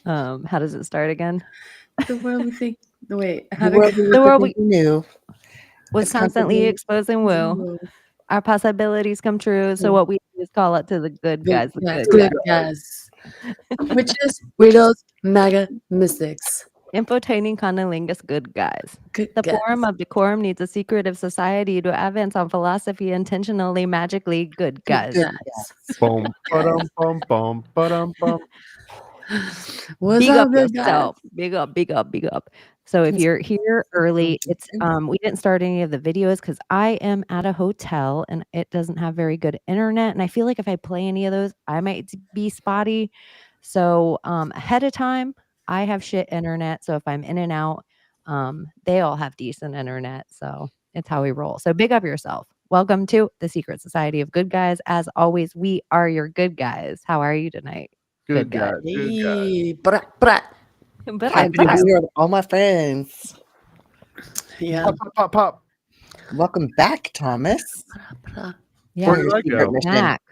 How does it start again? The world we think. Wait, The world we The used to world think we knew was is constantly constantly exposing woo. Our possibilities come true. So what we do is call it to the good Good, guys, the yes, good guys. good guys. Witches, weirdos, MAGA, mystics. Infotaining connolingus good guys. Good The guys. forum of decorum needs a secretive society to advance on philosophy intentionally, magically good guys. Good guys. Boom, ba-dum, bum, bum, ba-dum, bum. What's Big up, up good guys? yourself. Big up, big up, big up. So if you're here early, it's we didn't start any of the videos because I am at a hotel and it doesn't have very good internet. And I feel like if I play any of those, I might be spotty. So ahead of time, I have shit internet. So if I'm in and out, they all have decent internet. So it's how we roll. So big up yourself. Welcome to the Secret Society of Good Guys. As always, we are your good guys. How are you tonight? Good Good guys. guys. Good guys. Hey, brat. But Happy to be here with all my friends. Yeah. Pop, pop, pop, pop. Welcome back, Thomas. yeah, Where for did your I secret go? mission. back.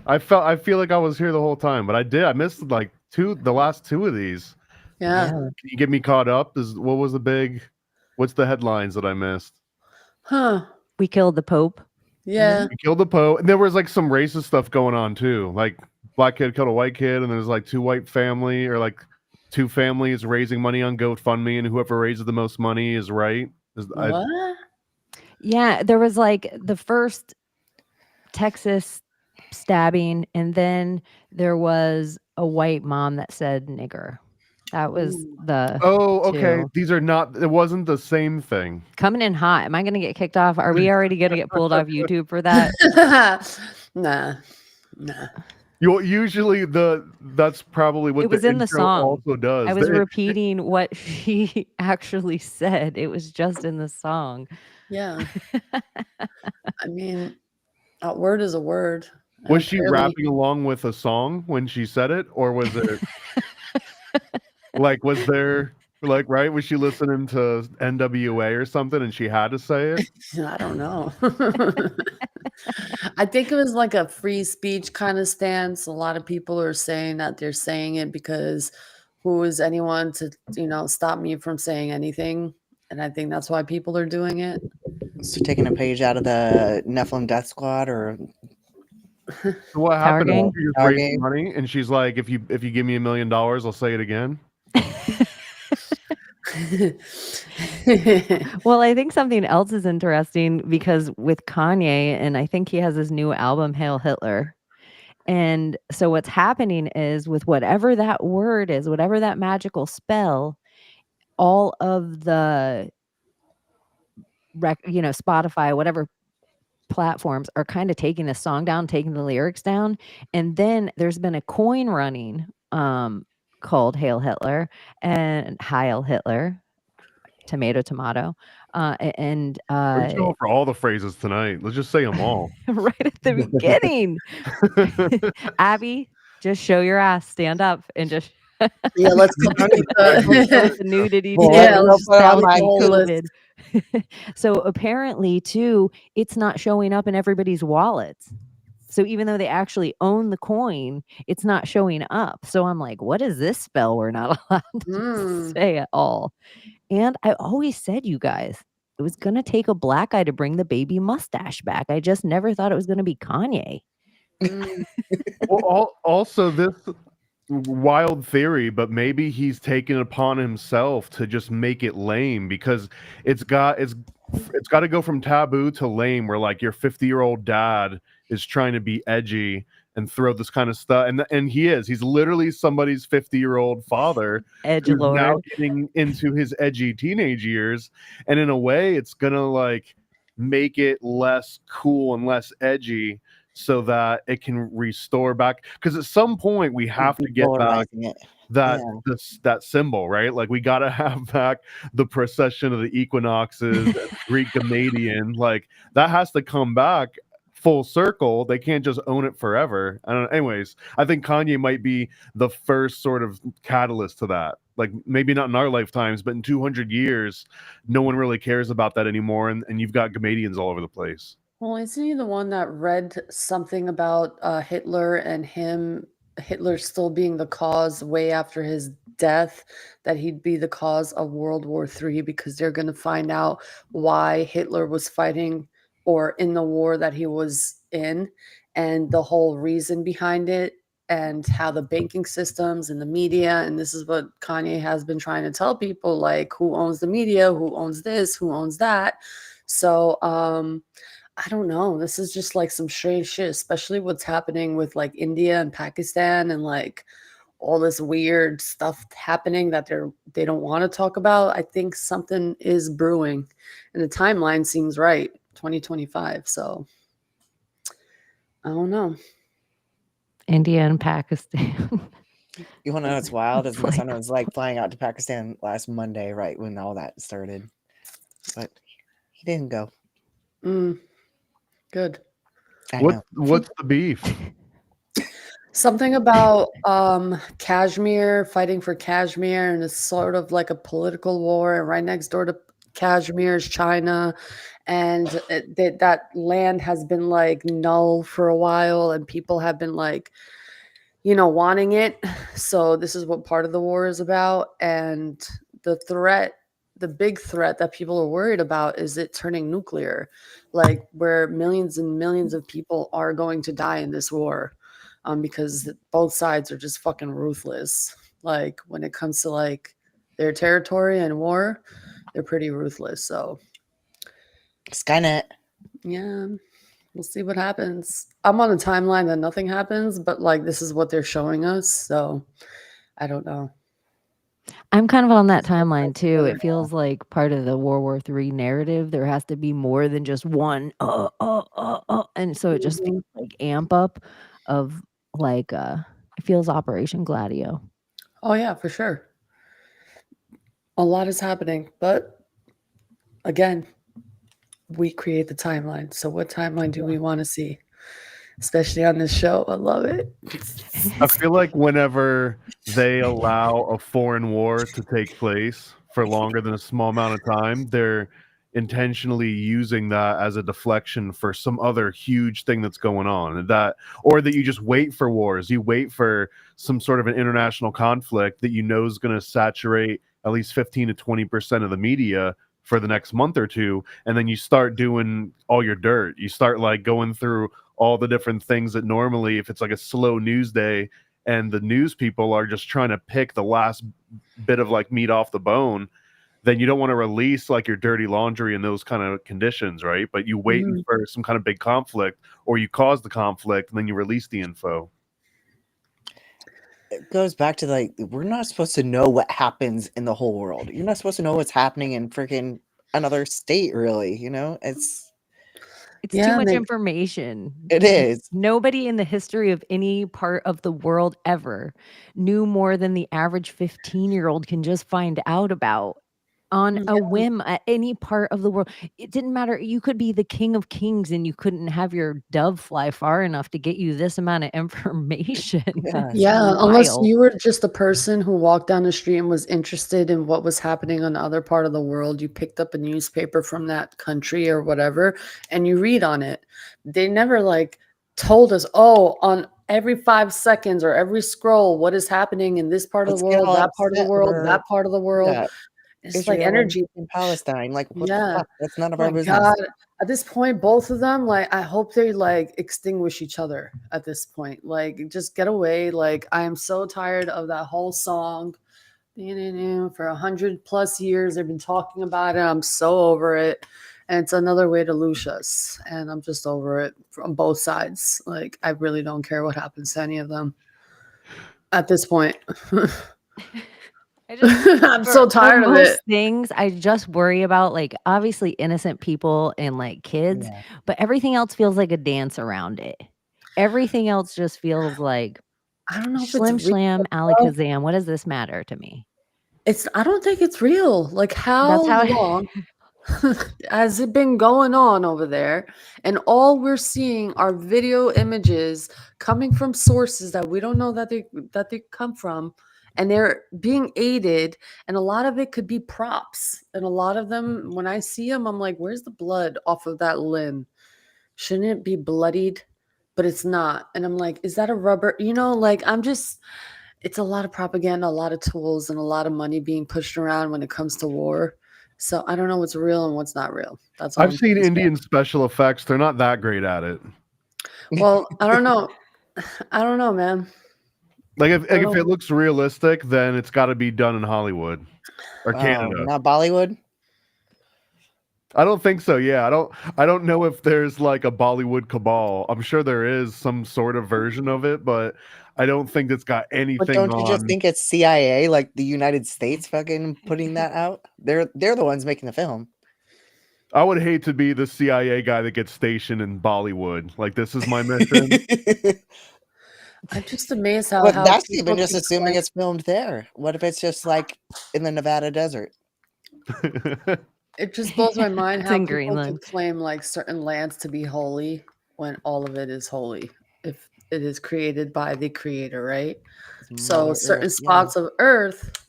I feel like I was here the whole time, but I did. I missed like the last two of these. Yeah. Can you get me caught up? What was the big? What's the headlines that I missed? Huh. We killed the Pope. Yeah. We killed the Pope, and there was like some racist stuff going on too. Like black kid killed a white kid, and there's like two white family or like two families raising money on GoFundMe, and whoever raises the most money is right. What? Yeah, there was like the first Texas stabbing, and then there was a white mom that said nigger. That was Ooh. the Oh, okay. two. These are not. It wasn't the same thing. Coming in hot. Am I going to get kicked off? Are we already going to get pulled off YouTube for that? Nah. Usually that's probably what It was the in the intro song. also does. I was repeating what she actually said. It was just in the song. Yeah. I mean, a word is a word. Was she rapping along with a song when she said it, or was it like was there like right? Was she listening to NWA or something and she had to say it? I don't know. I think it was like a free speech kind of stance. A lot of people are saying that they're saying it because who is anyone to, stop me from saying anything? And I think that's why people are doing it. So taking a page out of the Nephilim Death Squad, or So what Tower happened? Gang? You're Tower raising Gang? money, and she's like, if you give me $1 million, I'll say it again. Well, I think something else is interesting because with Kanye, and I think he has his new album, Hail Hitler. And so what's happening is with whatever that word is, whatever that magical spell, all of the Spotify, whatever platforms are kind of taking the song down, taking the lyrics down. And then there's been a coin running called Hail Hitler and Heil Hitler, tomato. And We're just going for all the phrases tonight. Let's just say them all. right at the beginning. Abbie, just show your ass, stand up, and just Yeah, let's go keep the nudity. Yeah, Well, let's put on tell my the whole list. So apparently, too, it's not showing up in everybody's wallets. So even though they actually own the coin, it's not showing up. So I'm like, what is this spell we're not allowed to say at all? And I always said, you guys, it was going to take a black guy to bring the baby mustache back. I just never thought it was going to be Kanye. Well, also this wild theory, but maybe he's taken it upon himself to just make it lame because it's got to go from taboo to lame, where like your 50-year-old dad is trying to be edgy and throw this kind of stuff, and he's literally somebody's 50-year-old father Edge who's lord. now getting into his edgy teenage years, and in a way it's gonna like make it less cool and less edgy so that it can restore back, because at some point we have to get back that symbol, right? Like we got to have back the procession of the equinoxes, Greek Gamadian, like that has to come back full circle. They can't just own it forever. I don't know. Anyways, I think Kanye might be the first sort of catalyst to that. Like maybe not in our lifetimes, but in 200 years, no one really cares about that anymore, and you've got Gamadians all over the place. Well, isn't he the one that read something about Hitler and Hitler still being the cause way after his death that he'd be the cause of World War III, because they're going to find out why Hitler was fighting or in the war that he was in, and the whole reason behind it, and how the banking systems and the media, and this is what Kanye has been trying to tell people, like, who owns the media, who owns this, who owns that. So I don't know. This is just like some strange shit, especially what's happening with like India and Pakistan, and like all this weird stuff happening that they don't want to talk about. I think something is brewing, and the timeline seems right, 2025. So I don't know. India and Pakistan. You want to know what's wild? Is my It's son like- was like flying out to Pakistan last Monday, right when all that started, but he didn't go. Good. I know. What's the beef? Something about Kashmir, fighting for Kashmir, and it's sort of like a political war. And right next door to Kashmir is China, and that land has been like null for a while, and people have been like, wanting it. So this is what part of the war is about. And the big threat that people are worried about is it turning nuclear, like where millions and millions of people are going to die in this war, because both sides are just fucking ruthless. Like when it comes to like their territory and war, they're pretty ruthless. So Skynet. yeah, we'll see what happens. I'm on a timeline that nothing happens, but like this is what they're showing us. So I don't know. I'm kind of on that timeline too. It feels like part of the World War III narrative. There has to be more than just one, and so it just feels like amp up of like it feels Operation Gladio. Oh yeah, for sure. A lot is happening, but again, we create the timeline. So what timeline do we want to see? Especially on this show. I love it. I feel like whenever they allow a foreign war to take place for longer than a small amount of time, they're intentionally using that as a deflection for some other huge thing that's going on. Or that you just wait for wars. You wait for some sort of an international conflict that you know is going to saturate at least 15 to 20% of the media for the next month or two, and then you start doing all your dirt. You start like going through all the different things that normally, if it's like a slow news day and the news people are just trying to pick the last bit of like meat off the bone, then you don't want to release like your dirty laundry in those kind of conditions, right? But you wait for some kind of big conflict, or you cause the conflict and then you release the info. It goes back to like, we're not supposed to know what happens in the whole world. You're not supposed to know what's happening in freaking another state, really. It's too much information. It is. Nobody in the history of any part of the world ever knew more than the average 15-year-old can just find out about on a whim at any part of the world. It didn't matter. You could be the king of kings and you couldn't have your dove fly far enough to get you this amount of information. Yeah, unless you were just a person who walked down the street and was interested in what was happening on the other part of the world. You picked up a newspaper from that country or whatever, and you read on it. They never like told us, on every 5 seconds or every scroll, what is happening in this part of the world, that part of the world, that part of the world. It's Israel like energy in Palestine. Like, what the fuck? That's none of our business. God. At this point, both of them, like, I hope they like extinguish each other at this point. Like, just get away. Like, I am so tired of that whole song. For 100+ years, they've been talking about it. I'm so over it. And it's another way to lose us. And I'm just over it from both sides. Like, I really don't care what happens to any of them at this point. I'm so tired of it. Things I just worry about, like obviously innocent people and like kids, but everything else feels like a dance around it. Everything else just feels like I don't know if Slim it's real, Shlam, Alakazam. What does this matter to me? I don't think it's real. Like how long has it been going on over there? And all we're seeing are video images coming from sources that we don't know that they come from. And they're being aided, and a lot of it could be props. And a lot of them, when I see them, I'm like, where's the blood off of that limb? Shouldn't it be bloodied? But it's not. And I'm like, is that a rubber? Like, I'm just, it's a lot of propaganda, a lot of tools, and a lot of money being pushed around when it comes to war. So I don't know what's real and what's not real. That's all I've I'm seen trying to say. Indian special effects. They're not that great at it. Well, I don't know. I don't know, man. Like if I don't it know. looks realistic, then it's got to be done in Hollywood or Canada. Not Bollywood. I don't think so. Yeah, I don't know if there's like a Bollywood cabal. I'm sure there is some sort of version of it, but I don't think it's got But anything don't you just on. think it's CIA, like the United States, fucking putting that out? They're the ones making the film. I would hate to be the CIA guy that gets stationed in Bollywood. Like, this is my mission. I'm just amazed how But that's people even just can assuming claim- it's filmed there. What if it's just like in the Nevada desert? It just blows my mind It's how in people Greenland. can claim like certain lands to be holy when all of it is holy if it is created by the creator, right? So Mother certain Earth, spots of earth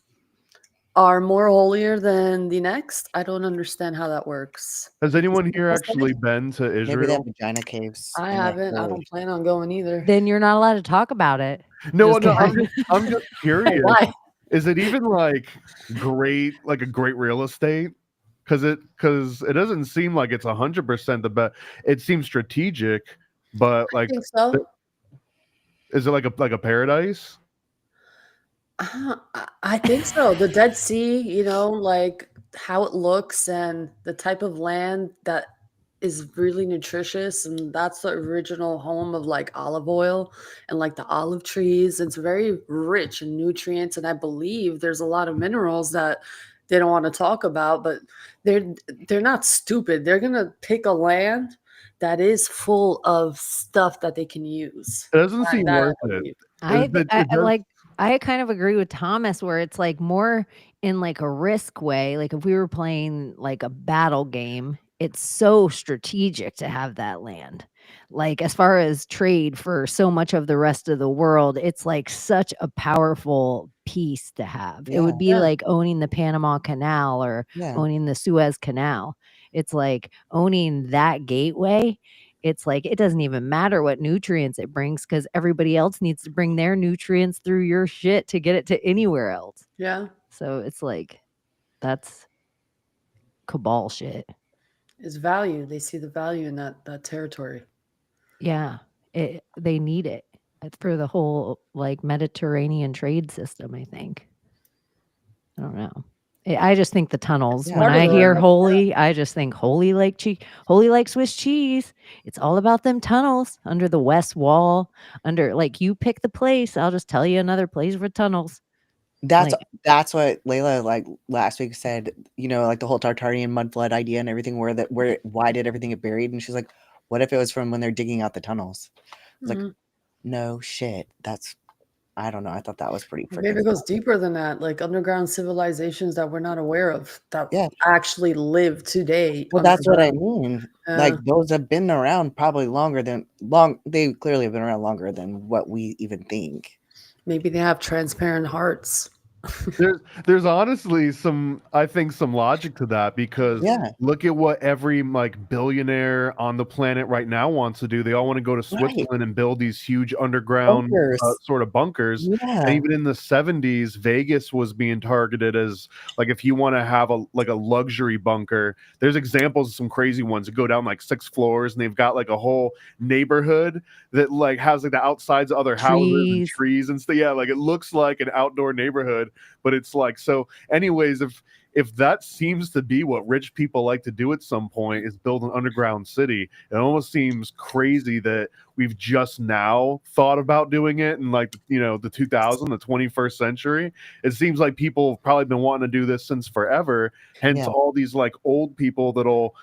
are more holier than the next. I don't understand how that works. Has anyone here What's that? actually been to Maybe they have Israel? vagina caves. I and they're haven't. I holy. don't plan on going either. Then you're not allowed to talk about it. No, Just kidding. I'm just curious. Why? Is it even like a great real estate? Because it doesn't seem like it's 100% the best. It seems strategic, but I like, think so. is it like a paradise? I think so. The Dead Sea, like how it looks and the type of land that is really nutritious, and that's the original home of like olive oil and like the olive trees. It's very rich in nutrients, and I believe there's a lot of minerals that they don't want to talk about, but they're not stupid. They're gonna pick a land that is full of stuff that they can use. It doesn't seem That I worth it. believe. I kind of agree with Thomas where it's like more in like a risk way. Like if we were playing like a battle game, it's so strategic to have that land. Like as far as trade for so much of the rest of the world, it's like such a powerful piece to have. It would be Yeah. like owning the Panama Canal or Yeah. owning the Suez Canal. It's like owning that gateway. It's like it doesn't even matter what nutrients it brings because everybody else needs to bring their nutrients through your shit to get it to anywhere else. Yeah. So it's like that's cabal shit. Is value. They see the value in that territory. Yeah, they need it for the whole like Mediterranean trade system. I think. I don't know. I just think the tunnels. Yeah. When Part of I the- hear holy, I just think holy like holy like Swiss cheese. It's all about them tunnels under the West Wall. Under like you pick the place. I'll just tell you another place for tunnels. That's Like- that's what Layla like last week said, like the whole Tartarian mud flood idea and everything why did everything get buried? And she's like, what if it was from when they're digging out the tunnels? It's like, Mhm. no shit. I don't know. I thought that was pretty Maybe freaking it goes deeper than that, like underground civilizations that we're not aware of that Yeah. actually live today. Well, that's what I underground. mean. Yeah. Like those have been around probably they clearly have been around longer than what we even think. Maybe they have transparent hearts. There's honestly some logic to that because Yeah. look at what every like billionaire on the planet right now wants to do. They all want to go to Switzerland and build these huge underground Bunkers. sort of bunkers. Yeah. And even in the 70s, Vegas was being targeted as like if you want to have a luxury bunker. There's examples of some crazy ones that go down like 6 floors and they've got like a whole neighborhood that like has like the outsides of other houses and trees and stuff. Yeah, like it looks like an outdoor neighborhood. But it's like, so anyways, if that seems to be what rich people like to do at some point is build an underground city, it almost seems crazy that we've just now thought about doing it in like, the 21st century. It seems like people have probably been wanting to do this since forever. Hence all these like old people that'll,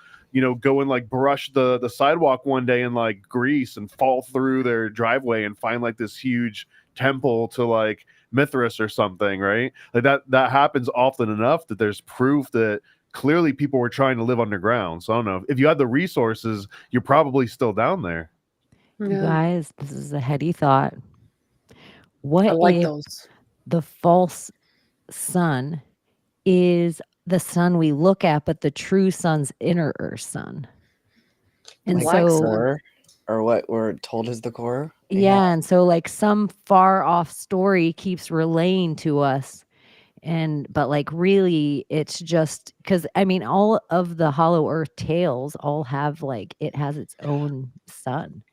go and like brush the sidewalk one day in like Greece and fall through their driveway and find like this huge temple to like Mithras or something, right? Like that happens often enough that there's proof that clearly people were trying to live underground. So I don't know. If you had the resources, you're probably still down there. You guys, this is a heady thought. What I like if those. the false sun is the sun we look at, but the true sun's inner Earth sun? And Like so core, or what we're told is the core. Yeah, and so like some far off story keeps relaying to us, but like really it's just because I mean all of the Hollow Earth tales all have like it has its own sun.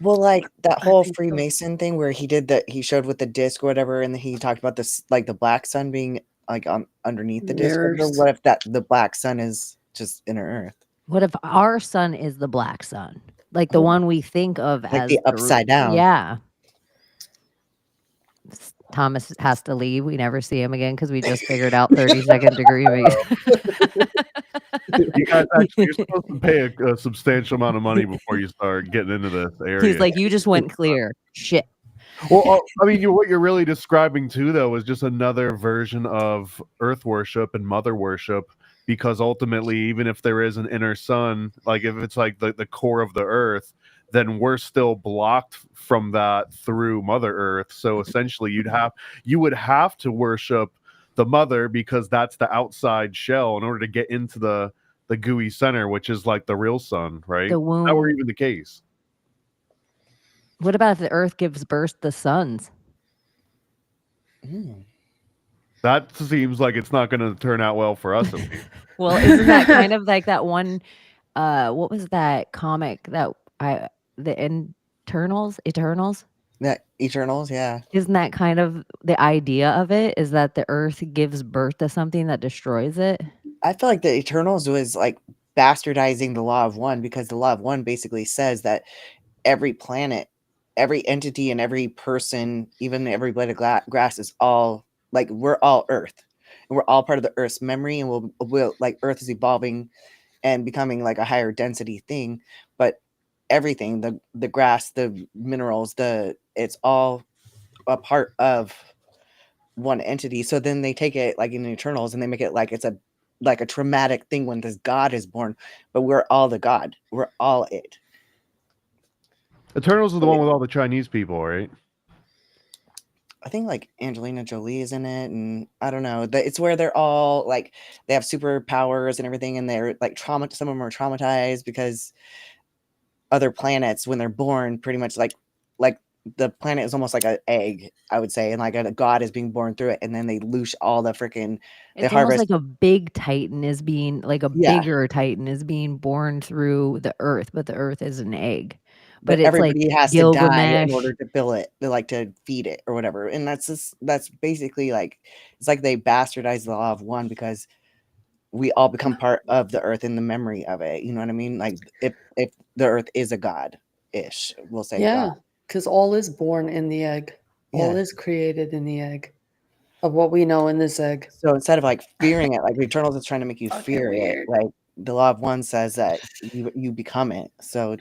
Well, like that I whole think so. Freemason thing where he showed with the disc or whatever, and he talked about this like the black sun being like underneath the disc. Or Mirrors. what if the black sun is just inner Earth, What if our sun is the black sun? Like the Oh. one we think of like as the upside down? Yeah. Thomas has to leave. We never see him again because we just figured out 32nd degree. You guys you're supposed to pay a substantial amount of money before you start getting into this area. He's like, you just went clear. Shit. Well, I mean, what you're really describing too, though, is just another version of Earth worship and Mother worship. Because ultimately, even if there is an inner sun, like if it's like the core of the Earth, then we're still blocked from that through Mother Earth. So essentially, you would have to worship the Mother because that's the outside shell in order to get into the gooey center, which is like the real sun, right? The womb. That were even the case. What about if the Earth gives birth to suns? That seems like it's not going to turn out well for us. Well, isn't that kind of like that one? What was that comic that the Eternals? That Eternals, yeah. Isn't that kind of the idea of it? Is that the Earth gives birth to something that destroys it? I feel like the Eternals was like bastardizing the Law of One, because the Law of One basically says that every planet, every entity, and every person, even every blade of grass is all like, we're all Earth, and we're all part of the Earth's memory, and we'll like Earth is evolving and becoming like a higher density thing, but everything, the grass, the minerals, it's all a part of one entity. So then they take it like in the Eternals and they make it like it's a traumatic thing when this God is born, but we're all the God. We're all it. Eternals is the one with all the Chinese people, right? I think like Angelina Jolie is in it, and I don't know. It's where they're all like they have superpowers and everything, and they're like some of them are traumatized because other planets, when they're born, pretty much like the planet is almost like an egg, I would say, and like a god is being born through it, and then they loose all the freaking. It's almost like a big Titan is being like a bigger Titan is being born through the Earth, but the Earth is an egg. But it's everybody like has Gilgamesh. to die in order to fill it, like to feed it or whatever. And that's basically like it's like they bastardize the Law of One because we all become part of the Earth in the memory of it. You know what I mean? Like if the Earth is a god-ish, we'll say. Yeah, because all is born in the egg. All is created in the egg of what we know in this egg. So instead of like fearing it, like Eternals is trying to make you fear it. Like the Law of One says that you become it. So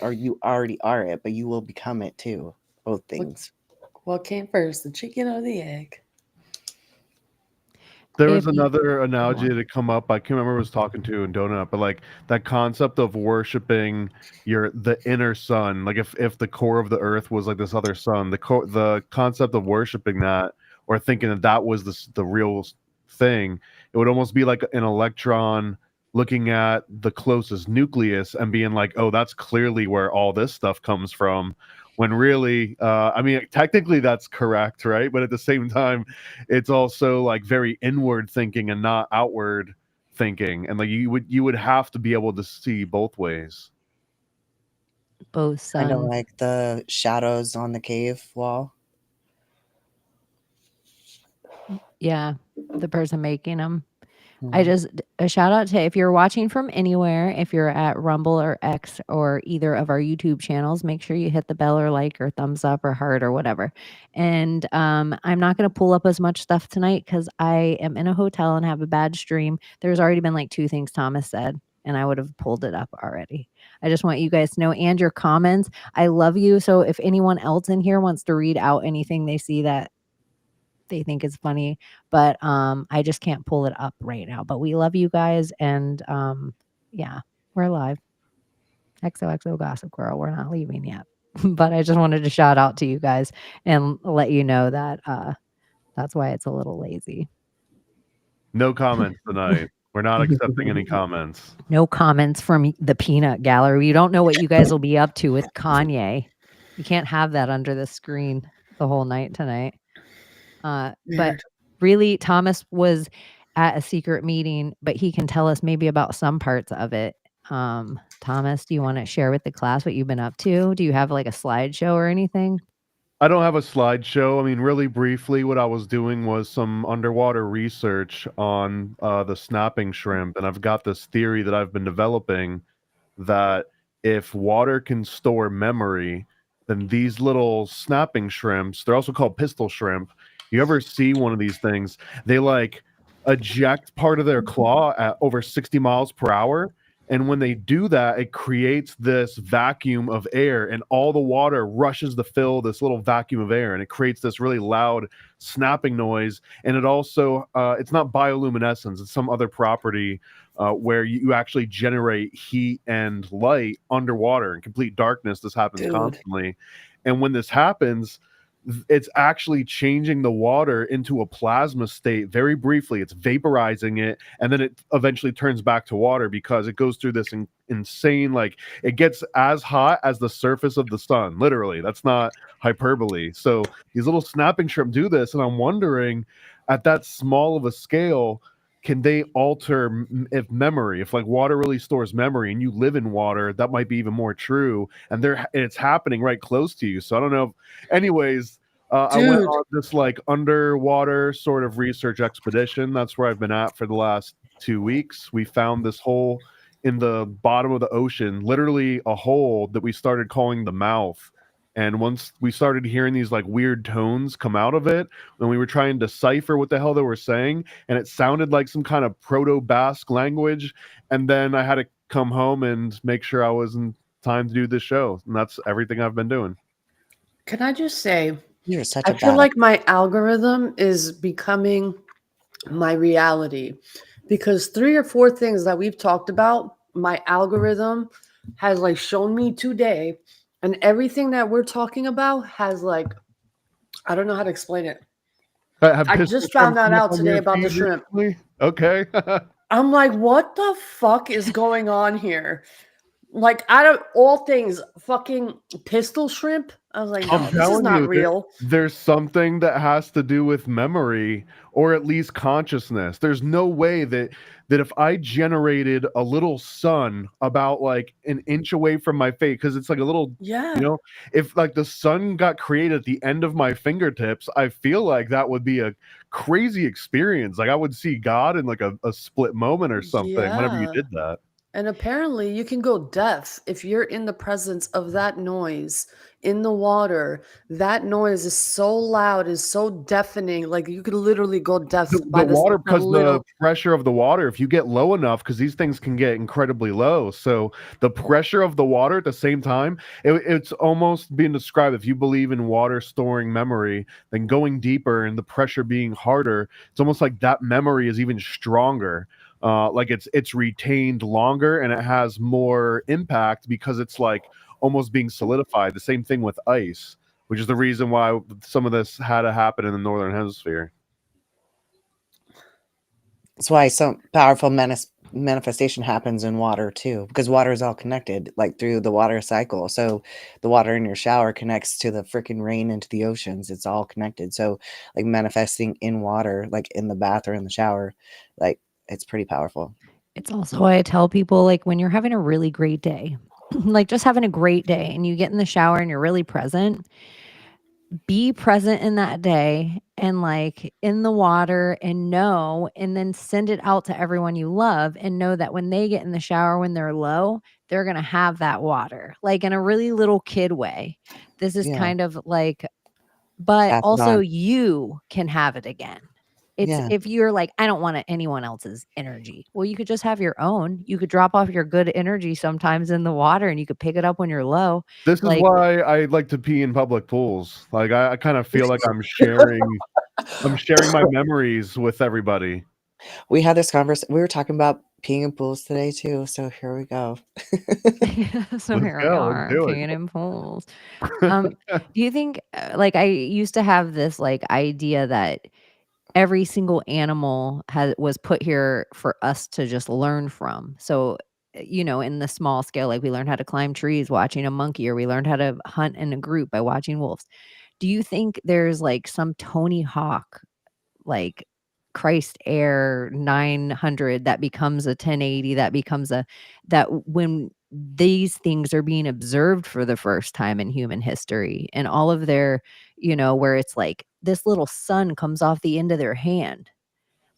or you already are it, but you will become it too. Both things. What came first, the chicken or the egg? There was another analogy that had come up. I can't remember who I was talking to in Donut, but like that concept of worshiping the inner sun. Like if the core of the Earth was like this other sun, the concept of worshiping that or thinking that was the real thing, it would almost be like an electron looking at the closest nucleus and being like, oh, that's clearly where all this stuff comes from. When really, I mean, technically that's correct, right? But at the same time, it's also like very inward thinking and not outward thinking. And like you would have to be able to see both ways. Both suns. Kind of like the shadows on the cave wall. Yeah, the person making them. A shout out to if you're watching from anywhere, if you're at Rumble or X or either of our YouTube channels, make sure you hit the bell or like or thumbs up or heart or whatever. And I'm not going to pull up as much stuff tonight because I am in a hotel and have a bad stream. There's already been like 2 things Thomas said, and I would have pulled it up already. I just want you guys to know, and your comments. I love you. So if anyone else in here wants to read out anything they see that they think is funny, but I just can't pull it up right now. But we love you guys, and yeah, we're live. XOXO Gossip Girl, we're not leaving yet. But I just wanted to shout out to you guys and let you know that that's why it's a little lazy. No comments tonight. We're not accepting any comments. No comments from the peanut gallery. You don't know what you guys will be up to with Kanye. You can't have that under the screen the whole night tonight. But Weird. really, Thomas was at a secret meeting, but he can tell us maybe about some parts of it. Thomas, do you want to share with the class what you've been up to? Do you have like a slideshow or anything? I don't have a slideshow. I mean, really briefly, what I was doing was some underwater research on the snapping shrimp, and I've got this theory that I've been developing that if water can store memory, then these little snapping shrimps, they're also called pistol shrimp. You ever see one of these things? They like eject part of their claw at over 60 miles per hour. And when they do that, it creates this vacuum of air, and all the water rushes to fill this little vacuum of air, and it creates this really loud snapping noise. And it also, it's not bioluminescence, it's some other property where you actually generate heat and light underwater in complete darkness. This happens Dude. constantly. And when this happens, it's actually changing the water into a plasma state very briefly. It's vaporizing it, and then it eventually turns back to water because it goes through this insane, like, it gets as hot as the surface of the sun. Literally, that's not hyperbole. So these little snapping shrimp do this, and I'm wondering, at that small of a scale, can they alter if memory, if like water really stores memory and you live in water, that might be even more true. And it's happening right close to you. So I don't know. Anyways, I went Dude. on this like underwater sort of research expedition. That's where I've been at for the last 2 weeks. We found this hole in the bottom of the ocean, literally a hole that we started calling the mouth. And once we started hearing these like weird tones come out of it, when we were trying to decipher what the hell they were saying, and it sounded like some kind of Proto-Basque language. And then I had to come home and make sure I was in time to do this show. And that's everything I've been doing. Can I just say, You're such I a feel bad. like my algorithm is becoming my reality, because 3 or 4 things that we've talked about, my algorithm has like shown me today, and everything that we're talking about has like, I don't know how to explain it. Have I pistol just shrimp found that come up out on today your about the feed shrimp. recently? Okay. I'm like, what the fuck is going on here? Like, out of all things, fucking pistol shrimp. I was like, I'm no, this is telling not you, real. there's something that has to do with memory, or at least consciousness. There's no way that if I generated a little sun about like an inch away from my face, because it's like a little, Yeah. if like the sun got created at the end of my fingertips, I feel like that would be a crazy experience. Like I would see God in like a split moment or something whenever you Yeah. did that. And apparently you can go deaf if you're in the presence of that noise in the water. That noise is so loud, is so deafening. Like you could literally go deaf The by this water, a because the little. pressure of the water, if you get low enough, because these things can get incredibly low. So the pressure of the water at the same time, it's almost being described, if you believe in water storing memory, then going deeper and the pressure being harder, it's almost like that memory is even stronger. Like it's retained longer and it has more impact because it's like almost being solidified. The same thing with ice, which is the reason why some of this had to happen in the northern hemisphere. That's why some powerful manifestation happens in water too, because water is all connected, like through the water cycle. So the water in your shower connects to the freaking rain into the oceans. It's all connected. So like manifesting in water, like in the bath or in the shower, like it's pretty powerful. It's also why I tell people, like, when you're having a really great day, like just having a great day and you get in the shower and you're really present, be present in that day and like in the water and know, and then send it out to everyone you love and know that when they get in the shower, when they're low, they're going to have that water, like in a really little kid way. This is Yeah. kind of like, but Pass it also on. you can have it again. It's Yeah. if you're like, I don't want anyone else's energy. Well, you could just have your own. You could drop off your good energy sometimes in the water and you could pick it up when you're low. This is Like, why I like to pee in public pools. Like I kind of feel like I'm sharing my memories with everybody. We had this conversation. We were talking about peeing in pools today too. So here we go. so Let's here we go. Let's are, do it. peeing in pools. Do you think like I used to have this like idea that every single animal was put here for us to just learn from. So in the small scale, like we learned how to climb trees watching a monkey, or we learned how to hunt in a group by watching wolves. Do you think there's like some Tony Hawk, like Christ Air 900 that becomes a 1080, that when these things are being observed for the first time in human history, and all of their, where it's like this little sun comes off the end of their hand?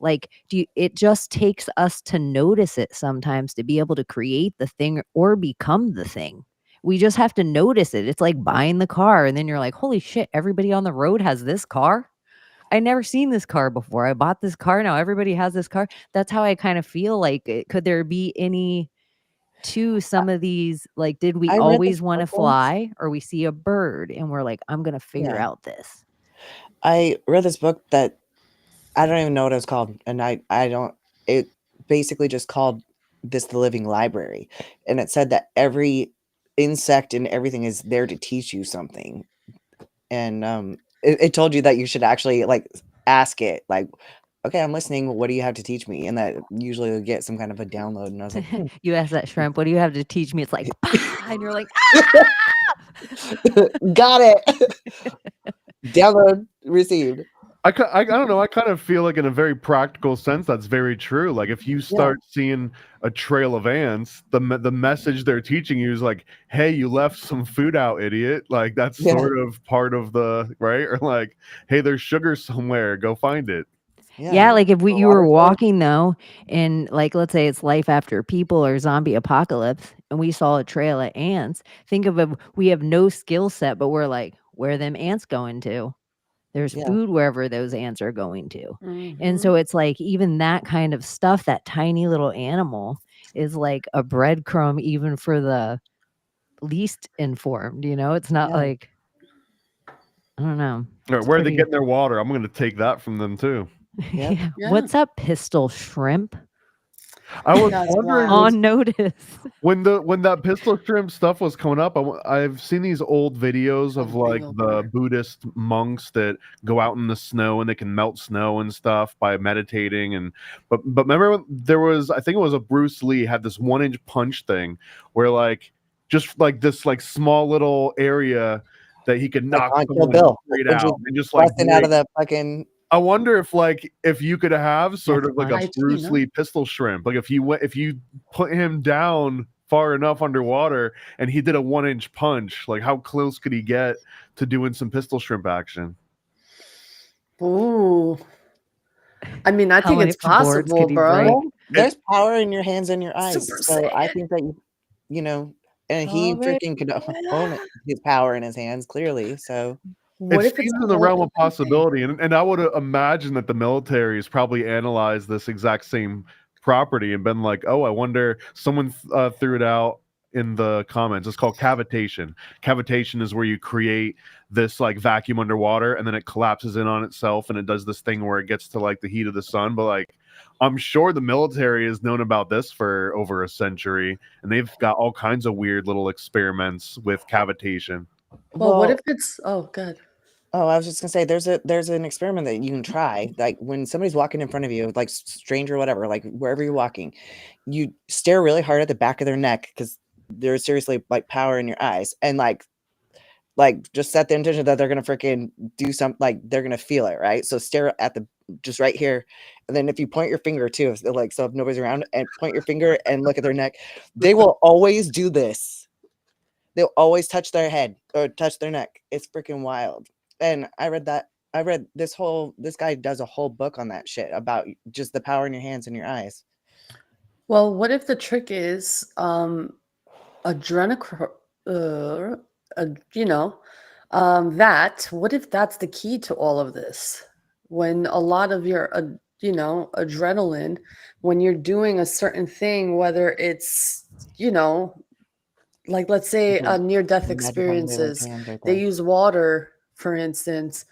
Like, it just takes us to notice it sometimes to be able to create the thing or become the thing. We just have to notice it. It's like buying the car, and then you're like, holy shit, everybody on the road has this car. I never seen this car before. I bought this car. Now everybody has this car. That's how I kind of feel like could there be any to some of these, like, did we I read this always want to book once. fly, or we see a bird and we're like, I'm going to figure Yeah. out this. I read this book that I don't even know what it was called, and I don't. It basically just called this the living library, and it said that every insect and everything is there to teach you something, and it told you that you should actually like ask it, like, okay, I'm listening. What do you have to teach me? And that usually you'll get some kind of a download. And I was like, You ask that shrimp, what do you have to teach me? It's like, and you're like, got it. Download received. I don't know. I kind of feel like in a very practical sense, that's very true. Like if you start seeing a trail of ants, the message they're teaching you is like, hey, you left some food out, idiot. Like that's sort of part of the, right? Or like, hey, there's sugar somewhere. Go find it. Yeah, like if you were walking though, and like let's say it's life after people or zombie apocalypse, and we saw a trail of ants. Think of it, we have no skill set, but we're like, where are them ants going to? There's food wherever those ants are going to. And so it's like even that kind of stuff, that tiny little animal is like a breadcrumb even for the least informed, It's not like, I don't know. Where are they getting their water? I'm going to take that from them too. Yeah. What's up, pistol shrimp? I was wondering on notice when that pistol shrimp stuff was coming up. I've seen these old videos of like the Buddhist monks that go out in the snow and they can melt snow and stuff by meditating. But remember there was, I think it was a Bruce Lee had this 1-inch punch thing where like just like this like small little area that he could knock someone straight out and just like out of the fucking. I wonder if you could have sort of like a Bruce Lee pistol shrimp, like if you put him down far enough underwater and he did a 1-inch punch, like how close could he get to doing some pistol shrimp action? Ooh, I mean, I think it's possible, bro. There's power in your hands and your eyes, so I think that and he freaking could own it, his power in his hands clearly. So. It seems in the realm of possibility, and I would imagine that the military has probably analyzed this exact same property and been like, oh, I wonder, someone threw it out in the comments. It's called cavitation. Cavitation is where you create this like vacuum underwater and then it collapses in on itself and it does this thing where it gets to like the heat of the sun. But like, I'm sure the military has known about this for over a century and they've got all kinds of weird little experiments with cavitation. Well, what if it's good? Oh, I was just gonna say there's an experiment that you can try. Like when somebody's walking in front of you, like stranger or whatever, like wherever you're walking, you stare really hard at the back of their neck because there's seriously like power in your eyes, and like just set the intention that they're gonna freaking do something, like they're gonna feel it, right? So stare at just right here, and then if you point your finger too, so if nobody's around, and point your finger and look at their neck, they will always do this. They'll always touch their head or touch their neck. It's freaking wild. And I read this guy does a whole book on that shit about just the power in your hands and your eyes. Well, what if the trick is that what if that's the key to all of this? When a lot of your adrenaline, when you're doing a certain thing, whether it's like let's say near-death experiences, they use water, for instance,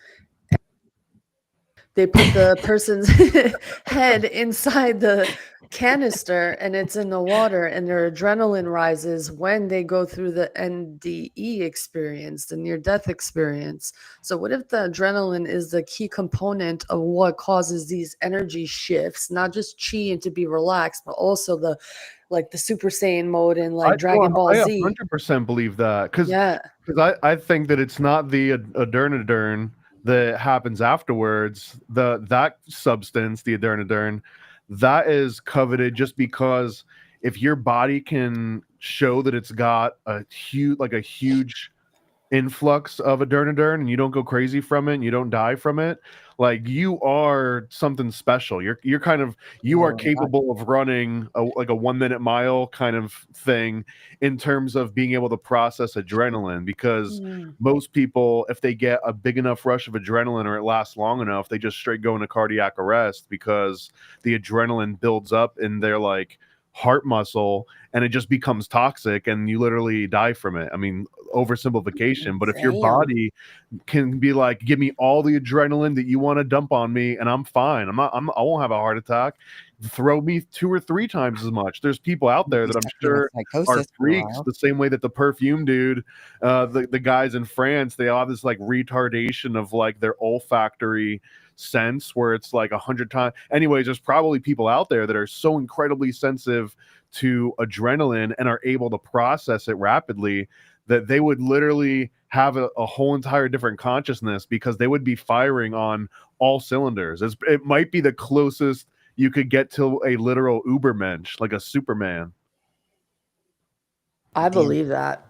they put the person's head inside the canister and it's in the water, and their adrenaline rises when they go through the NDE experience, the near-death experience. So what if the adrenaline is the key component of what causes these energy shifts, not just chi and to be relaxed, but also the Super Saiyan mode and like Dragon Ball I Z. 100% believe that because Yeah. I think that it's not the adrenaline that happens afterwards. That substance, the adrenaline, that is coveted just because if your body can show that it's got a huge influx of adrenaline and you don't go crazy from it and you don't die from it, like you are something special. You're kind of you are capable of running a 1 minute mile kind of thing in terms of being able to process adrenaline, because most people, if they get a big enough rush of adrenaline or it lasts long enough, they just straight go into cardiac arrest because the adrenaline builds up in their like heart muscle and it just becomes toxic and you literally die from it. I mean, oversimplification, but if your Damn. body can be like, give me all the adrenaline that you want to dump on me and I'm fine. I won't have a heart attack. Throw me 2 or 3 times as much. There's people out there that I'm sure are freaks, the same way that the perfume dude, the guys in France, they all have this like retardation of like their olfactory sense where it's like 100 times. Anyways, there's probably people out there that are so incredibly sensitive to adrenaline and are able to process it rapidly that they would literally have a whole entire different consciousness because they would be firing on all cylinders. It might be the closest you could get to a literal Ubermensch, like a Superman. I believe that.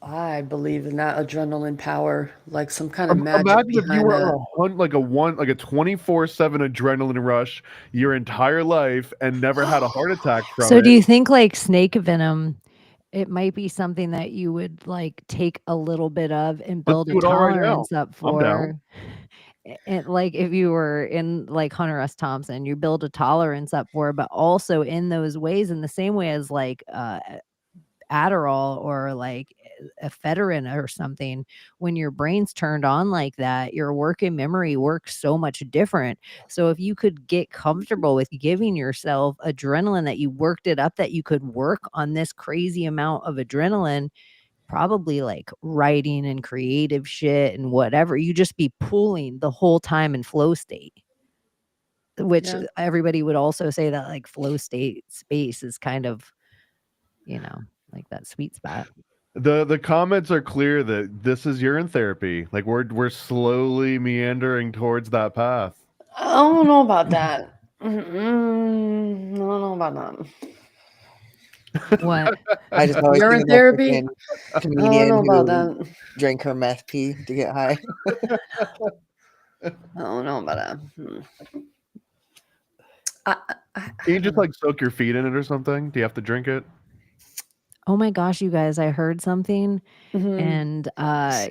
I believe in that adrenaline power, like some kind of magic Imagine if you behind were it. like a 24/7 adrenaline rush your entire life and never had a heart attack from So it. do you think like snake venom, it might be something that you would like take a little bit of and Let's build a do it all right now. tolerance up I'm down. for? And like if you were in like Hunter S. Thompson, you build a tolerance up for, but also in those ways, in the same way as like Adderall or like ephedrine or something, when your brain's turned on like that, your working memory works so much different. So if you could get comfortable with giving yourself adrenaline, that you worked it up, that you could work on this crazy amount of adrenaline, probably like writing and creative shit and whatever, you just be pooling the whole time in flow state. Which everybody would also say that like flow state space is kind of, like that sweet spot. The comments are clear that this is urine therapy. Like we're slowly meandering towards that path. I don't know about that. I don't know about that. What? I just always urine think therapy. of comedian I don't know who about that. drank her meth pee to get high. I don't know about that. Can you just like soak your feet in it or something? Do you have to drink it? Oh my gosh, you guys, I heard something, Mhm. and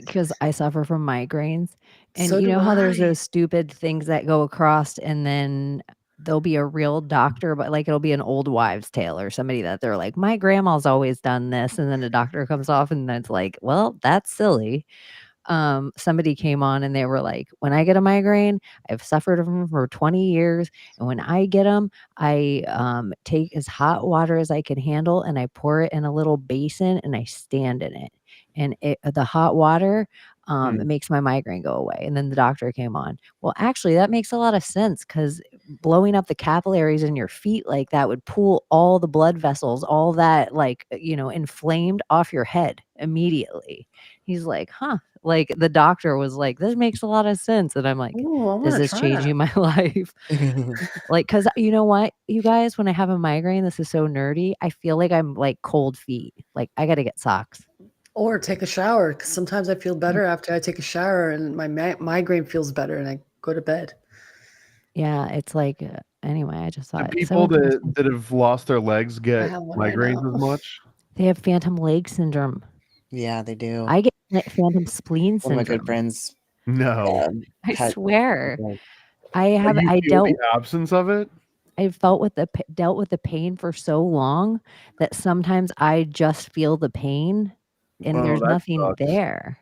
because I suffer from migraines, and So you know do how there's I. those stupid things that go across, and then there'll be a real doctor, but like it'll be an old wives' tale or somebody that they're like, my grandma's always done this, and then a doctor comes off, and then it's like, well, that's silly. Somebody came on and they were like, when I get a migraine, I've suffered from them for 20 years. And when I get them, I take as hot water as I can handle and I pour it in a little basin and I stand in it. And the hot water it makes my migraine go away. And then the doctor came on. Well, actually, that makes a lot of sense because blowing up the capillaries in your feet like that would pull all the blood vessels, all that like, inflamed off your head immediately. He's like, huh. Like the doctor was like, this makes a lot of sense. And I'm like, Ooh, I this wanna is try changing that. my life. Like, cause you know what, you guys, when I have a migraine, this is so nerdy. I feel like I'm like cold feet. Like I got to get socks. Or take a shower, 'cause sometimes I feel better after I take a shower and my migraine feels better and I go to bed. Yeah. It's like, anyway, I just Do thought so people interesting. that have lost their legs I get have one right migraines now. as much? They have phantom leg syndrome. Yeah, they do. I get phantom spleen One of my good syndrome. friends. No. I swear. Like, You I feel dealt the absence of it? I dealt with the pain for so long that sometimes I just feel the pain and Oh, there's that nothing sucks. there.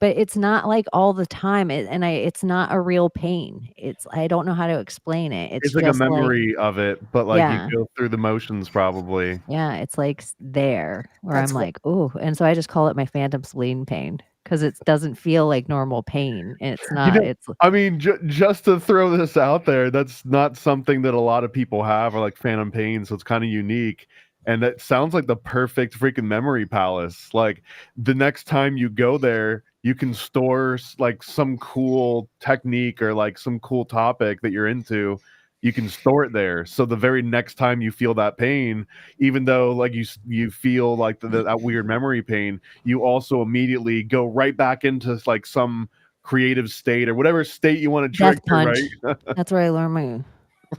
but it's not like all the time. It's not a real pain. I don't know how to explain it. It's It's like a just like, memory of it, but like you yeah, go through the motions probably. yeah, it's like there where That's I'm what like, oh, and so I just call it my phantom spleen pain because it doesn't feel like normal pain. And it's You not. know, It's I mean, just to throw this out there, that's not something that a lot of people have, or like phantom pain, so it's kind of unique. And that sounds like the perfect freaking memory palace. Like the next time you go there, you can store like some cool technique or like some cool topic that you're into. You can store it there. So the very next time you feel that pain, even though like you feel like that weird memory pain, you also immediately go right back into like some creative state or whatever state you want to death trigger, punch. right? That's where I learned my.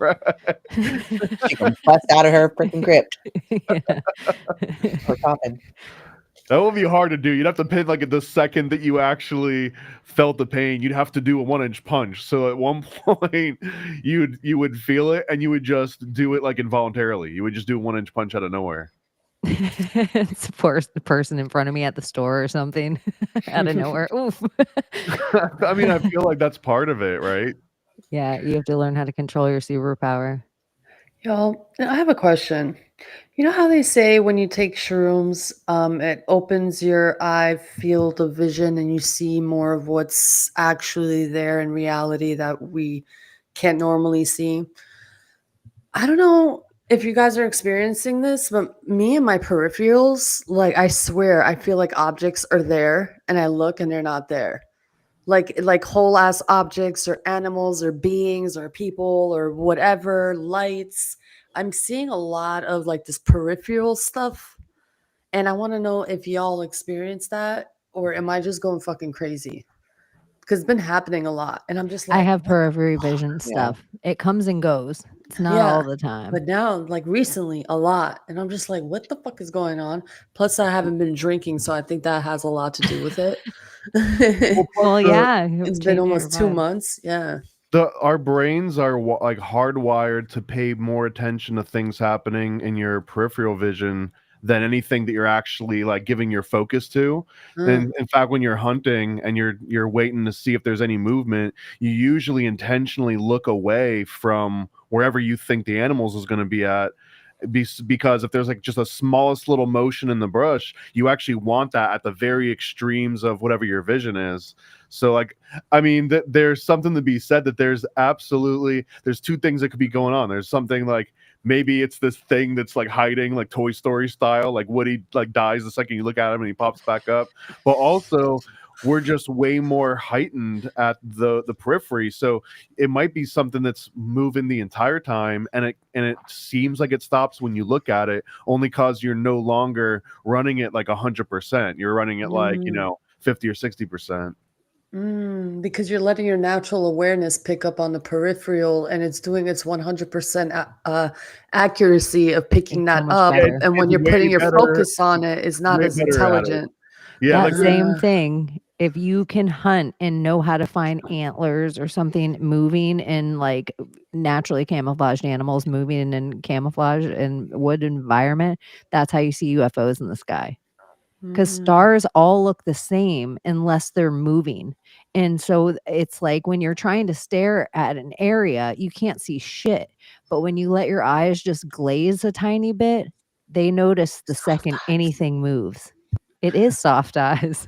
Right. She can bust out of her freaking crypt Yeah. or coffin. That would be hard to do. You'd have to pin like the second that you actually felt the pain, you'd have to do a 1-inch punch. So at one point you would feel it and you would just do it like involuntarily. You would just do a 1-inch punch out of nowhere. It's the person in front of me at the store or something out of nowhere. Oof. I mean, I feel like that's part of it, right? Yeah, you have to learn how to control your superpower. Y'all, I have a question. You know how they say when you take shrooms, it opens your eye field of vision and you see more of what's actually there in reality that we can't normally see? I don't know if you guys are experiencing this, but me and my peripherals, like I swear, I feel like objects are there and I look and they're not there. Like whole ass objects or animals or beings or people or whatever, lights. I'm seeing a lot of like this peripheral stuff. And I want to know if y'all experience that or am I just going fucking crazy? Because it's been happening a lot. And I'm just I like, have what the periphery vision Yeah. stuff. It comes and goes. It's not Yeah, all the time. but now, like recently, a lot. And I'm just like, what the fuck is going on? Plus, I haven't been drinking, so I think that has a lot to do with it. Well, yeah, It's been changing your almost 2 vibe. months. Yeah. Our brains are like hardwired to pay more attention to things happening in your peripheral vision than anything that you're actually like giving your focus to. And in fact, when you're hunting and you're waiting to see if there's any movement, you usually intentionally look away from wherever you think the animals is going to be at. Because if there's like just a smallest little motion in the brush, you actually want that at the very extremes of whatever your vision is. So like, I mean, there's something to be said that there's two things that could be going on. There's something like maybe it's this thing that's like hiding, like Toy Story style, like Woody like dies the second you look at him and he pops back up. But also we're just way more heightened at the periphery. So it might be something that's moving the entire time and it seems like it stops when you look at it, only because you're no longer running it like 100%. You're running it like, 50 or 60%. Because you're letting your natural awareness pick up on the peripheral and it's doing its 100% accuracy of picking It's so that much up. better. And when It's you're way putting your better- focus on it, it's not way as better at it. intelligent. Yeah, That like same thing. If you can hunt and know how to find antlers or something moving in like naturally camouflaged animals moving in camouflage and wood environment, that's how you see UFOs in the sky. Because stars all look the same unless they're moving. And so it's like when you're trying to stare at an area, you can't see shit. But when you let your eyes just glaze a tiny bit, they notice the second anything moves. It is soft eyes.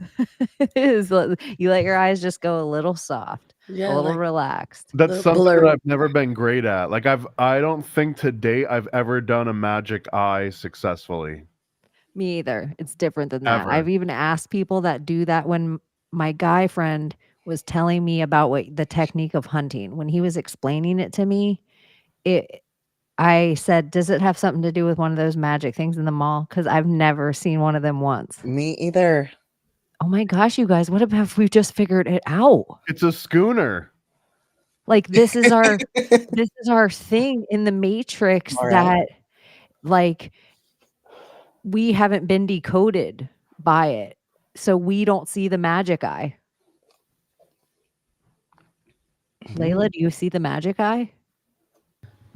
It is. You let your eyes just go a little soft, Yeah, a little like relaxed. that's the something blur. that I've never been great at. Like I don't think to date I've ever done a magic eye successfully. Me either. It's different than that. Ever. I've even asked people that do that when my guy friend was telling me about what the technique of hunting. When he was explaining it to me, I said, "Does it have something to do with one of those magic things in the mall?" Because I've never seen one of them once. Me either. Oh my gosh, you guys, what about if we just figured it out? It's a schooner. Like this is our thing in the Matrix All right. that like we haven't been decoded by it. So we don't see the magic eye. Layla, do you see the magic eye?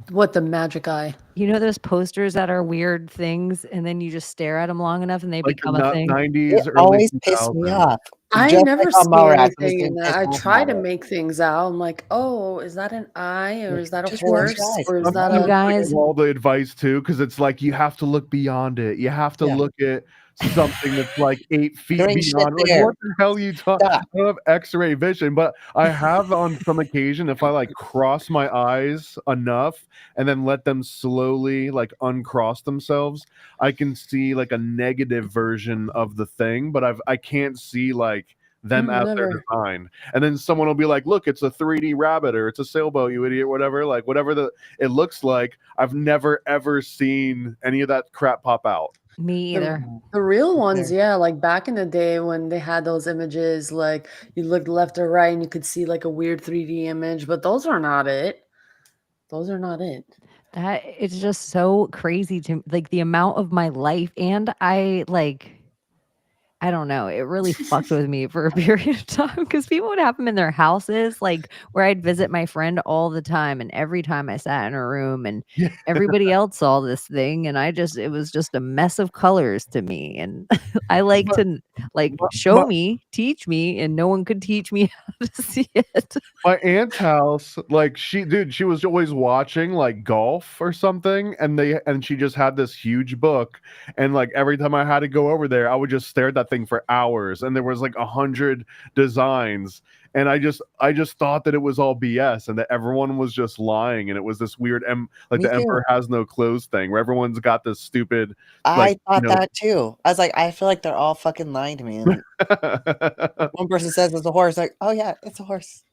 What the magic eye? You know those posters that are weird things and then you just stare at them long enough and they Like become the a thing? 90s, It early always pissed me 2000s. off. I Just never like on see Mallrats, I'm just anything in gonna that. piss I off try to Mallrats. make things out. I'm like, oh, is that an eye, or Like, is that a just relax your horse, eyes. or is that You a? guys, all the advice too, because it's like you have to look beyond it. You have to Yeah. look at something that's like 8 feet There ain't shit beyond. Like, there. what the hell you talking? I Stop. don't have X-ray vision, but I have on some occasion if I like cross my eyes enough and then let them slowly like uncross themselves, I can see like a negative version of the thing, but I can't see like them as they're Never. designed. And then someone will be like, look, it's a 3D rabbit or it's a sailboat, you idiot, whatever. Like whatever it looks like. I've never ever seen any of that crap pop out. me either. The real ones, There. yeah, like back in the day when they had those images, like you looked left or right and you could see like a weird 3D image, but those are not it. Those are not it. That it's just so crazy to like the amount of my life, and I don't know. It really fucked with me for a period of time because people would have them in their houses, like where I'd visit my friend all the time. And every time I sat in her room and Yeah. everybody else saw this thing, and it was just a mess of colors to me. And I like to show me, teach me, and no one could teach me how to see it. My aunt's house, like she was always watching like golf or something, and she just had this huge book, and like every time I had to go over there, I would just stare at that thing for hours, and there was like 100 designs, and I just thought that it was all BS and that everyone was just lying, and it was this weird like Me the too. Emperor has no clothes thing where everyone's got this stupid. I Like, thought that too. I was like, I feel like they're all fucking lying to me. And like, one person says it's a horse, like, oh yeah, it's a horse.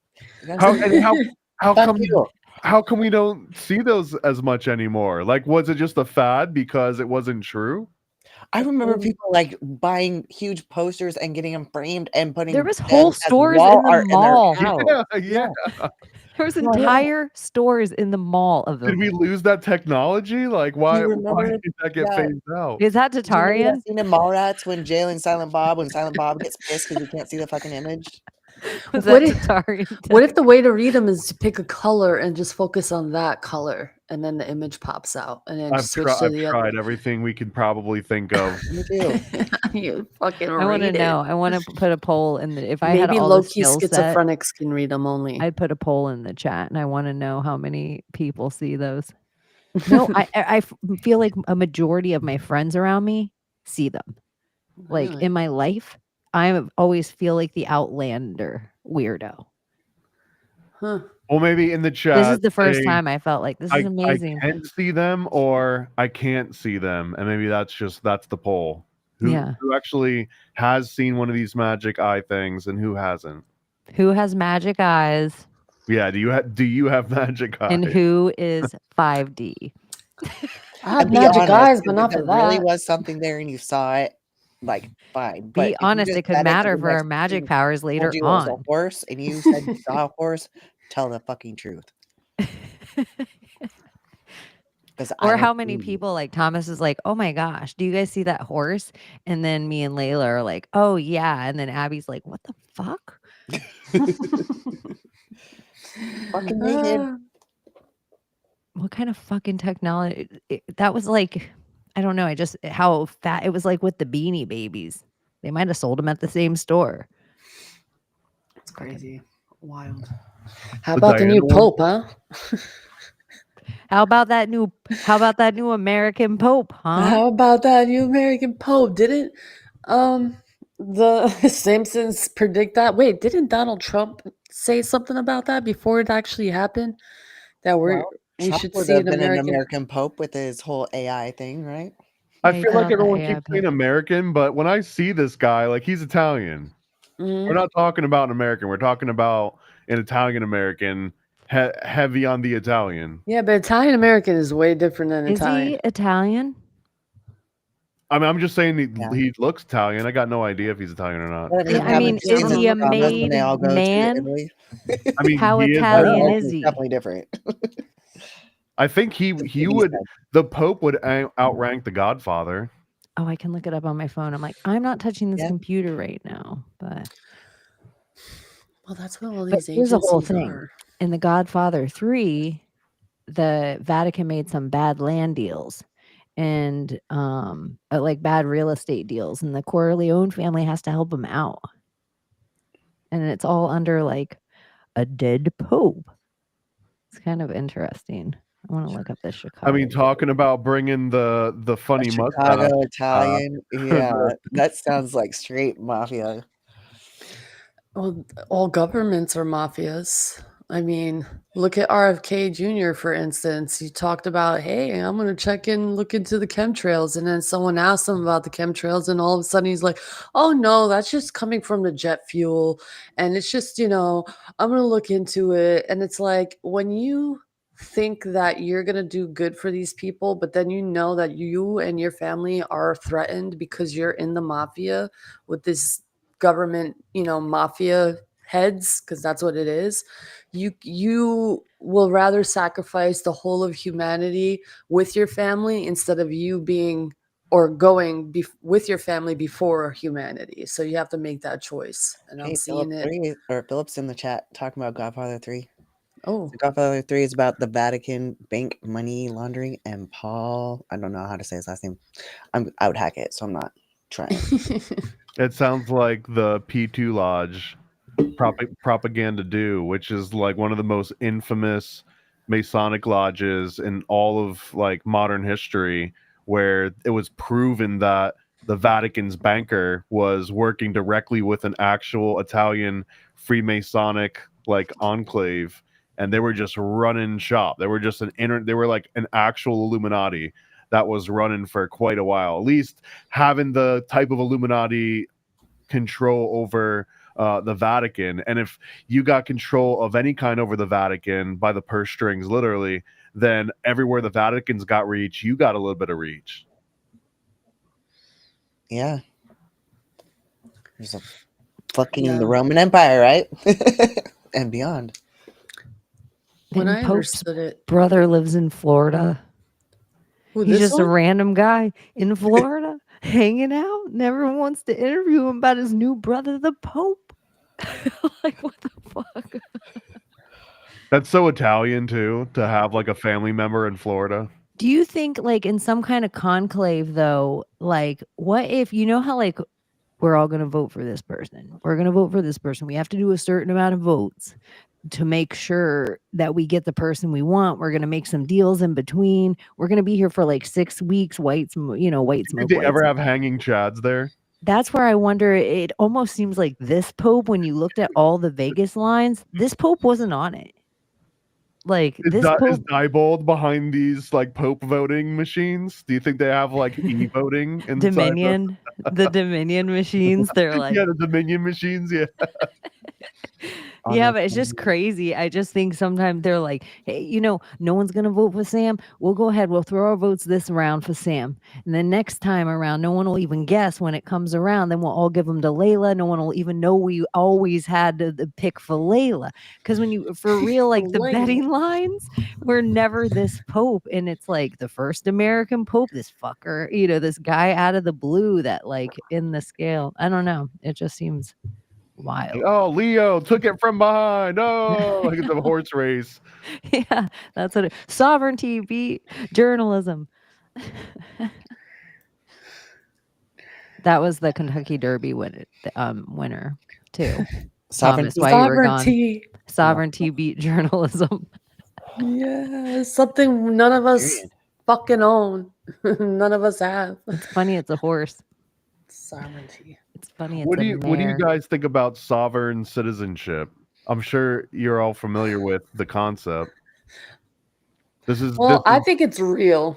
how Fuck come you. how come we don't see those as much anymore? Like, was it just a fad because it wasn't true? I remember people like buying huge posters and getting them framed and putting There was them whole as stores wall in the art mall. in their house. Yeah. There was No, yeah. entire stores in the mall of Did them. we lose that technology? Like, why remember did that get that? phased out? Is that Do you remember Tatarian? that scene in Mallrats when Jay and Silent Bob gets pissed because he can't see the fucking image? Was What that if- Tatarian? What if the way to read them is to pick a color and just focus on that color, and then the image pops out, and then I've switch to the tried everything we could probably think of. Me too. other? You fucking I want to read it. know. I want to put a poll in the. If I had Maybe all the low-key skill set, schizophrenics can read them only. I'd put a poll in the chat, and I want to know how many people see those. No, I feel like a majority of my friends around me see them. Like Really? in my life, I always feel like the outlander weirdo. Huh. Well, maybe in the chat. This is the first say, time I felt like this is amazing. I can see them or I can't see them, and maybe that's the poll. Who actually has seen one of these magic eye things and who hasn't? Who has magic eyes? Yeah, do you have magic eyes? And who is 5D? I have Be magic honest, eyes, if but not there for that. really was something there and you saw it, like fine. But Be if you honest, just it could said matter 'cause for the our next magic person powers told later you it was a on. horse and you said you saw a horse, tell the fucking truth. Or how many people like Thomas is like, oh my gosh, do you guys see that horse? And then me and Layla are like, oh yeah. And then Abby's like, what the fuck? Fucking naked. What kind of fucking technology? That was like, I don't know. How fat it was like with the Beanie Babies. They might have sold them at the same store. It's crazy. Wild. How The about the new Diana one? Pope, huh? How about that new American Pope, huh? How about that new American Pope? Didn't the Simpsons predict that? Wait, didn't Donald Trump say something about that before it actually happened? That we Trump should would see have an been an American. American Pope with his whole AI thing, right? I Yeah, he feel put like out the everyone AI keeps saying American, but when I see this guy, like he's Italian. Mhm. We're not talking about an American. We're talking about an Italian American, heavy on the Italian. Yeah, but Italian American is way different than Is Italian. he Italian? I mean, I'm just saying Yeah. he looks Italian. I got no idea if he's Italian or not. Let him I have mean, his is skins he a and pajamas when they all made go to man? Italy. I mean, How he is Italian now. is It's he? definitely different. I think he would. The Pope would outrank the Godfather. Oh, I can look it up on my phone. I'm like, I'm not touching this Yeah. computer right now, but Well, that's what all But these here's the whole agencies thing. are. in The Godfather 3, the Vatican made some bad land deals and like bad real estate deals, and the Corleone family has to help them out. and it's all under like a dead pope. It's kind of interesting. I want to look up this Chicago. I mean, talking about bringing the funny mustache. Chicago Italian. Yeah, that sounds like straight mafia. Well, all governments are mafias. I mean, look at RFK Jr., for instance. He talked about, hey, I'm going to check in, look into the chemtrails. And then someone asked him about the chemtrails, and all of a sudden he's like, oh, no, that's just coming from the jet fuel. And it's just, I'm going to look into it. And it's like, when you think that you're going to do good for these people, but then you know that you and your family are threatened because you're in the mafia with this government, mafia heads, because that's what it is. You will rather sacrifice the whole of humanity with your family instead of you being or going with your family before humanity. So you have to make that choice. And I'm Hey, seeing it. Philip's in the chat talking about Godfather 3. Oh, Godfather 3 is about the Vatican bank money laundering, and Paul, I don't know how to say his last name. I would hack it, so I'm not trying. It sounds like the P2 Lodge propaganda do, which is like one of the most infamous Masonic lodges in all of like modern history, where it was proven that the Vatican's banker was working directly with an actual Italian Freemasonic like enclave, and they were just running shop. They were just they were like an actual Illuminati that was running for quite a while, at least having the type of Illuminati control over the Vatican. And if you got control of any kind over the Vatican by the purse strings, literally, then everywhere the Vatican's got reach, you got a little bit of reach. Yeah. There's a fucking the Roman Empire, right? And beyond. When And I Pope's understood it, brother lives in Florida. Who, He's this just a one? random guy in Florida hanging out. Never wants to interview him about his new brother, the Pope. Like, what the fuck? That's so Italian too, to have like a family member in Florida. Do you think, like, in some kind of conclave, though, like, what if, how, like, we're all going to vote for this person? We're going to vote for this person. We have to do a certain amount of votes to make sure that we get the person we want. We're going to make some deals in between. We're going to be here for like 6 weeks. White smoke. Did they ever have hanging chads there? That's where I wonder. It almost seems like this Pope, when you looked at all the Vegas lines, this Pope wasn't on it. Like, Is this Pope is Diebold behind these like Pope voting machines? Do you think they have like e-voting inside Dominion, the Dominion machines? They're like, yeah, the Dominion machines, yeah. Yeah, but it's just crazy. I just think sometimes they're like, hey, no one's going to vote for Sam. We'll go ahead. We'll throw our votes this round for Sam. And then next time around, no one will even guess when it comes around. Then we'll all give them to Layla. No one will even know we always had the pick for Layla. Because when you, for real, like the betting lines were never this Pope. And it's like the first American Pope, this fucker, this guy out of the blue that like in the scale. I don't know. It just seems wild. Oh, Leo took it from behind. Oh, like it's a horse race. Yeah, that's what sovereignty beat journalism. That was the Kentucky Derby winner too. Thomas, why you were gone. Sovereignty beat journalism. Yeah, something none of us fucking own. None of us have. It's funny. It's a horse. Sovereignty. It's funny. It's what do you guys think about sovereign citizenship? I'm sure you're all familiar with the concept. I think it's real.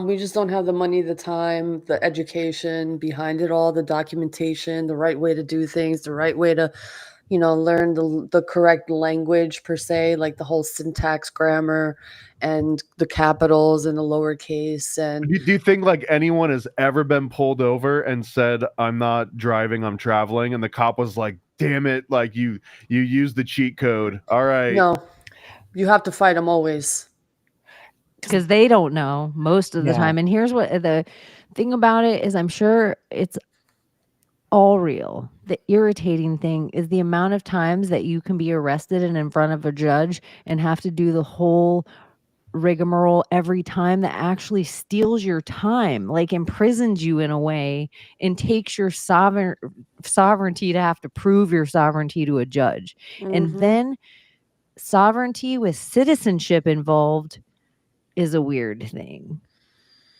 We just don't have the money, the time, the education behind it all, the documentation, the right way to do things, the right way to, learn the correct language per se, like the whole syntax, grammar, and the capitals and the lowercase. And do you think like anyone has ever been pulled over and said, "I'm not driving, I'm traveling," and the cop was like, "Damn it! Like you used the cheat code." All right. No, you have to fight them always. Because they don't know most of the time. And here's what the thing about it is, I'm sure it's all real. The irritating thing is the amount of times that you can be arrested and in front of a judge and have to do the whole rigmarole every time that actually steals your time, like imprisons you in a way and takes your sovereignty to have to prove your sovereignty to a judge. And then sovereignty with citizenship involved is a weird thing.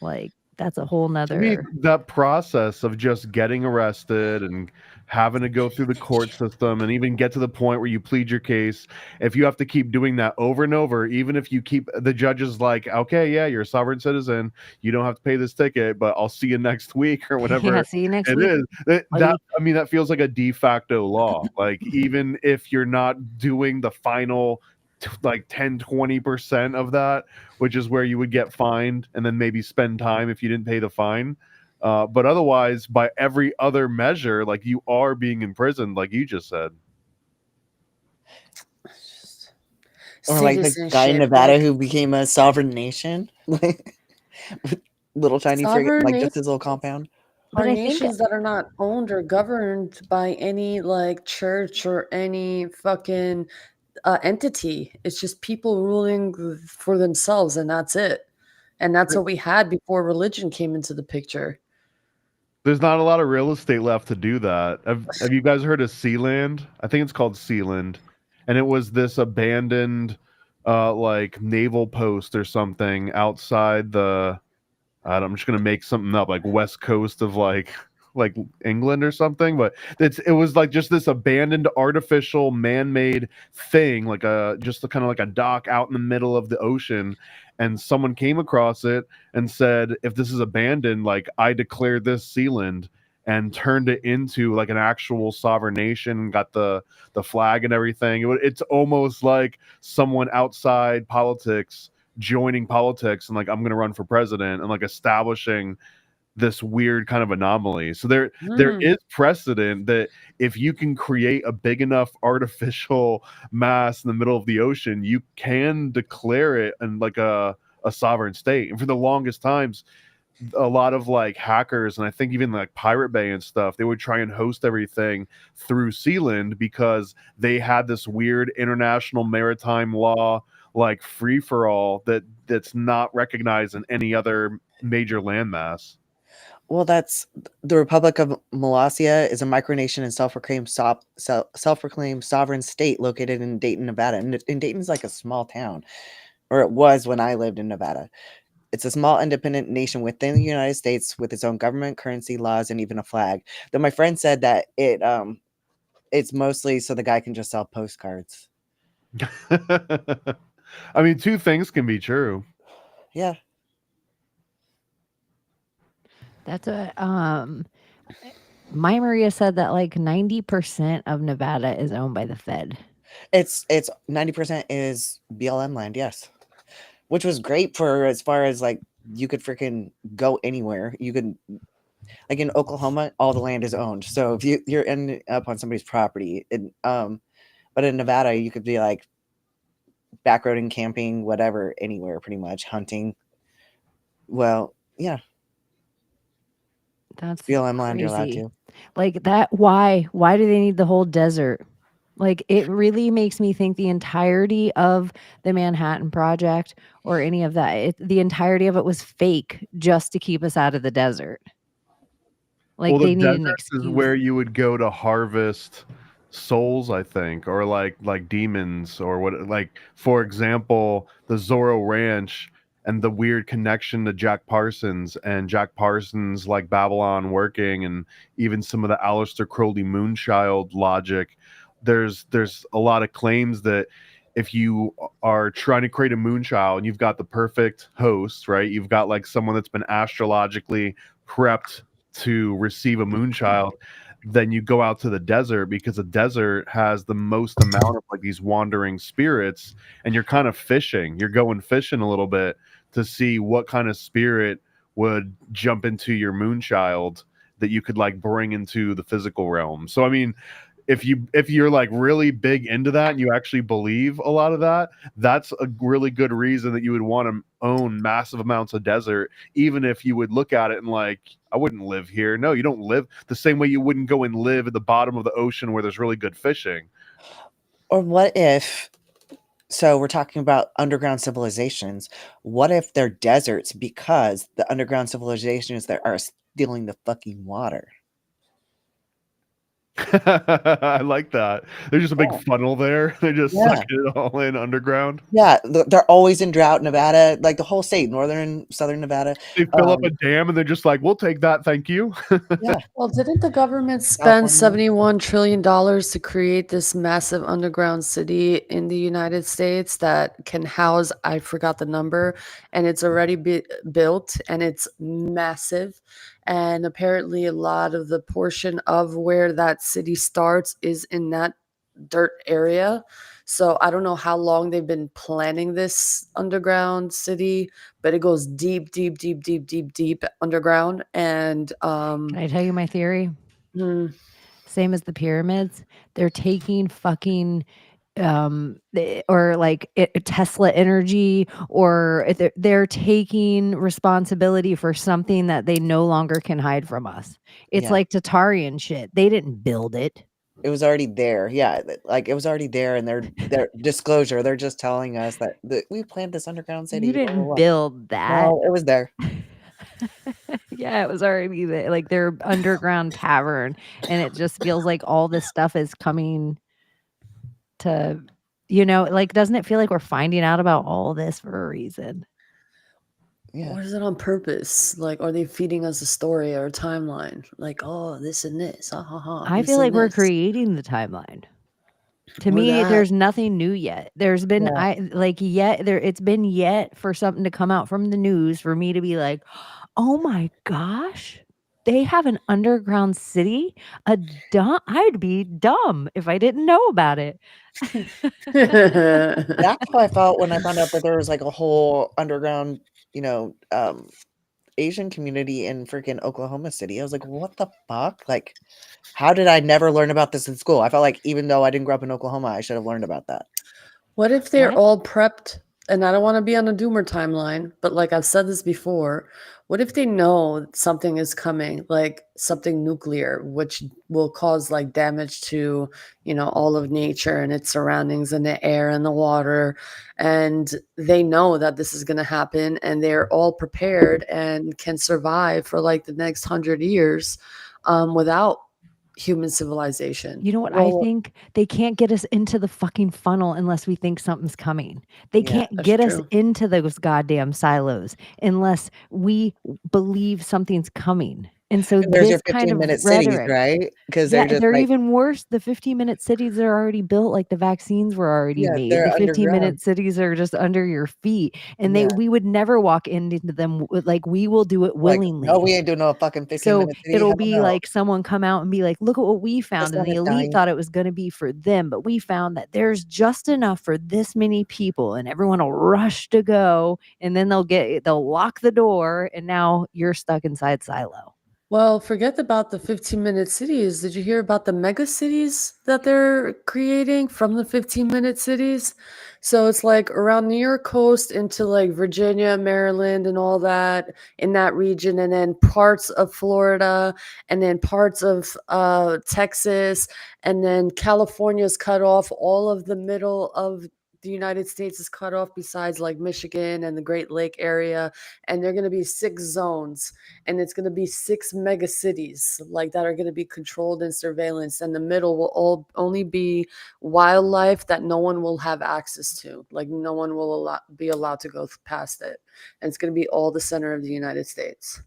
Like that's a whole I nother. mean, that process of just getting arrested and having to go through the court system and even get to the point where you plead your case, if you have to keep doing that over and over, even if you keep the judges like, okay, yeah, you're a sovereign citizen, you don't have to pay this ticket, but I'll see you next week or whatever Yeah, see you next it week. is. I mean, that feels like a de facto law. Like, even if you're not doing the final like 10-20% of that, which is where you would get fined and then maybe spend time if you didn't pay the fine, but otherwise by every other measure, like, you are being imprisoned, like you just said. Or like the guy in Citizenship, Nevada like, who became a sovereign nation, like with little tiny frigate, sovereign like just his little compound. But are I think nations that are not owned or governed by any like church or any fucking entity. It's just people ruling for themselves, and that's it. And that's what we had before religion came into the picture. There's not a lot of real estate left to do that. Have you guys heard of Sealand? I think it's called Sealand, and it was this abandoned like naval post or something outside the I'm just gonna make something up, like west coast of like England or something, but it was like just this abandoned artificial man-made thing, like just kind of like a dock out in the middle of the ocean, and someone came across it and said, if this is abandoned, like, I declare this Sealand, and turned it into like an actual sovereign nation, got the flag and everything. It's almost like someone outside politics joining politics and like, I'm gonna run for president, and like establishing this weird kind of anomaly. So there is precedent that if you can create a big enough artificial mass in the middle of the ocean, you can declare it in like a sovereign state. And for the longest times, a lot of like hackers, and I think even like Pirate Bay and stuff, they would try and host everything through Sealand because they had this weird international maritime law, like free-for-all, that's not recognized in any other major landmass. Well, that's the Republic of Molossia is a micronation and self-proclaimed sovereign state located in Dayton, Nevada. And Dayton's like a small town, or it was when I lived in Nevada. It's a small independent nation within the United States with its own government, currency, laws, and even a flag. Though my friend said that it's mostly so the guy can just sell postcards. I mean, two things can be true. Yeah. That's a my Maria said that like 90% of Nevada is owned by the Fed. It's 90% is BLM land, yes. Which was great for as far as like you could freaking go anywhere. You could, like in Oklahoma, all the land is owned. So if you're ending up on somebody's property, but in Nevada, you could be like backroading, camping, whatever, anywhere, pretty much, hunting. Well, yeah. That's BLM land you're allowed crazy. to. Like that, why do they need the whole desert? Like it really makes me think the entirety of the Manhattan Project or any of that, the entirety of it was fake just to keep us out of the desert. Like Well, they the need an desert excuse. is where you would go to harvest souls, I think, or like demons, or what, like, for example, the Zorro Ranch and the weird connection to Jack Parsons, and Jack Parsons like Babylon working, and even some of the Aleister Crowley Moonchild logic. There's a lot of claims that if you are trying to create a moonchild and you've got the perfect host, right? You've got like someone that's been astrologically prepped to receive a moonchild, then you go out to the desert, because the desert has the most amount of like these wandering spirits, and you're kind of fishing. You're going fishing a little bit to see what kind of spirit would jump into your moonchild that you could like bring into the physical realm. So I mean, if you're like really big into that and you actually believe a lot of that, that's a really good reason that you would want to own massive amounts of desert, even if you would look at it and like, I wouldn't live here. No, you don't live the same way you wouldn't go and live at the bottom of the ocean where there's really good fishing. Or what if So we're talking about underground civilizations. What if they're deserts because the underground civilizations that are stealing the fucking water? I like that. There's just a big Yeah. funnel there. They just Yeah. suck it all in underground. Yeah, they're always in drought. Nevada, like the whole state, northern, southern Nevada. They fill up a dam and they're just like, we'll take that, thank you. Yeah, Well, didn't the government spend California. $71 trillion to create this massive underground city in the United States that can house, I forgot the number, and it's already built and it's massive. And apparently, a lot of the portion of where that city starts is in that dirt area. So I don't know how long they've been planning this underground city, but it goes deep, deep, deep, deep, deep, deep underground. And Can I tell you my theory? hmm, Same as the pyramids. They're taking fucking or like Tesla energy, or they're taking responsibility for something that they no longer can hide from us. It's Yeah. like Tatarian shit. They didn't build it. It was already there. Yeah, like it was already there, and their disclosure, they're just telling us that we planned this underground city. You blah, blah, didn't blah. build that. No, it was there. Yeah, it was already there, like their underground cavern, and it just feels like all this stuff is coming to, like, doesn't it feel like we're finding out about all this for a reason? Yeah. or is it on purpose? Like, are they feeding us a story or a timeline? Like, oh, this and this. Ha ha ha. I this feel and like we're this. creating the timeline. To Or me, that. there's nothing new yet. There's been Yeah. it's been yet for something to come out from the news for me to be like, "Oh my gosh, they have an underground city?" I'd be dumb if I didn't know about it. That's how I felt when I found out that there was like a whole underground, Asian community in freaking Oklahoma City. I was like, what the fuck? Like, how did I never learn about this in school? I felt like even though I didn't grow up in Oklahoma, I should have learned about that. What if they're What? all prepped? And I don't want to be on a doomer timeline, but like I've said this before, what if they know something is coming, like something nuclear, which will cause like damage to, all of nature and its surroundings and the air and the water. And they know that this is going to happen and they're all prepared and can survive for like the next 100 years without human civilization. You know what I think? They can't get us into the fucking funnel unless we think something's coming. They Yeah, can't that's get us true. into those goddamn silos unless we believe something's coming. And so And there's your this kind of 15-minute cities, rhetoric, right? Because they're yeah, just they're like, even worse. The 15-minute cities are already built, like the vaccines were already yeah, made. they're The underground. 15-minute cities are just under your feet, and Yeah. we would never walk into them like we will do it Like, no, willingly. we ain't doing no fucking So 15-minute city. it'll Hell be no. like someone come out and be like, "Look at what we The found," and sun the is elite dying. thought it was going to be for them, but we found that there's just enough for this many people, and everyone will rush to go, and then they'll lock the door, and now you're stuck inside silo. Well, forget about the 15-minute cities. Did you hear about the mega cities that they're creating from the 15-minute cities? So it's like around New York coast into like Virginia, Maryland, and all that in that region, and then parts of Florida, and then parts of Texas, and then California's cut off. All of the middle of the United States is cut off besides like Michigan and the Great Lake area. And they're going to be 6 zones, and it's going to be 6 mega cities like that are going to be controlled and surveillance, and the middle will all only be wildlife that no one will have access to, like no one will be allowed to go past it, and it's going to be all the center of the United States.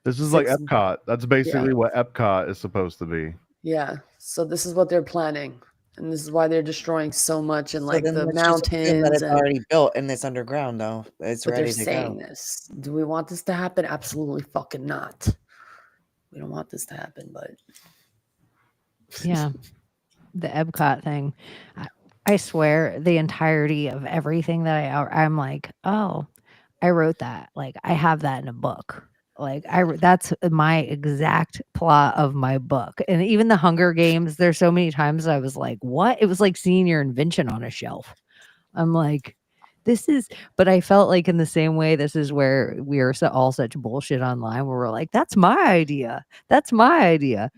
This is like Six- Epcot. That's basically what Epcot is supposed to be. yeah, so this is what they're planning, and this is why they're destroying so much in So like then the let's just assume that mountains. it's And already built and it's underground, though. It's but they're ready to saying go. this. Do we want this to happen? Absolutely fucking not. We don't want this to happen, but Yeah, the Epcot thing. I swear, the entirety of everything that I'm like, oh, I wrote that. Like, I have that in a book. Like, that's my exact plot of my book. And even the Hunger Games, there's so many times I was like, what? It was like seeing your invention on a shelf. I'm like, but I felt like in the same way, this is where we are all such bullshit online where we're like, that's my idea. That's my idea.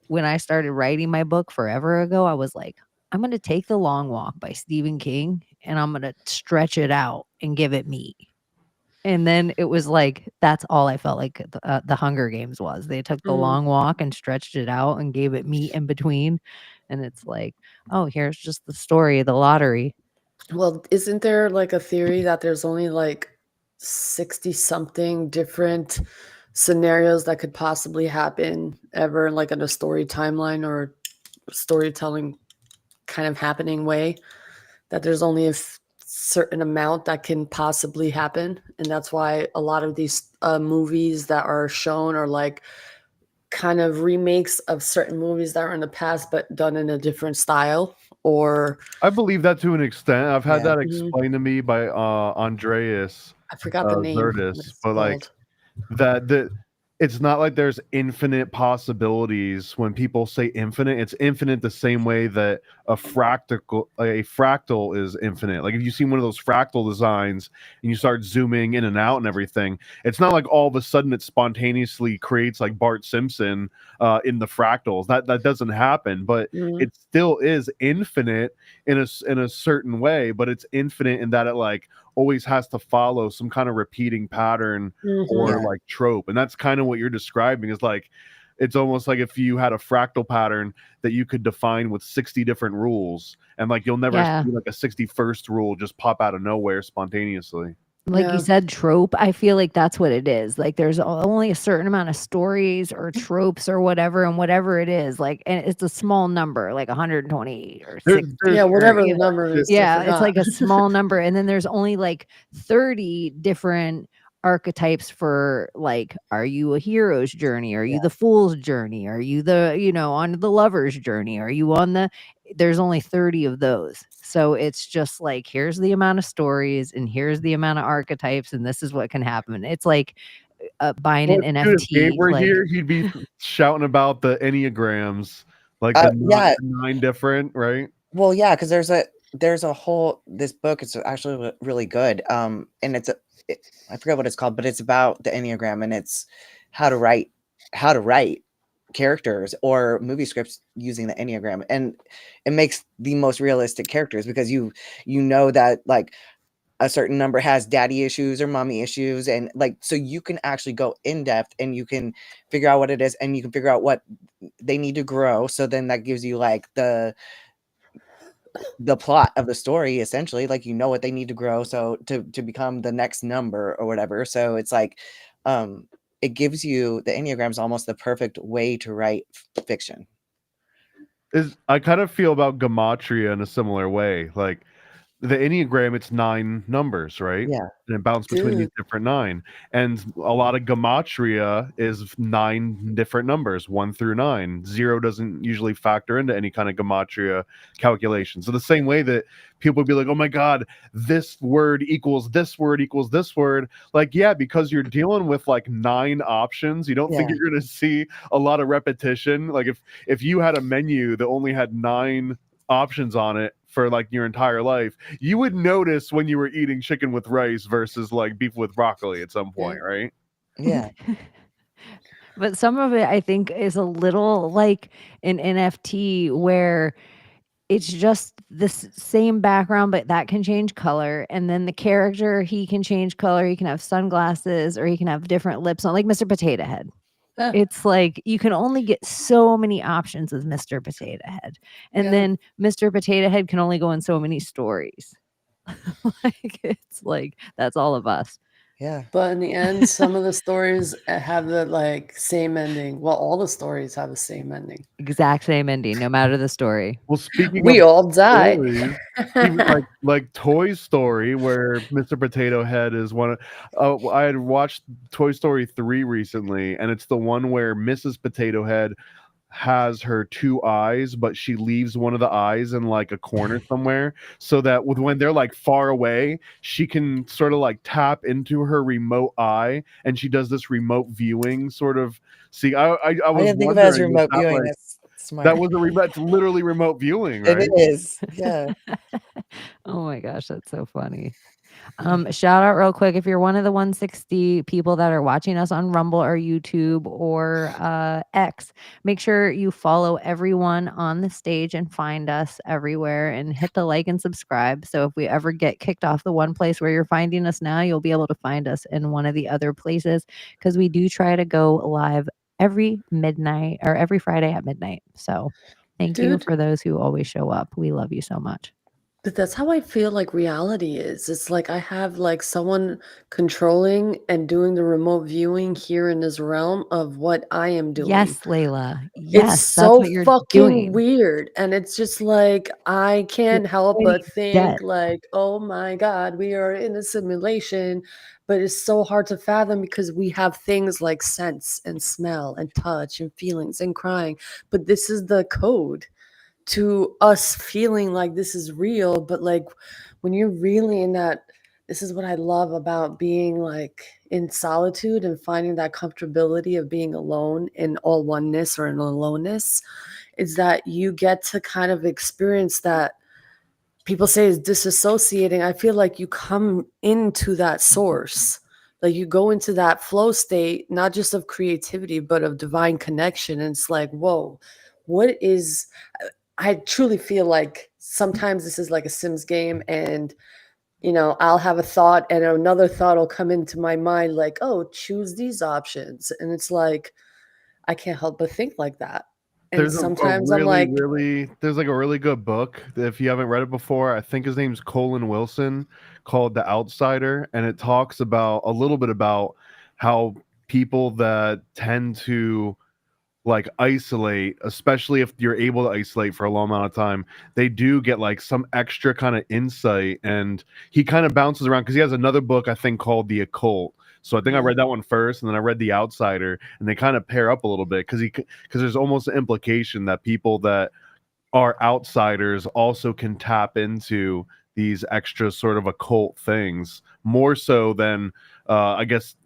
When I started writing my book forever ago, I was like, I'm gonna take The Long Walk by Stephen King and I'm gonna stretch it out and give it meat. And then it was like, that's all I felt like the Hunger Games was. They took The Long Walk and stretched it out and gave it meat in between. And it's like, oh, here's just the story of the lottery. Well, isn't there like a theory that there's only like 60 something different scenarios that could possibly happen ever, like in a story timeline or storytelling kind of happening way? That there's only a certain amount that can possibly happen, and that's why a lot of these movies that are shown are like kind of remakes of certain movies that were in the past but done in a different style. Or I believe that to an extent. I've had Yeah. that explained to me by Andreas I forgot the name. what Zertis, it's but like called. that it's not like there's infinite possibilities. When people say infinite, it's infinite the same way that a fractal is infinite. Like if you see one of those fractal designs and you start zooming in and out and everything, it's not like all of a sudden it spontaneously creates like Bart Simpson in the fractals. That doesn't happen, but it still is infinite in a certain way, but it's infinite in that it like always has to follow some kind of repeating pattern or Yeah. like trope. And that's kind of what you're describing, is like it's almost like if you had a fractal pattern that you could define with 60 different rules, and like you'll never see like a 61st rule just pop out of nowhere spontaneously. Like you said, trope, I feel like that's what it is. Like there's only a certain amount of stories or tropes or whatever, and whatever it is, like, and it's a small number, like 120 or 60. Yeah, whatever or, the number is. Yeah, it's like a small number, and then there's only like 30 different archetypes for like, are you a hero's journey? Are you the fool's journey? Are you the, on the lover's journey? Are you on the, there's only 30 of those. So it's just like, here's the amount of stories and here's the amount of archetypes and this is what can happen. It's like buying an NFT. If Gabe were here, he'd be shouting about the Enneagrams, like the nine different, right? Well, yeah, because there's a whole, this book is actually really good. And I forget what it's called, but it's about the Enneagram, and it's how to write characters or movie scripts using the Enneagram, and it makes the most realistic characters, because you know that like a certain number has daddy issues or mommy issues, and like so you can actually go in depth and you can figure out what it is, and you can figure out what they need to grow. So then that gives you like the plot of the story, essentially, like what they need to grow so to become the next number or whatever. So it's like it gives you, the Enneagram is almost the perfect way to write fiction. I kind of feel about gematria in a similar way. Like the Enneagram, it's 9 numbers, right? Yeah. And it bounces between these different 9. And a lot of gematria is 9 different numbers, 1 through 9. 0 doesn't usually factor into any kind of gematria calculation. So the same way that people would be like, oh my God, this word equals this word equals this word. Like, yeah, because you're dealing with like 9 options, you don't think you're going to see a lot of repetition. Like if you had a menu that only had 9 options on it for like your entire life, you would notice when you were eating chicken with rice versus like beef with broccoli at some point, right? Yeah. But some of it I think is a little like an NFT where it's just the same background, but that can change color. And then the character, he can change color. He can have sunglasses or he can have different lips on, like Mr. Potato Head. It's like you can only get so many options with Mr. Potato Head. And then Mr. Potato Head can only go in so many stories. Like it's like that's all of us. Yeah. But in the end, some of the stories have the like same ending. Well, all the stories have the same ending. Exact same ending, no matter the story. Well, speaking we of all die. stories, even like Toy Story, where Mr. Potato Head is one of. I had watched Toy Story 3 recently, and it's the one where Mrs. Potato Head has her 2 eyes, but she leaves one of the eyes in like a corner somewhere, so that when they're like far away, she can sort of like tap into her remote eye, and she does this remote viewing sort of. See, I was didn't think of it as remote viewing. Like, that's smart. that was it's literally remote viewing, right? It is. Yeah. Oh my gosh, that's so funny. Shout out real quick, if you're one of the 160 people that are watching us on Rumble or YouTube or X, make sure you follow everyone on the stage and find us everywhere and hit the like and subscribe. So if we ever get kicked off the one place where you're finding us now, you'll be able to find us in one of the other places, because we do try to go live every midnight or every Friday at midnight. So thank you Dude. for those who always show up. We love you so much. But that's how I feel like reality is. It's like I have like someone controlling and doing the remote viewing here in this realm of what I am doing. Yes, Layla. It's Yes, that's so what you're fucking doing. weird. And it's just like I can't help already but think dead. like, oh my God, we are in a simulation. But it's so hard to fathom because we have things like sense and smell and touch and feelings and crying. But this is the code to us feeling like this is real. But like when you're really in that, this is what I love about being like in solitude and finding that comfortability of being alone in all oneness or in aloneness, is that you get to kind of experience that people say is disassociating. I feel like you come into that source, like you go into that flow state, not just of creativity, but of divine connection. And it's like, whoa, what is, I truly feel like sometimes this is like a Sims game, and I'll have a thought and another thought will come into my mind like, oh, choose these options. And it's like, I can't help but think like that. And There's a sometimes I'm like, there's like a really good book that if you haven't read it before, I think his name's Colin Wilson, called The Outsider, and it talks about a little bit about how people that tend to like isolate, especially if you're able to isolate for a long amount of time, they do get like some extra kind of insight. And he kind of bounces around because he has another book I think called The Occult. So I think I read that one first, and then I read The Outsider, and they kind of pair up a little bit because there's almost an implication that people that are outsiders also can tap into these extra sort of occult things more so than I guess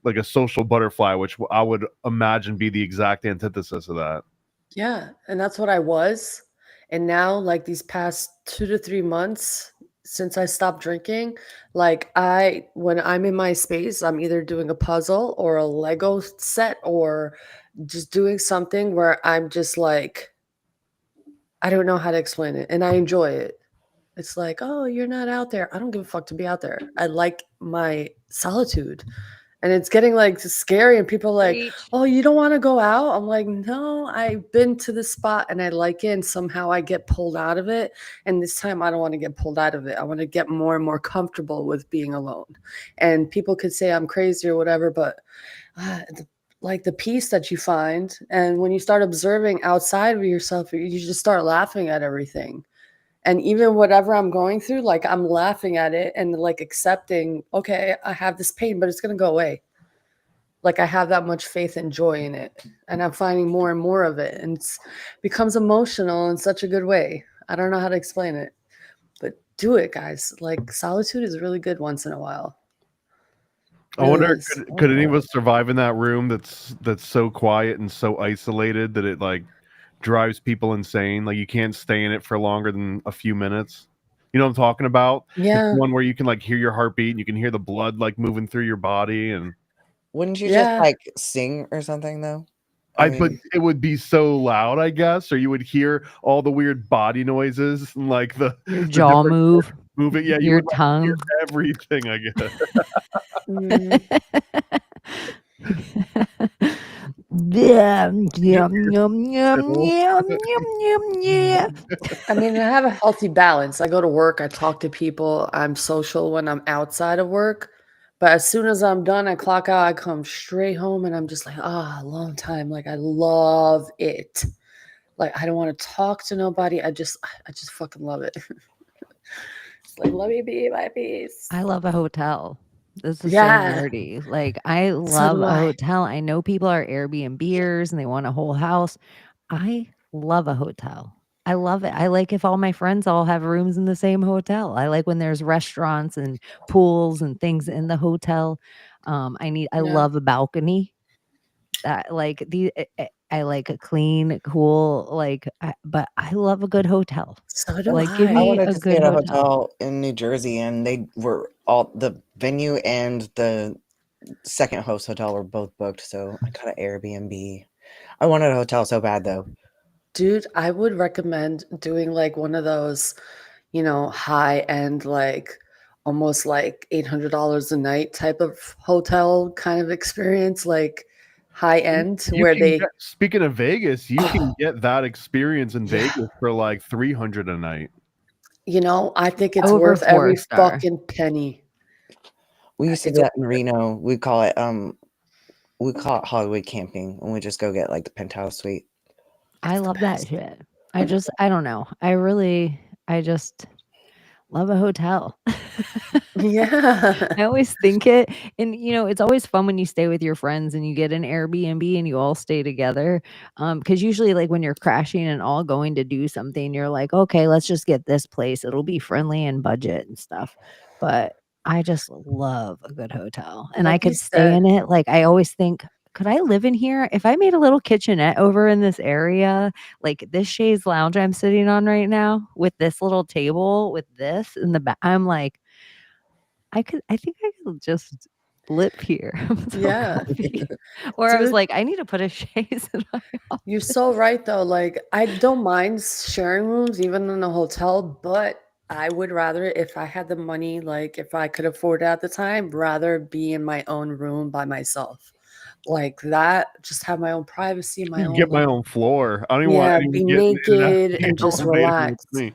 like a social butterfly, which I would imagine be the exact antithesis of that. yeah, and that's what I was. And now, like these past 2 to 3 months since I stopped drinking, like when I'm in my space, I'm either doing a puzzle or a Lego set or just doing something where I'm just like, I don't know how to explain it, and I enjoy it. It's like, oh, you're not out there. I don't give a fuck to be out there. I like my solitude. And it's getting like scary, and people are like, Preach. oh, you don't want to go out? I'm like, no, I've been to this spot and I like it, and somehow I get pulled out of it. And this time I don't want to get pulled out of it. I want to get more and more comfortable with being alone. And people could say I'm crazy or whatever, but like the peace that you find, and when you start observing outside of yourself, you just start laughing at everything. And even whatever I'm going through, like I'm laughing at it and like accepting, okay, I have this pain, but it's going to go away. Like I have that much faith and joy in it, and I'm finding more and more of it, and it becomes emotional in such a good way. I don't know how to explain it, but do it, guys. Like solitude is really good once in a while. I wonder, Really is. could any of us survive in that room that's so quiet and so isolated that it like drives people insane? Like you can't stay in it for longer than a few minutes. You know what I'm talking about? It's Yeah. the one where you can like hear your heartbeat and you can hear the blood like moving through your body. And Wouldn't you just Yeah. like sing or something though? but it would be so loud, I guess, or you would hear all the weird body noises and like the Your the jaw different move. moving. Yeah, you Your would like, hear tongue. everything, I guess. Mm. Yeah, You yum, yum, yum, fiddle. yum, yum, yum, yeah. I mean, I have a healthy balance. I go to work, I talk to people, I'm social when I'm outside of work. But as soon as I'm done, I clock out, I come straight home, and I'm just like, long time. Like I love it. Like I don't want to talk to nobody. I just fucking love it. It's like, let me be my peace. I love a hotel. This is so Yeah. nerdy. Like I So love do a I. hotel. I know people are Airbnbers and they want a whole house. I love a hotel. I love it. I like if all my friends all have rooms in the same hotel. I like when there's restaurants and pools and things in the hotel. I Yeah. love a balcony. Like I like a clean, cool, but I love a good hotel. So do Like, give I me wanted a to stay good at a hotel. hotel in New Jersey, and they were all the venue and the second host hotel were both booked. So I got an Airbnb. I wanted a hotel so bad, though. Dude, I would recommend doing like one of those, high end, like almost like $800 a night type of hotel kind of experience, like high end You where can they, get, speaking of Vegas, you can get that experience in Yeah. Vegas for like $300 a night. I think it's Over worth every 4-star. fucking penny. We used to It's do that in Reno. We call it Hollywood camping, and we just go get like the penthouse suite. I It's the love that best. shit. I don't know. I just love a hotel. Yeah. I always think it, and it's always fun when you stay with your friends and you get an Airbnb and you all stay together. Because usually, like when you're crashing and all going to do something, you're like, okay, let's just get this place. It'll be friendly and budget and stuff. But I just love a good hotel, and I Like you could stay in said, it. Like I always think, could I live in here if I made a little kitchenette over in this area, like this chaise lounge I'm sitting on right now, with this little table, with this in the back? I'm like, I think I could just live here. I'm so Yeah. comfy. Or I was Dude, like, I need to put a chaise in my you're office. so right though. Like I don't mind sharing rooms even in a hotel, but I would rather, if I had the money, like if I could afford it at the time, rather be in my own room by myself. Like that, just have my own privacy, my own Get my little, own floor. I don't even want yeah, anyone be getting in and out of naked the and just elevator with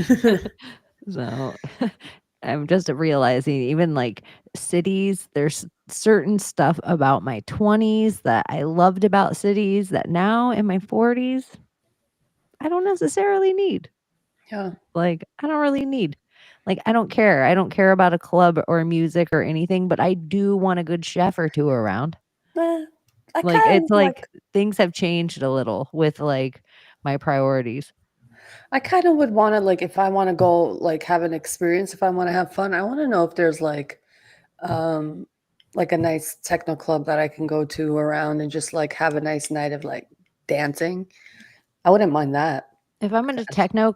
relax. me. So I'm just realizing, even like cities, there's certain stuff about my 20s that I loved about cities that now in my 40s, I don't necessarily need. Yeah. Like, I don't really need. Like, I don't care. I don't care about a club or music or anything, but I do want a good chef or two around. I Like, kind it's of like like things have changed a little with like my priorities. I kind of would want to, like, if I want to go like have an experience, if I want to have fun, I want to know if there's um like a nice techno club that I can go to around and just like have a nice night of like dancing. I wouldn't mind that. If I'm in a techno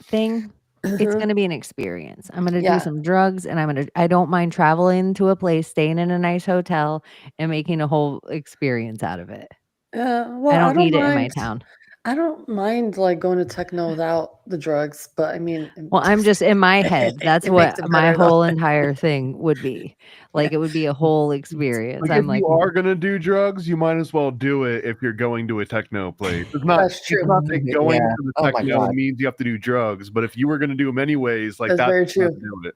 thing, it's Mhm. gonna be an experience. I'm gonna do Yeah. some drugs, and I don't mind traveling to a place, staying in a nice hotel, and making a whole experience out of it. I Well, don't need it in my town. I don't mind like going to techno without the drugs, but I mean, Well, I'm just in my head, that's it makes what it my better though. whole entire thing would be. Yeah. Like, it would be a whole experience. Like if I'm like, you are gonna do drugs, you might as well do it if you're going to a techno place. That's It's true. not that going Yeah. to the Oh my techno God. means you have to do drugs, but if you were gonna do them anyways, like That's that's very the time true. to do it.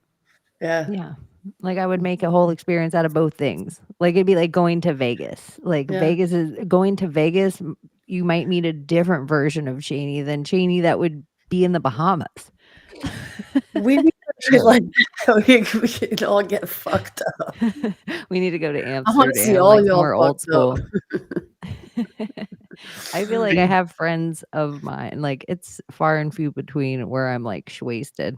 Yeah. yeah. Like, I would make a whole experience out of both things. Like, it'd be like going to Vegas. Like, Yeah. going to Vegas, you might meet a different version of Chaney than Chaney that would be in the Bahamas. We need to be like we can all get fucked up. We need to go to I want to see Amsterdam, all like y'all somewhere old fucked up. school. I feel like I have friends of mine, like it's far and few between where I'm like wasted.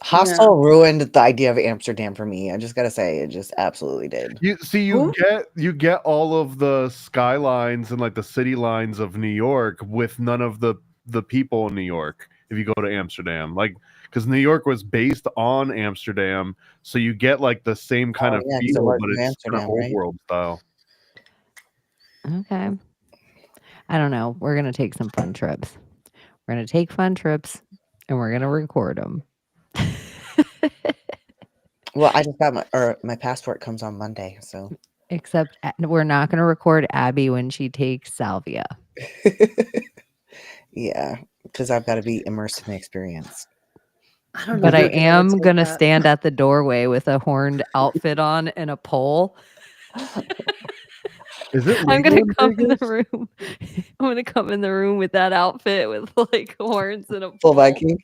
Hostel ruined the idea of Amsterdam for me. I just gotta say, it just absolutely did. You see, Who? you get all of the skylines and like the city lines of New York with none of the people in New York. If you go to Amsterdam, like because New York was based on Amsterdam, so you get like the same kind Oh of yeah, 'cause it feel, was but in it's kind of Amsterdam, old right? world style. Okay. I don't know. We're gonna take some fun trips. We're gonna take fun trips and we're gonna record them. Well, I just got my passport comes on Monday, so Except we're not gonna record Abbie when she takes salvia. yeah, because I've got to be immersed in the experience. I don't know But if I I'd be able to am take gonna that. stand at the doorway with a horned outfit on and a pole. Is it I'm legal gonna in come in the Vegas? room. I'm gonna come in the room with that outfit with like horns and a Full pole. Viking.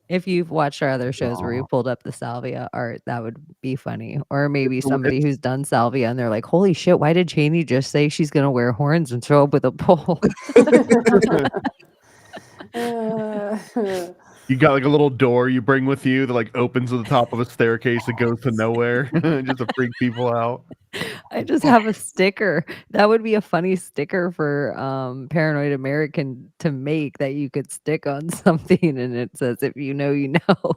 If you've watched our other shows where we pulled up the salvia art, that would be funny. Or maybe somebody who's done salvia and they're like, holy shit, why did Chaney just say she's gonna wear horns and show up with a pole? You got like a little door you bring with you that like opens to the top of a staircase that goes to nowhere just to freak people out. I just have a sticker. That would be a funny sticker for Paranoid American to make that you could stick on something and it says if you know you know.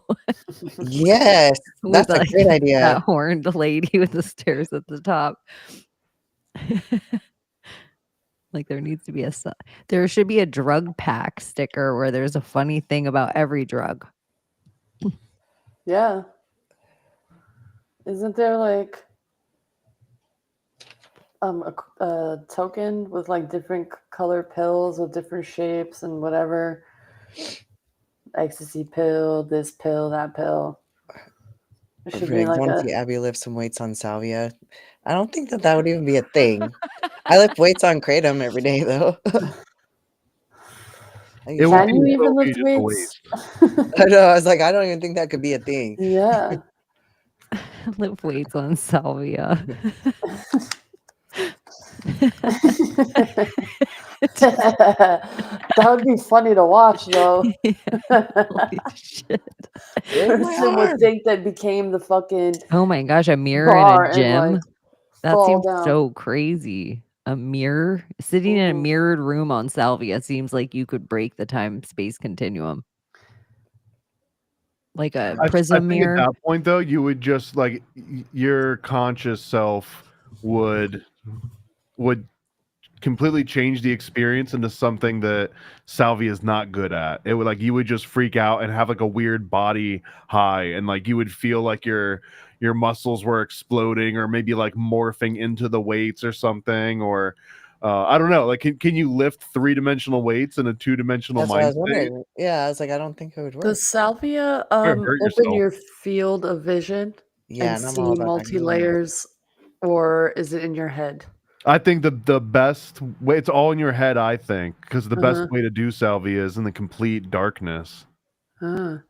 Yes, With that's a like great idea. that horned lady with the stairs at the top. Like there needs to be there should be a drug pack sticker where there's a funny thing about every drug. Yeah. Isn't there like a token with like different color pills with different shapes and whatever? Ecstasy pill, this pill, that pill. It should be like Want to a see Abbie lift some weights on salvia? I don't think that would even be a thing. I lift weights on kratom every day though. It would Can you be even so lift easy to weights? I know. I was like, I don't even think that could be a thing. Yeah. Lift weights on salvia. That would be funny to watch though. Holy shit. Person would think that became the fucking Oh my gosh, a mirror bar in a and gym. like That fall seems down. so crazy. A mirror sitting in a Mhm. mirrored room on salvia seems like you could break the time space continuum. Like a I prism think mirror. at that point though, you would just like your conscious self would completely change the experience into something that salvia is not good at. It would like you would just freak out and have like a weird body high, and like you would feel like your muscles were exploding or maybe like morphing into the weights or something, or I don't know. Like, can you lift 3-dimensional weights in a 2-dimensional That's what I mind was state? wondering. Yeah, I was like, I don't think it would work. Does salvia hurt open yourself. your field of vision Yeah, and and I'm see all about that multi green. layers, or is it in your head? I think the best way, it's all in your head, I think, because the best Uh-huh. way to do salvia is in the complete darkness. Ah.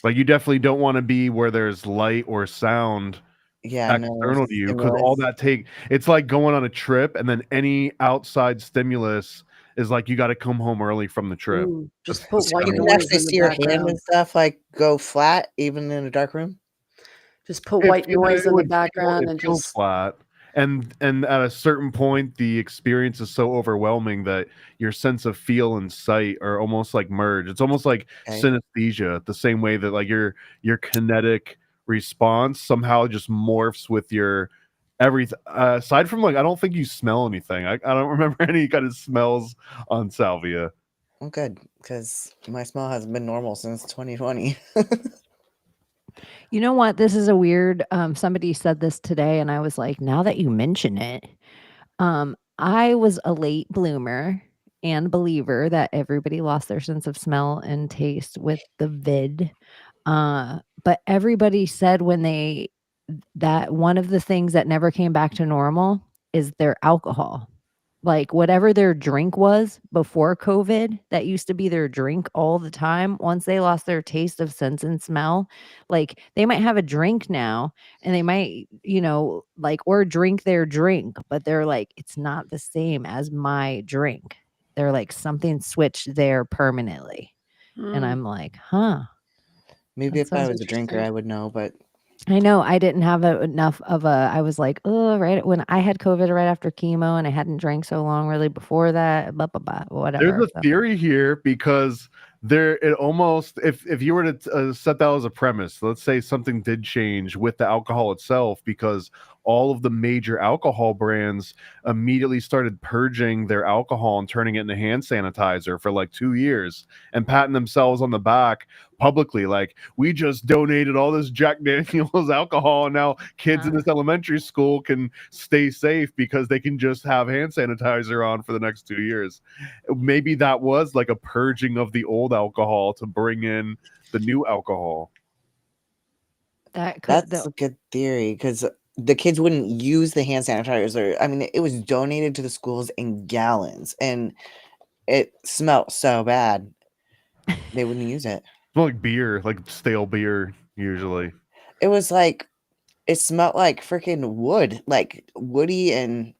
Like you definitely don't want to be where there's light or sound Yeah, no external to you, because all stimulus. it's like going on a trip and then any outside stimulus is like you got to come home early from the trip. Just That's put the white You sound. can noise actually in the see your hand background. and stuff like go flat even in a dark room. Just put white noise in the background and feels just flat. And at a certain point, the experience is so overwhelming that your sense of feel and sight are almost like merged. It's almost like Okay. synesthesia, the same way that like your kinetic response somehow just morphs with your everything. Aside from like, I don't think you smell anything. I don't remember any kind of smells on salvia. Well, good, because my smell hasn't been normal since 2020. You know what? This is a weird somebody said this today and I was like, now that you mention it, I was a late bloomer and believer that everybody lost their sense of smell and taste with the vid. But everybody said that one of the things that never came back to normal is their alcohol. Like whatever their drink was before COVID, that used to be their drink all the time. Once they lost their taste of sense and smell, like they might have a drink now and they might, like, or drink their drink, but they're like, it's not the same as my drink. They're like, something switched there permanently. And I'm like, huh. Maybe That's if I so was a drinker, I would know, but I know I didn't have enough of I was like, oh, right when I had COVID right after chemo and I hadn't drank so long really before that, blah, blah, blah, whatever. There's a theory here because it almost, if you were to set that as a premise, let's say something did change with the alcohol itself, because all of the major alcohol brands immediately started purging their alcohol and turning it into hand sanitizer for like 2 years and patting themselves on the back publicly, like, we just donated all this Jack Daniels alcohol and now kids in this elementary school can stay safe because they can just have hand sanitizer on for the next 2 years. Maybe that was like a purging of the old alcohol to bring in the new alcohol. That's a good theory, because the kids wouldn't use the hand sanitizer. I mean, it was donated to the schools in gallons, and it smelled so bad they wouldn't use it. Like beer, like stale beer, usually. It was like, it smelled like freaking wood, like woody and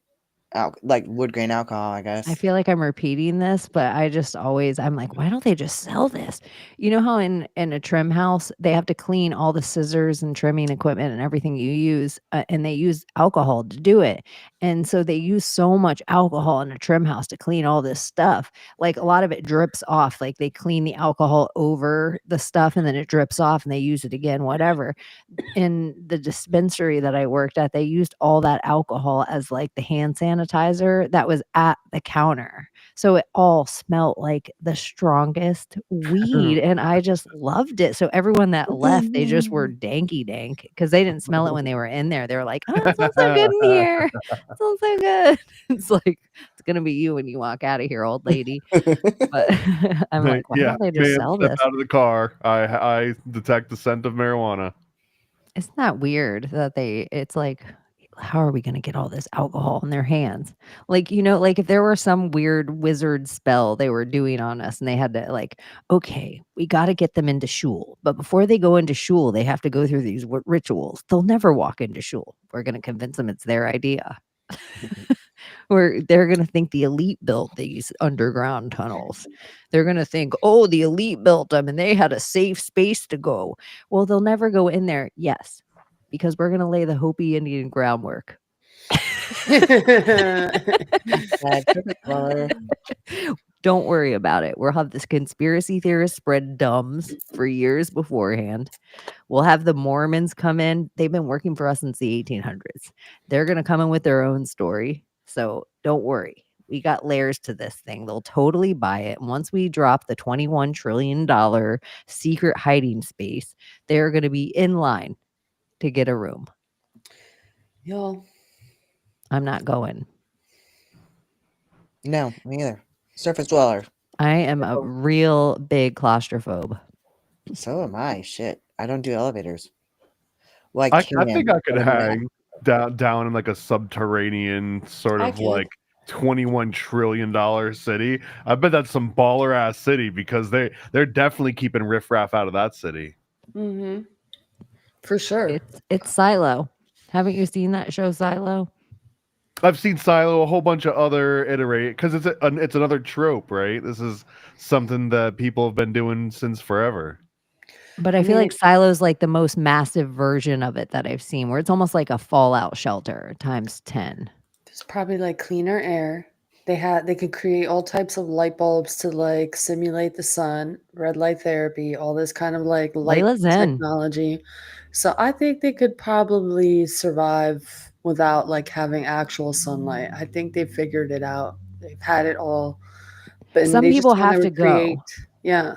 like wood grain alcohol, I I guess. feel like I'm repeating this, but I'm like, why don't they just sell this? You know how in a trim house they have to clean all the scissors and trimming equipment and everything you use, and they use alcohol to do it. And so they use so much alcohol in a trim house to clean all this stuff. Like a lot of it drips off. Like they clean the alcohol over the stuff and then it drips off and they use it again, whatever. In the dispensary that I worked at, they used all that alcohol as like the hand sanitizer that was at the counter. So it all smelled like the strongest weed and I just loved it. So everyone that left, they just were danky dank because they didn't smell it when they were in there. They were like, "Oh, it smells so good in here. It smells so good." It's like it's gonna be you when you walk out of here, old lady. But I'm like, why Yeah, don't they just man, sell step this? out of the car. I detect the scent of marijuana. Isn't that weird that it's like, how are we gonna get all this alcohol in their hands? Like, like if there were some weird wizard spell they were doing on us and they had to like, okay, we gotta get them into shul. But before they go into shul, they have to go through these rituals. They'll never walk into shul. We're gonna convince them it's their idea. Or they're gonna think the elite built these underground tunnels. They're gonna think, oh, the elite built them and they had a safe space to go. Well, they'll never go in there. Yes, because we're gonna lay the Hopi Indian groundwork. Don't worry about it. We'll have this conspiracy theorist spread dumbs for years beforehand. We'll have the Mormons come in. They've been working for us since the 1800s. They're going to come in with their own story. So don't worry. We got layers to this thing. They'll totally buy it. Once we drop the $21 trillion secret hiding space, they're going to be in line to get a room. Yo, I'm not going. No, me either. Surface dweller. I am a real big claustrophobe. So am I. Shit. I don't do elevators. Well, I can, think I could but I'm not. hang down in like a subterranean sort I of can. like $21 trillion city. I bet that's some baller ass city because they're definitely keeping riffraff out of that city. Mm-hmm. For sure. It's Silo. Haven't you seen that show Silo? I've seen Silo, a whole bunch of other iterate because it's another trope, right? This is something that people have been doing since forever. But I feel like Silo's like the most massive version of it that I've seen, where it's almost like a fallout shelter times 10. There's probably like cleaner air. They could create all types of light bulbs to like simulate the sun, red light therapy, all this kind of like light Layla's in. technology. So I think they could probably survive without like having actual sunlight. I think they figured it out. They've had it all. But Some they people just want have to to go. recreate. Yeah.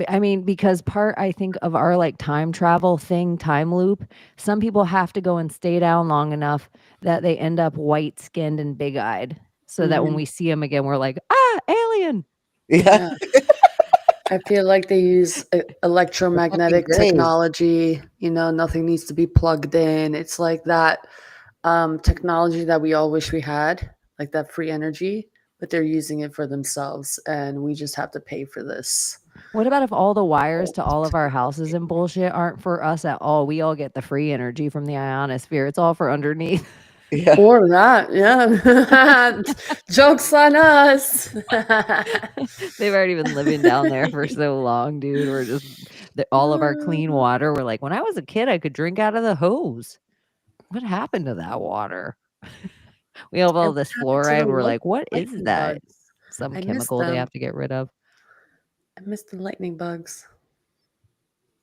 I mean, because part, I think, of our like time travel thing, time loop, some people have to go and stay down long enough that they end up white skinned and big eyed. So that when we see them again, we're like, ah, alien. Yeah. I feel like they use electromagnetic grays. technology. Nothing needs to be plugged in. It's like that technology that we all wish we had, like that free energy, but they're using it for themselves, and we just have to pay for this. What about if all the wires to all of our houses and bullshit aren't for us at all? We all get the free energy from the ionosphere. It's all for underneath. Yeah. Or that, yeah. Joke's on us. They've already been living down there for so long, dude. We're just all of our clean water. We're like, when I was a kid, I could drink out of the hose. What happened to that water? We have all this fluoride. We're like, what is that? Some chemical they have to get rid of. I miss the lightning bugs.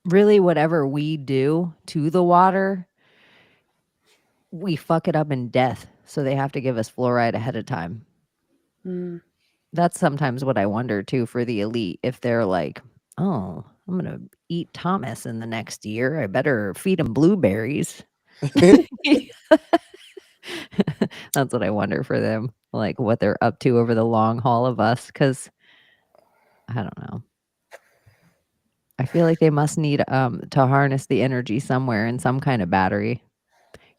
Really, whatever we do to the water, we fuck it up in death. So they have to give us fluoride ahead of time. That's sometimes what I wonder too for the elite. If they're like, oh, I'm going to eat Thomas in the next year. I better feed him blueberries. That's what I wonder for them. Like what they're up to over the long haul of us. Because I don't know. I feel like they must need to harness the energy somewhere in some kind of battery.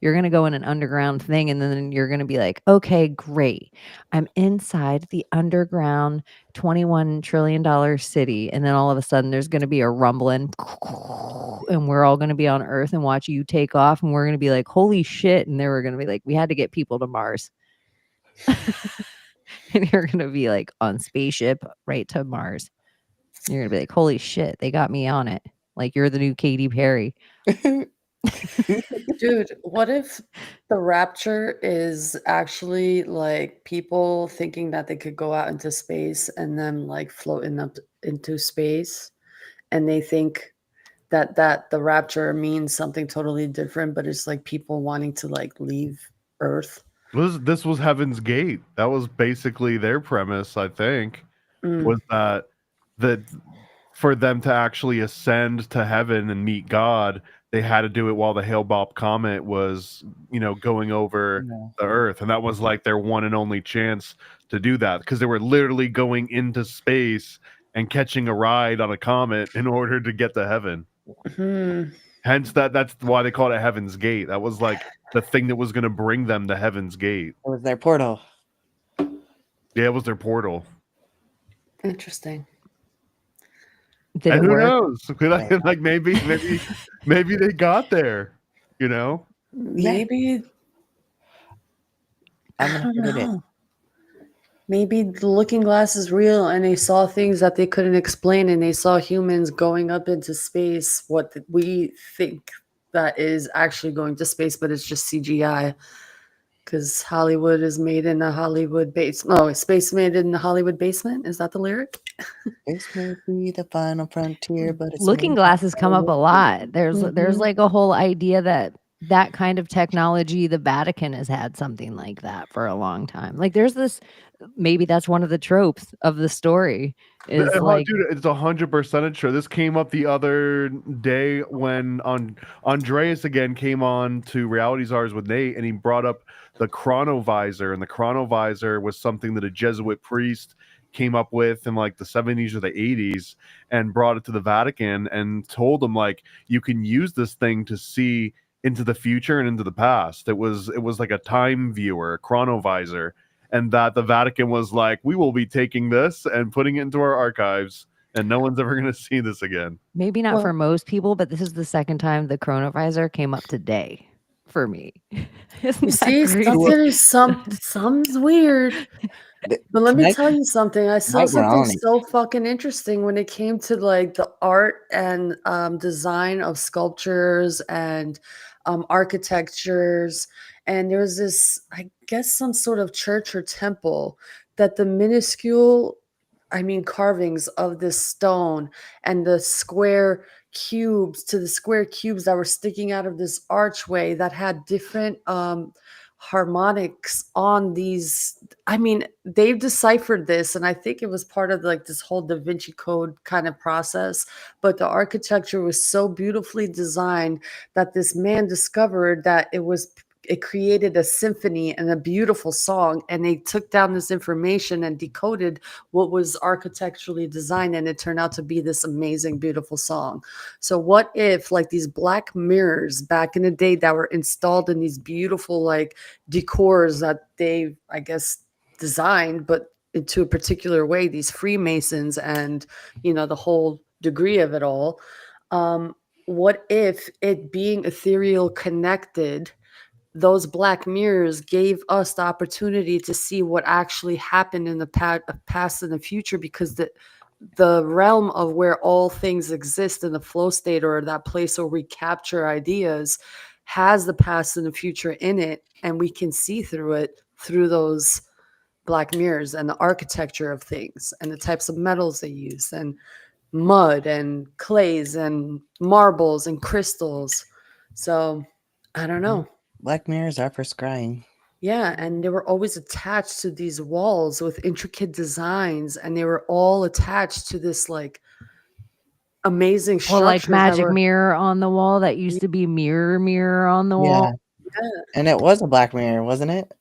You're going to go in an underground thing and then you're going to be like, okay, great. I'm inside the underground $21 trillion city. And then all of a sudden there's going to be a rumbling and we're all going to be on Earth and watch you take off. And we're going to be like, holy shit. And they were going to be like, we had to get people to Mars. And you're gonna be like on spaceship right to Mars. You're gonna be like, holy shit, they got me on it. Like you're the new Katy Perry. Dude, what if the rapture is actually like people thinking that they could go out into space and then like floating up into space, and they think that the rapture means something totally different, but it's like people wanting to like leave Earth. This was Heaven's Gate. That was basically their premise, I think, was that for them to actually ascend to heaven and meet God, they had to do it while the Hale-Bopp comet was, going over Yeah. the Earth, and that was like their one and only chance to do that because they were literally going into space and catching a ride on a comet in order to get to heaven. Hence, that's why they called it Heaven's Gate. That was like the thing that was going to bring them to Heaven's Gate. It was their portal. Yeah, it was their portal. Interesting. Did And it who work? knows? Like maybe they got there. Maybe I'm I gonna don't put it. know. Maybe the looking glass is real and they saw things that they couldn't explain, and they saw humans going up into space, what we think that is actually going to space, but it's just CGI. Because Hollywood is made in a Hollywood base. No, space made in the Hollywood basement. Is that the lyric? This may be the final frontier, but it's Looking made glasses come up a lot. There's Mhm. like a whole idea that kind of technology, the Vatican has had something like that for a long time. Like there's this, maybe that's one of the tropes of the story is like, Dude, it's 100% true. This came up the other day when Andreas again came on to Reality Czars with Nate, and he brought up the chronovisor, and the chronovisor was something that a Jesuit priest came up with in like the 70s or the 80s and brought it to the Vatican and told them like you can use this thing to see into the future and into the past. It was like a time viewer, a chronovisor, and that the Vatican was like, we will be taking this and putting it into our archives, and no one's ever going to see this again. maybe not Well- for most people, but this is the second time the chronovisor came up today for me. Isn't You that see, crazy? something's weird. But let me tell you something. I saw Mike something Browning. so fucking interesting when it came to like the art and design of sculptures and architectures. And there was this, I guess, some sort of church or temple that the minuscule, carvings of this stone and the square cubes that were sticking out of this archway that had different harmonics on these. They've deciphered this, and I think it was part of like this whole Da Vinci Code kind of process. But the architecture was so beautifully designed that this man discovered that it created a symphony and a beautiful song, and they took down this information and decoded what was architecturally designed, and it turned out to be this amazing, beautiful song. So what if like these black mirrors back in the day that were installed in these beautiful like decors that they, I guess, designed, but into a particular way, these Freemasons and, the whole degree of it all. What if it being ethereal connected, those black mirrors gave us the opportunity to see what actually happened in the past and the future, because the realm of where all things exist in the flow state, or that place where we capture ideas, has the past and the future in it, and we can see through it through those black mirrors and the architecture of things and the types of metals they use and mud and clays and marbles and crystals. So I don't know. Black mirrors are for scrying. Yeah, and they were always attached to these walls with intricate designs, and they were all attached to this like amazing Or like structures that magic were. mirror on the wall that used to be mirror on the Yeah. wall. Yeah, And it was a black mirror, wasn't it?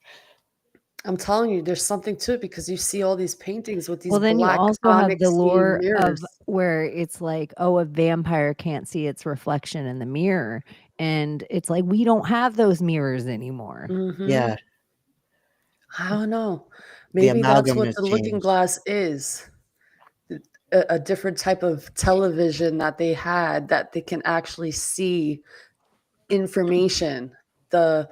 I'm telling you, there's something to it, because you see all these paintings with these Well, then you black also have the onyxy lore of mirrors. where it's like, oh, a vampire can't see its reflection in the mirror. And it's like, we don't have those mirrors anymore. Mhm. Yeah. I don't know. The Maybe that's amalgam what has the looking changed. glass is. A different type of television that they had, that they can actually see information, the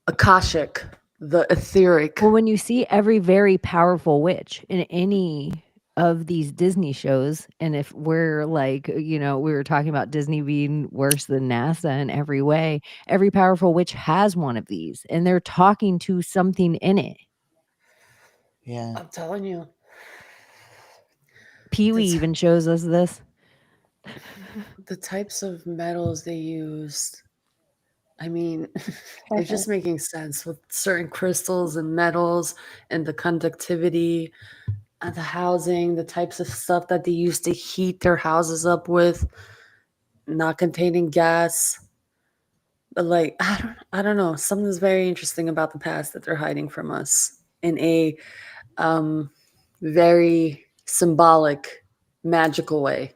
Akashic the etheric. Well, when you see every very powerful witch in any of these Disney shows, and if we're like, we were talking about Disney being worse than NASA in every way, every powerful witch has one of these, and they're talking to something in it. Yeah. I'm telling you. Pee-wee That's- even shows us this. The types of metals they used, I mean, it's just making sense with certain crystals and metals and the conductivity and the housing, the types of stuff that they used to heat their houses up with, not containing gas. But like, I don't know. Something's very interesting about the past that they're hiding from us in a very symbolic, magical way.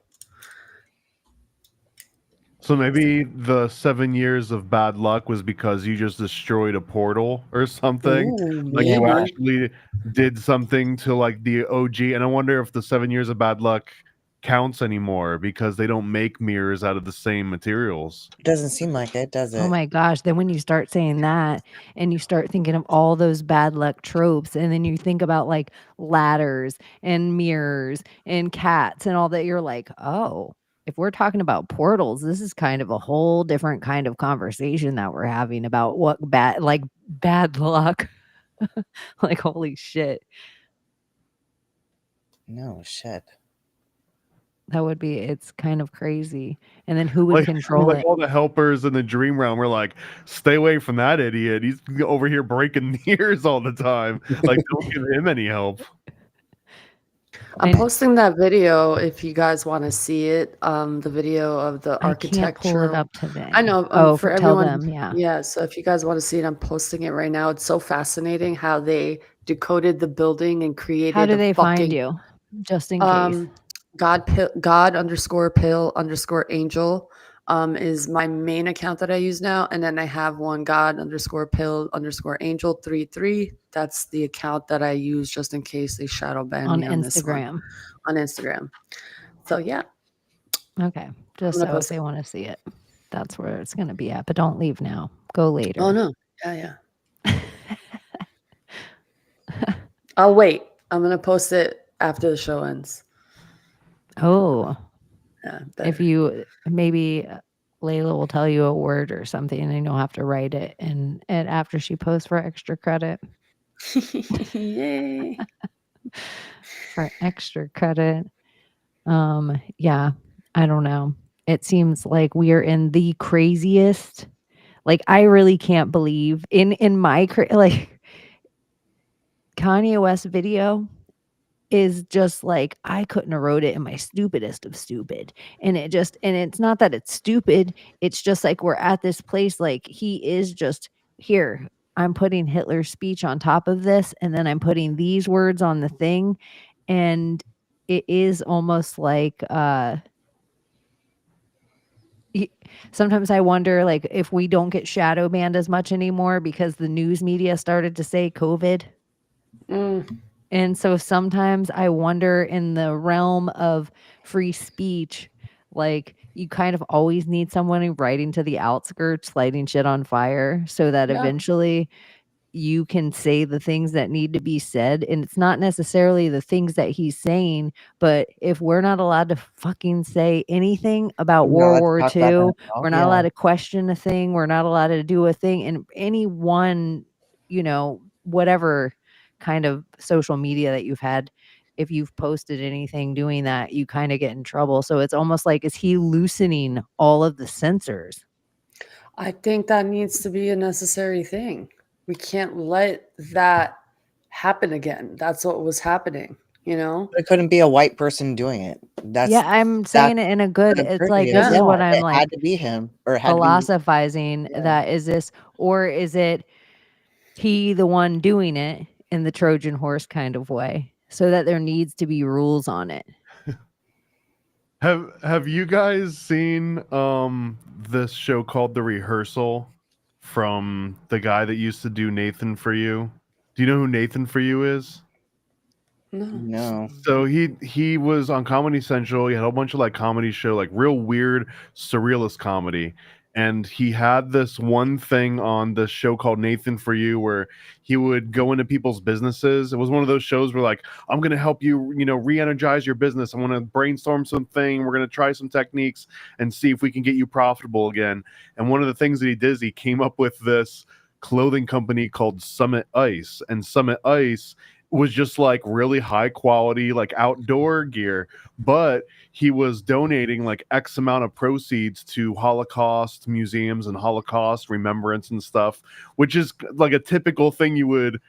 So maybe the 7 years of bad luck was because you just destroyed a portal or something. Ooh, Like you Yeah. actually did something to like the OG. And I wonder if the 7 years of bad luck counts anymore because they don't make mirrors out of the same materials. It doesn't seem like it, does it? Oh my gosh. Then when you start saying that and you start thinking of all those bad luck tropes, and then you think about like ladders and mirrors and cats and all that, you're like, oh, if we're talking about portals, this is kind of a whole different kind of conversation that we're having about what bad luck. Like, holy shit. No shit. That would be, it's kind of crazy. And then who would Like, control like it? all the helpers in the dream realm were like, stay away from that idiot. He's over here breaking mirrors all the time. Like, don't give him any help. I'm And- posting that video if you guys want to see it. The video of the I can't pull it architecture. up today. I know. For tell everyone. them, yeah. Yeah. So if you guys want to see it, I'm posting it right now. It's so fascinating how they decoded the building and created. How do a they find fucking, you? Just in case. God_pill_angel is my main account that I use now, and then I have one God_pill_angel 33. That's the account that I use just in case they shadow ban On me on this one. Instagram. On Instagram. So yeah, Okay. Just gonna so if post they want to see it, that's where it's going to be at. But don't leave now. Go later. Oh no, yeah. I'll wait. I'm gonna post it after the show ends. Oh, Yeah, if you maybe Layla will tell you a word or something, and you'll have to write it, and after she posts for extra credit. Yay. For extra credit. Yeah, I don't know. It seems like we are in the craziest. Like, I really can't believe in my like Kanye West video is just like, I couldn't have wrote it in my stupidest of stupid. And it's not that it's stupid. It's just like, we're at this place, like he is just here. I'm putting Hitler's speech on top of this, and then I'm putting these words on the thing. And it is almost like, sometimes I wonder, like, if we don't get shadow banned as much anymore because the news media started to say COVID. And so sometimes I wonder, in the realm of free speech, like, you kind of always need someone writing to the outskirts, lighting shit on fire, so that Yeah. eventually you can say the things that need to be said. And it's not necessarily the things that he's saying, but if we're not allowed to fucking say anything about World War II, we're not allowed to question a thing, we're not allowed to do a thing, and any one, whatever kind of social media that you've had, if you've posted anything doing that, you kind of get in trouble. So it's almost like, is he loosening all of the censors? I think that needs to be a necessary thing. We can't let that happen again. That's what was happening, It couldn't be a white person doing it. That's Yeah, I'm saying it in a good, it's like, this is what I'm it like had to be him, or had to be, philosophizing, that is this, or is it he the one doing it in the Trojan horse kind of way, so that there needs to be rules on it. Have you guys seen this show called The Rehearsal from the guy that used to do Nathan For You? Do you know who Nathan For You is? no. So he was on Comedy Central. He had a whole bunch of like comedy show, like real weird surrealist comedy. and he had this one thing on this show called Nathan For You, where he would go into people's businesses. It was one of those shows where like, I'm going to help you, re-energize your business. I want to brainstorm something. We're going to try some techniques and see if we can get you profitable again. And one of the things that he did is he came up with this clothing company called Summit Ice, and Summit Ice was just like really high quality, like outdoor gear, but he was donating like X amount of proceeds to Holocaust museums and Holocaust remembrance and stuff, which is like a typical thing you would,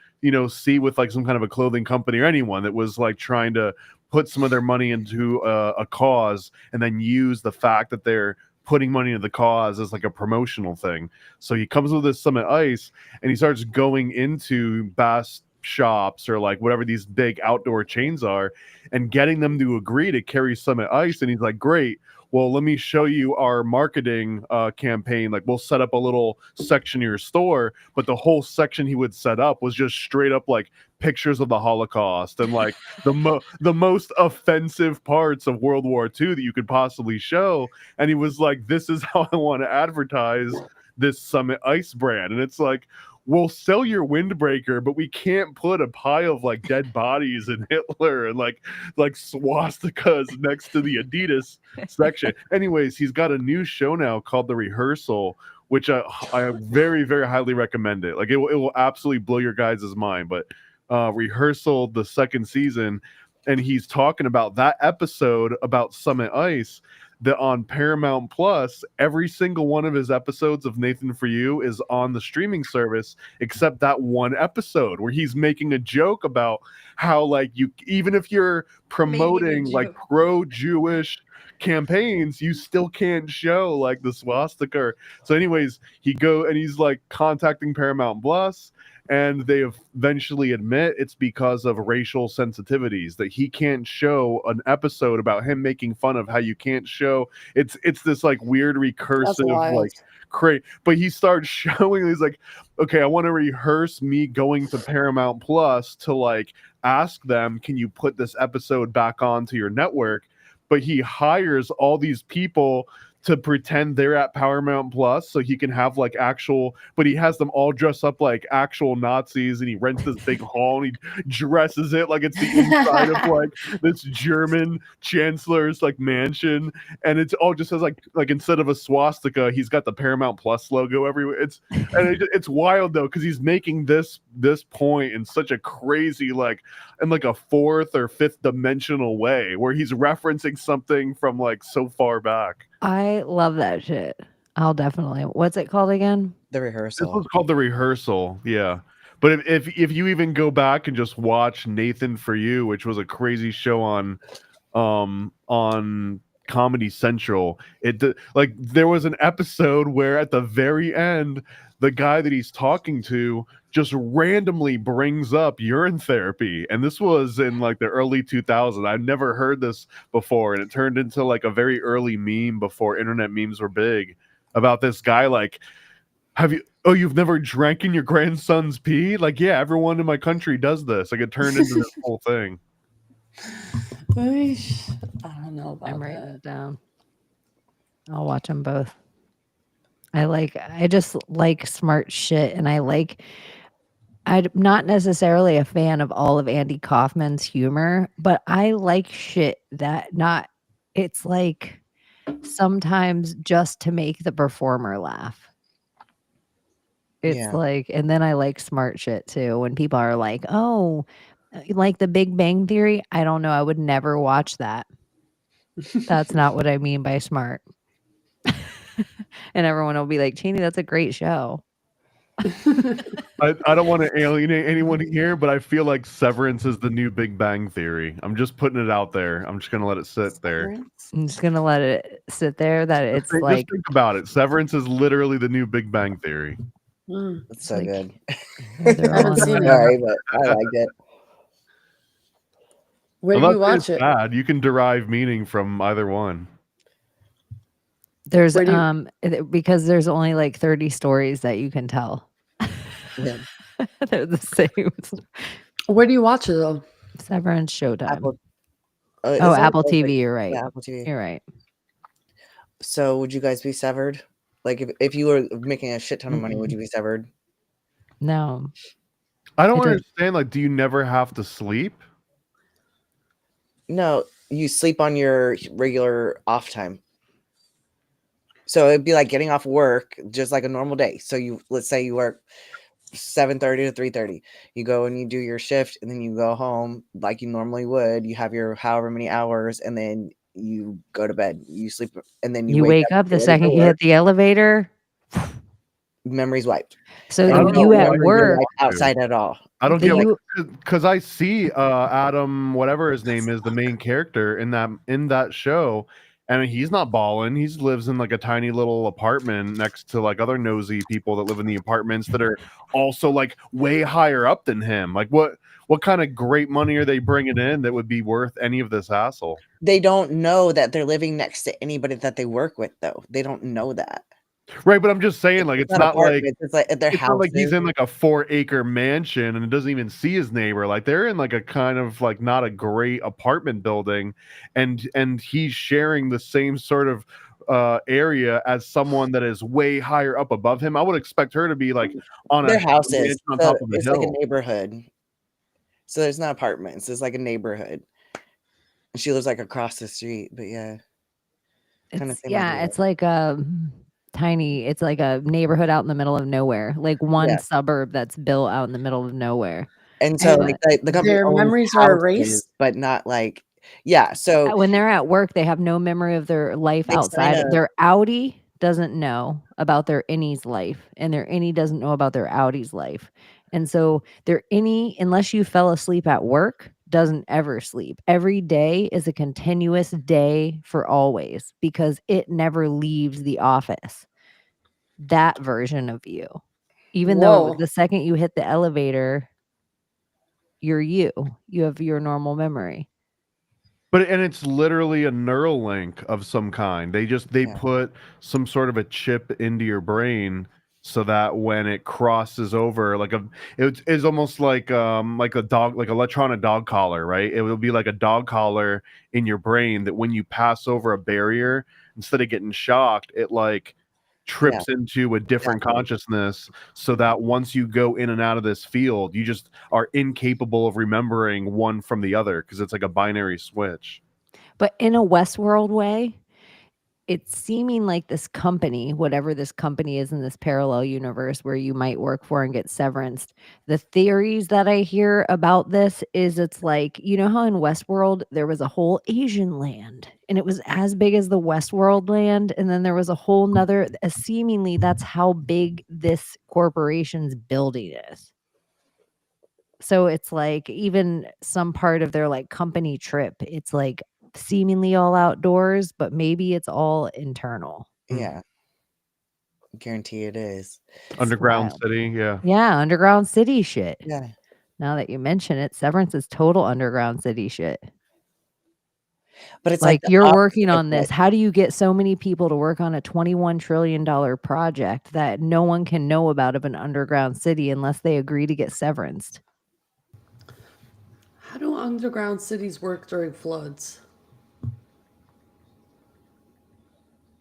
see with like some kind of a clothing company or anyone that was like trying to put some of their money into a cause and then use the fact that they're putting money into the cause as like a promotional thing. So he comes with this Summit Ice and he starts going into Bass shops or like whatever these big outdoor chains are and getting them to agree to carry Summit Ice. And he's like, great, well, let me show you our marketing campaign. Like, we'll set up a little section in your store, but the whole section he would set up was just straight up like pictures of the Holocaust and like the most offensive parts of World War II that you could possibly show. And he was like, this is how I want to advertise this Summit Ice brand. And it's like, we'll sell your windbreaker, but we can't put a pile of like dead bodies and Hitler and like swastikas next to the Adidas section. Anyways, he's got a new show now called The Rehearsal, which I very, very highly recommend it. Like it will absolutely blow your guys' mind. But Rehearsal, the second season, and he's talking about that episode about Summit Ice. That on Paramount Plus, every single one of his episodes of Nathan For You is on the streaming service, except that one episode where he's making a joke about how, like, you, even if you're promoting like pro-Jewish campaigns, you still can't show like the swastika. So anyways, he's like contacting Paramount Plus, and they eventually admit it's because of racial sensitivities that he can't show an episode about him making fun of how you can't show. It's this like weird recursive like great, but he starts showing, he's like, okay, I want to rehearse me going to Paramount Plus to like ask them, can you put this episode back onto your network? But he hires all these people to pretend they're at Paramount Plus so he can have like actual, but he has them all dress up like actual Nazis, and he rents this big hall and he dresses it like it's the inside of like this German chancellor's like mansion, and it's all just says like instead of a swastika, he's got the Paramount Plus logo everywhere. It's wild though, because he's making this point in such a crazy like in like a fourth or fifth dimensional way where he's referencing something from like so far back. I love that shit. I'll definitely. What's it called again? The Rehearsal. This was called The Rehearsal, yeah. But if you even go back and just watch Nathan For You, which was a crazy show on Comedy Central, like there was an episode where at the very end, the guy that he's talking to just randomly brings up urine therapy. And this was in like the early 2000s. I've never heard this before. And it turned into like a very early meme before internet memes were big about this guy. Like, you've never drank in your grandson's pee? Like, yeah, everyone in my country does this. Like it turned into this whole thing. I don't know about I'm writing it down. I'll watch them both. I just like smart shit, and I'm not necessarily a fan of all of Andy Kaufman's humor, but I like shit it's like sometimes just to make the performer laugh. It's like, and then I like smart shit too. When people are like, oh, like the Big Bang Theory, I don't know. I would never watch that. That's not what I mean by smart. And everyone will be like, Chaney, that's a great show. I don't want to alienate anyone here, but I feel like Severance is the new Big Bang Theory. I'm just putting it out there. I'm just going to let it sit there. I'm just going to let it sit there that it's just like... think about it. Severance is literally the new Big Bang Theory. That's so like, good. I haven't seen it. Sorry, but I liked it. Where do you watch it? Bad. You can derive meaning from either one. There's because there's only like 30 stories that you can tell. Yeah. They're the same. Where do you watch it though? Severance, Showtime. Apple Apple TV. You're right. Yeah, Apple TV. You're right. So would you guys be severed? Like if you were making a shit ton of money, would you be severed? No. I don't It does- understand. Like, do you never have to sleep? No, you sleep on your regular off time. So it'd be like getting off work, just like a normal day. So let's say you work 7:30 to 3:30. You go and you do your shift, and then you go home like you normally would. You have your however many hours, and then you go to bed. You sleep, and then You wake up the get ready second for you work. hit the elevator. Memories wiped. So I don't know you why at you work, Like outside at all. I don't the get you because I see Adam, whatever his name is, the main character in that show, and he's not balling. He lives in like a tiny little apartment next to like other nosy people that live in the apartments that are also like way higher up than him. Like what kind of great money are they bringing in that would be worth any of this hassle? They don't know that they're living next to anybody that they work with, though. They don't know that. Right, but I'm just saying, like, it's not like apartments, it's like at their it's not like he's houses. in like a 4-acre mansion and doesn't even see his neighbor. Like they're in like a kind of like not a great apartment building, and he's sharing the same sort of area as someone that is way higher up above him. I would expect her to be like on Their a houses. mansion on So top of a it's like a hill. neighborhood. So there's not apartments. It's like a neighborhood. And she lives like across the street. But yeah. Kinda it's same yeah, idea. it's like a tiny, it's like a neighborhood out in the middle of nowhere, like one Yeah. suburb that's built out in the middle of nowhere. And so And like the company Their owns memories are houses, erased? but not like so when they're at work, they have no memory of their life They sign outside. a- Their Audi doesn't know about their innie's life, and their innie doesn't know about their Audi's life. And so their innie, unless you fell asleep at work, doesn't ever sleep. Every day is a continuous day for always because it never leaves the office. That version of you. Even though Whoa. the second you hit the elevator, you're you. You have your normal memory. But it's literally a neural link of some kind. They Yeah. put some sort of a chip into your brain so that when it crosses over, like it's almost like a dog, like electronic dog collar, right? It will be like a dog collar in your brain that when you pass over a barrier, instead of getting shocked, it like trips into a different consciousness so that once you go in and out of this field, you just are incapable of remembering one from the other because it's like a binary switch. But in a Westworld way, it's seeming like this company, whatever this company is in this parallel universe where you might work for and get severance. The theories that I hear about this is it's like, you know how in Westworld there was a whole Asian land and it was as big as the Westworld land. And then there was a whole nother, seemingly that's how big this corporation's building is. So it's like even some part of their like company trip, it's like seemingly all outdoors, but maybe it's all internal. Yeah. Guarantee it is. It's Underground wild. City, yeah. Yeah, underground city shit. Yeah. Now that you mention it, Severance is total underground city shit. But it's Like the you're opposite working of on this. How do you get so many people to work on a $21 trillion project that no one can know about of an underground city unless they agree to get severenced? How do underground cities work during floods?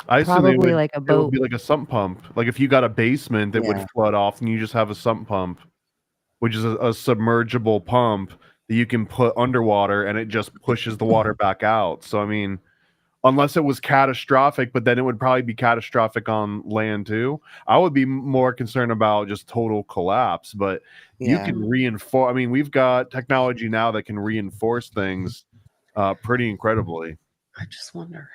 I assume Probably like a it would boat. be like a sump pump. Like if you got a basement that would Yeah. flood off, and you just have a sump pump, which is a submergible pump that you can put underwater, and it just pushes the water back out. So I mean, unless it was catastrophic, but then it would probably be catastrophic on land too. I would be more concerned about just total collapse. But you Yeah. can reinforce. I mean, we've got technology now that can reinforce things pretty incredibly. I just wonder.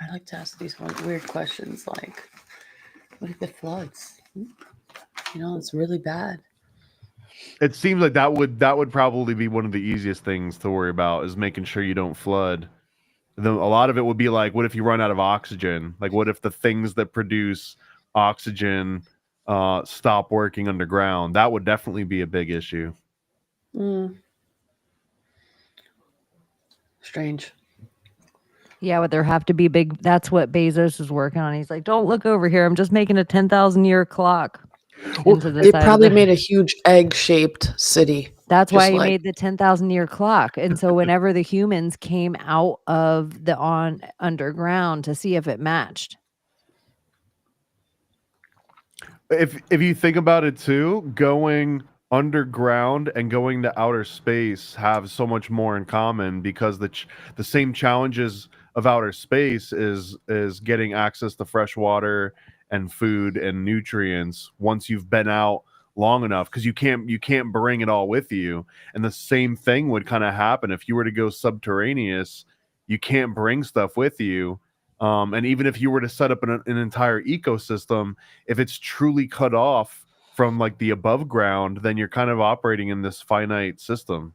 I like to ask these weird questions like, what if it floods? You know, it's really bad. It seems like that would probably be one of the easiest things to worry about is making sure you don't flood. A lot of it would be like, what if you run out of oxygen? Like, what if the things that produce oxygen stop working underground? That would definitely be a big issue. Strange. Yeah, would there have to be big? That's what Bezos is working on. He's like, don't look over here. I'm just making a 10,000 year clock. into the They side of probably the- made a huge egg-shaped city. That's why just he like- made the 10,000 year clock. And so whenever the humans came out of the underground to see if it matched. if you think about it too, going underground and going to outer space have so much more in common, because the same challenges of outer space is getting access to fresh water and food and nutrients once you've been out long enough, because you can't bring it all with you. And the same thing would kind of happen if you were to go subterraneous. You can't bring stuff with you. And even if you were to set up an entire ecosystem, if it's truly cut off from like the above ground, then you're kind of operating in this finite system.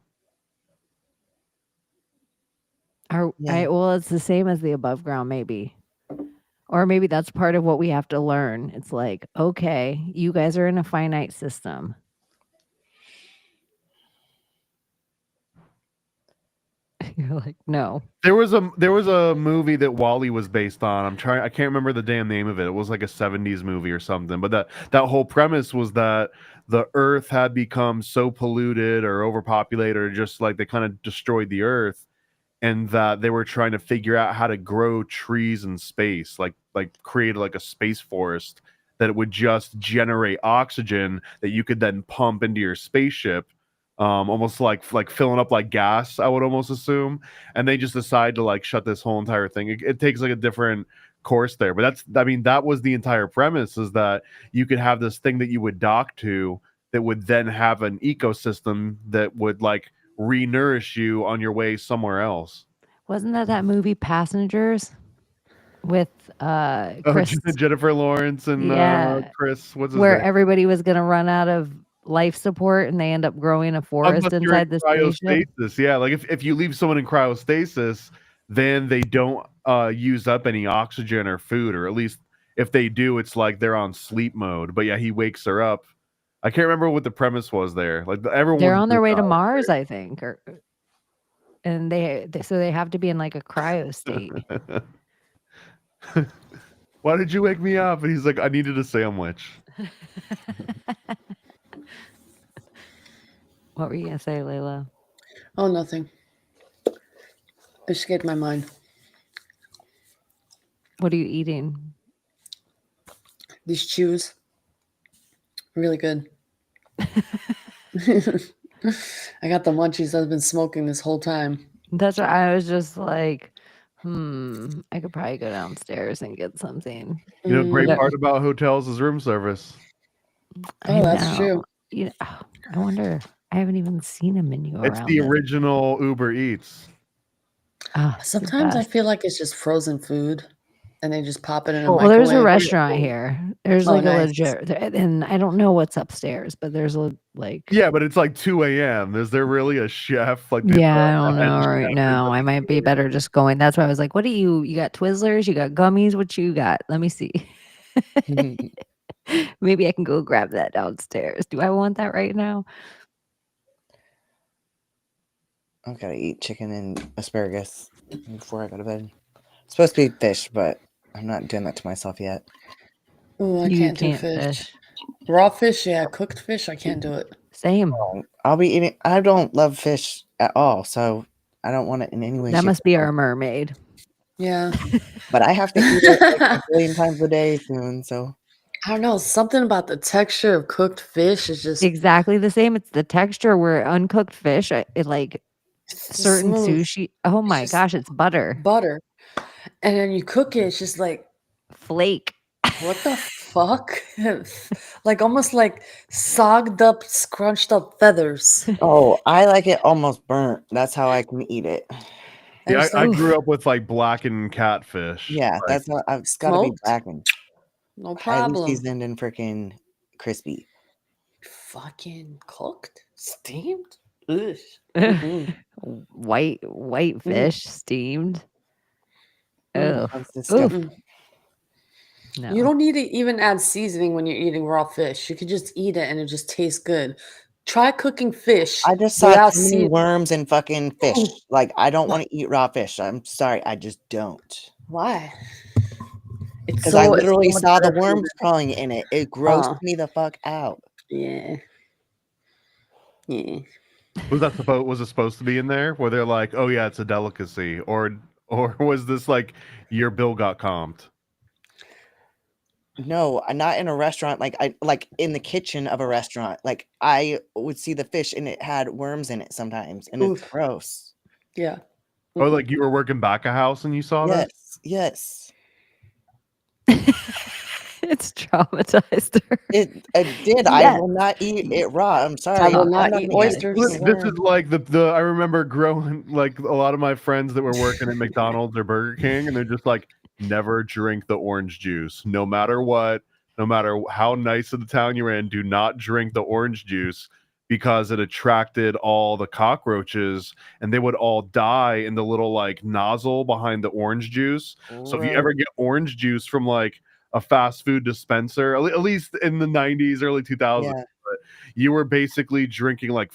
Well, it's the same as the above ground, maybe. Or maybe that's part of what we have to learn. It's like, okay, you guys are in a finite system. You're like, no. There was a movie that Wall-E was based on. I can't remember the damn name of it. It was like a 70s movie or something. But that whole premise was that the earth had become so polluted or overpopulated, or just like they kind of destroyed the earth, and that they were trying to figure out how to grow trees in space, like create like a space forest that would just generate oxygen that you could then pump into your spaceship, almost like filling up like gas, I would almost assume. And they just decide to like shut this whole entire thing. It takes like a different course there, but that was the entire premise, is that you could have this thing that you would dock to that would then have an ecosystem that would like re-nourish you on your way somewhere else. Wasn't that movie Passengers with Chris? Jennifer Lawrence and Chris, what's his where name? everybody was going to run out of life support and they end up growing a forest inside the station. Yeah, like if you leave someone in cryostasis, then they don't use up any oxygen or food, or at least if they do, it's like they're on sleep mode. But yeah, he wakes her up. I can't remember what the premise was there. Like they're on their way to Mars, I think, and they have to be in like a cryo state. Why did you wake me up? And he's like, I needed a sandwich. What were you gonna say, Layla? Oh, nothing. It escaped my mind. What are you eating? These chews. Really good. I got the munchies I've been smoking this whole time. That's what I was just like, I could probably go downstairs and get something. You know, great part about hotels is room service. Oh, that's true. You know, I wonder. I haven't even seen a menu It's around the it. original Uber Eats. Sometimes I feel like it's just frozen food, and they just pop it in a well, microwave. there's a restaurant here. There's like nice. a legit, and I don't know what's upstairs, but there's like. Yeah, but it's like 2 a.m. Is there really a chef? Like, yeah, I don't know right now. I might be better just going. That's why I was like, what do you got? Twizzlers? You got gummies? What you got? Let me see. Maybe I can go grab that downstairs. Do I want that right now? I gotta eat chicken and asparagus before I go to bed. It's supposed to be fish, but I'm not doing that to myself yet. Oh, I can't do fish. Raw fish, yeah. Cooked fish, I can't do it. Same. I'll be eating. I don't love fish at all, so I don't want it in any way. That must be our mermaid. Yeah. But I have to eat it like a billion times a day soon, so. I don't know. Something about the texture of cooked fish is just exactly the same. It's the texture where uncooked fish, it like certain sushi. Oh my gosh, it's butter. Butter. And then you cook it, it's just like flake. What the fuck? Like almost like sogged up, scrunched up feathers. Oh, I like it almost burnt. That's how I can eat it. Yeah, I grew up with like blackened catfish. Yeah, like, that's what I've got to be blackened. No problem. Highly seasoned and freaking crispy. Fucking cooked, steamed. White fish steamed. Oh, no. You don't need to even add seasoning when you're eating raw fish. You could just eat it and it just tastes good. Try cooking fish. I just saw too many worms and fucking fish. Like, I don't want to eat raw fish. I'm sorry, I just don't. Why? Because I literally saw the worms crawling in it. It grossed me the fuck out. Yeah. Yeah. Was it supposed to be in there? Where they're like, oh yeah, it's a delicacy, or was this like your bill got comped? No, not in a restaurant. Like in the kitchen of a restaurant. Like I would see the fish and it had worms in it sometimes, and it's Oof. gross. Yeah. Oh, like you were working back a house and you saw this? Yes. It's traumatized her. It did. I Yes. will not eat it raw. I'm I sorry. will I'm not not eat gonna eat oysters. freaking This is worm. like the I remember growing like a lot of my friends that were working at McDonald's or Burger King, and they're just like, never drink the orange juice, no matter what, no matter how nice of the town you're in. Do not drink the orange juice because it attracted all the cockroaches, and they would all die in the little like nozzle behind the orange juice. So if you ever get orange juice from like a fast food dispenser, at least in the 90s, early 2000s. Yeah. But you were basically drinking like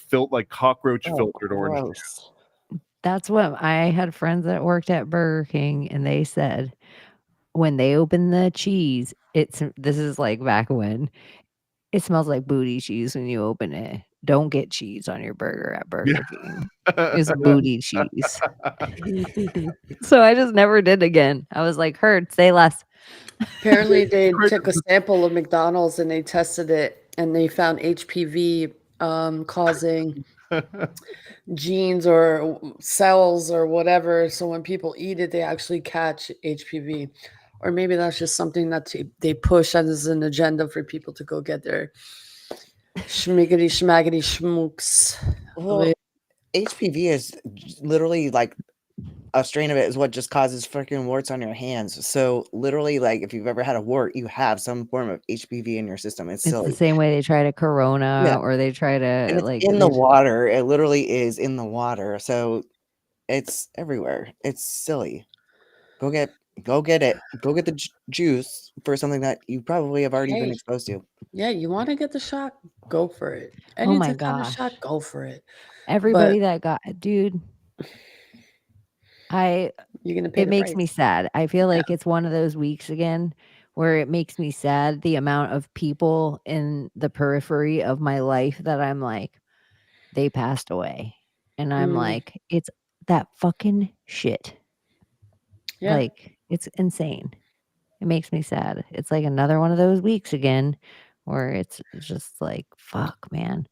cockroach Oh, filtered orange juice. gross. That's what I had friends that worked at Burger King, and they said when they open the cheese, this is like back when it smells like booty cheese when you open it. Don't get cheese on your burger at Burger King. It's booty cheese. So I just never did again. I was like, "Heard, say less." Apparently, they took a sample of McDonald's and they tested it, and they found HPV causing genes or cells or whatever. So when people eat it, they actually catch HPV. Or maybe that's just something that they push as an agenda for people to go get their schmiggity schmaggity schmooks. Well, HPV is literally like a strain of it is what just causes freaking warts on your hands. So literally, like if you've ever had a wart, you have some form of HPV in your system. It's It's the silly. same way they try to corona Yeah. or they try And to it's like in the water. It literally is in the water. So it's everywhere. It's silly. Go get it. Go get the juice for something that you probably have already been Hey. exposed to. Yeah, you want to get the shot? Go for it. Oh Any my kind of gosh. shot, go for it. Everybody that got dude, You're gonna pay it the makes me price. sad. I feel like it's one of those weeks again where it makes me sad the amount of people in the periphery of my life that I'm like, they passed away. And I'm like, it's that fucking shit. Yeah. Like, it's insane. It makes me sad. It's like another one of those weeks again where it's just like, fuck, man.